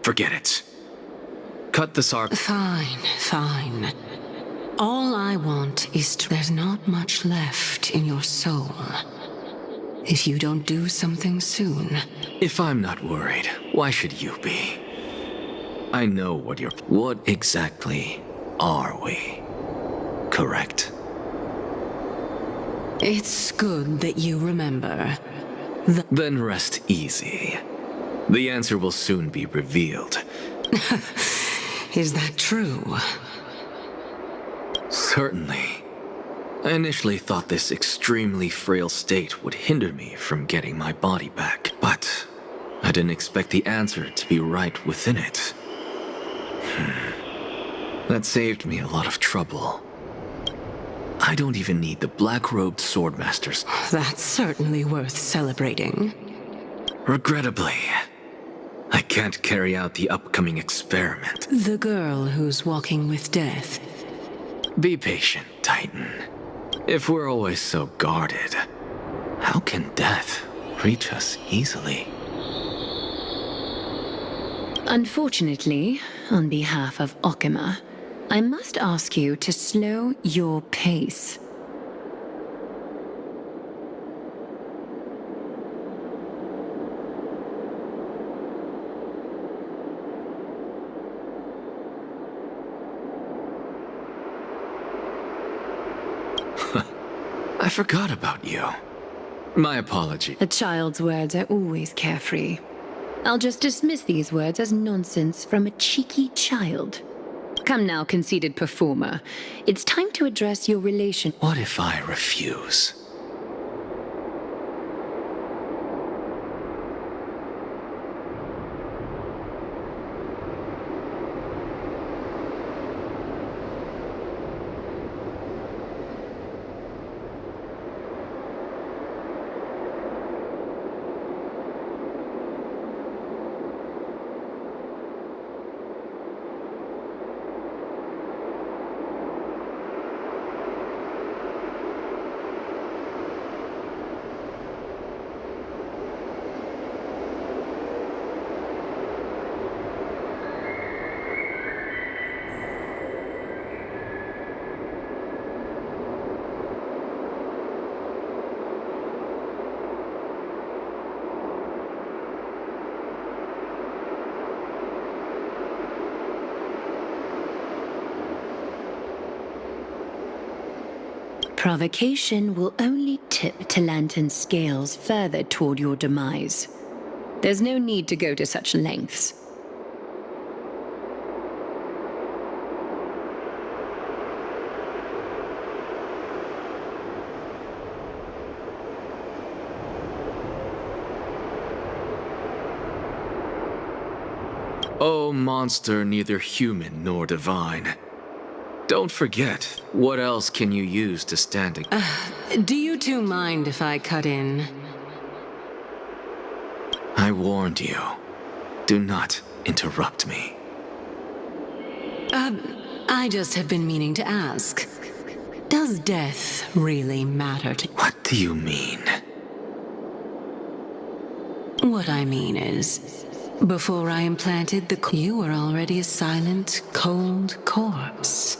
Forget it. Cut the sarc... Fine. All I want is to... There's not much left in your soul. If you don't do something soon... If I'm not worried, why should you be? I know what you're... What exactly are we? Correct? It's good that you remember. Then rest easy. The answer will soon be revealed. Is that true? Certainly. I initially thought this extremely frail state would hinder me from getting my body back, but I didn't expect the answer to be right within it. That saved me a lot of trouble. I don't even need the black-robed swordmasters. That's certainly worth celebrating. Regrettably, I can't carry out the upcoming experiment. The girl who's walking with death. Be patient, Titan. If we're always so guarded, how can death reach us easily? Unfortunately, on behalf of Okima, I must ask you to slow your pace. I forgot about you. My apology. A child's words are always carefree. I'll just dismiss these words as nonsense from a cheeky child. Come now, conceited performer. It's time to address your relation. What if I refuse? Provocation will only tip Talantan's scales further toward your demise. There's no need to go to such lengths. Oh, monster neither human nor divine. Don't forget, what else can you use to stand against? Do you two mind if I cut in? I warned you. Do not interrupt me. I just have been meaning to ask. Does death really matter to you? What do you mean? What I mean is, before I implanted you were already a silent, cold corpse.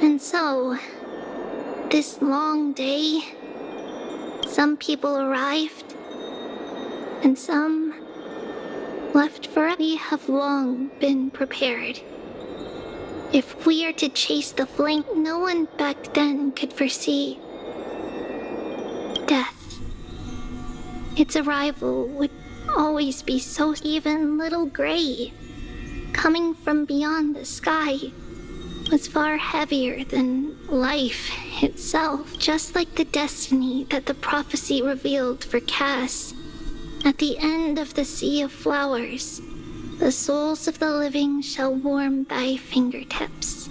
And so, this long day, some people arrived, and some left forever. We have long been prepared. If we are to chase the flame, no one back then could foresee death. Its arrival would always be so. Even little Gray, coming from beyond the sky, was far heavier than life itself, just like the destiny that the prophecy revealed for Cass. At the end of the Sea of Flowers, the souls of the living shall warm thy fingertips.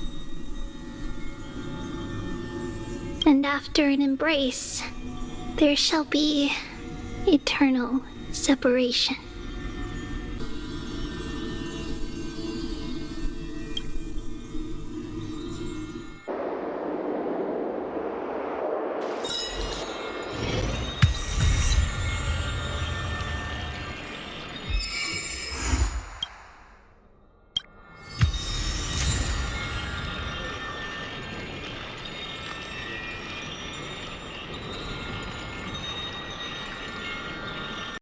And after an embrace, there shall be eternal separation.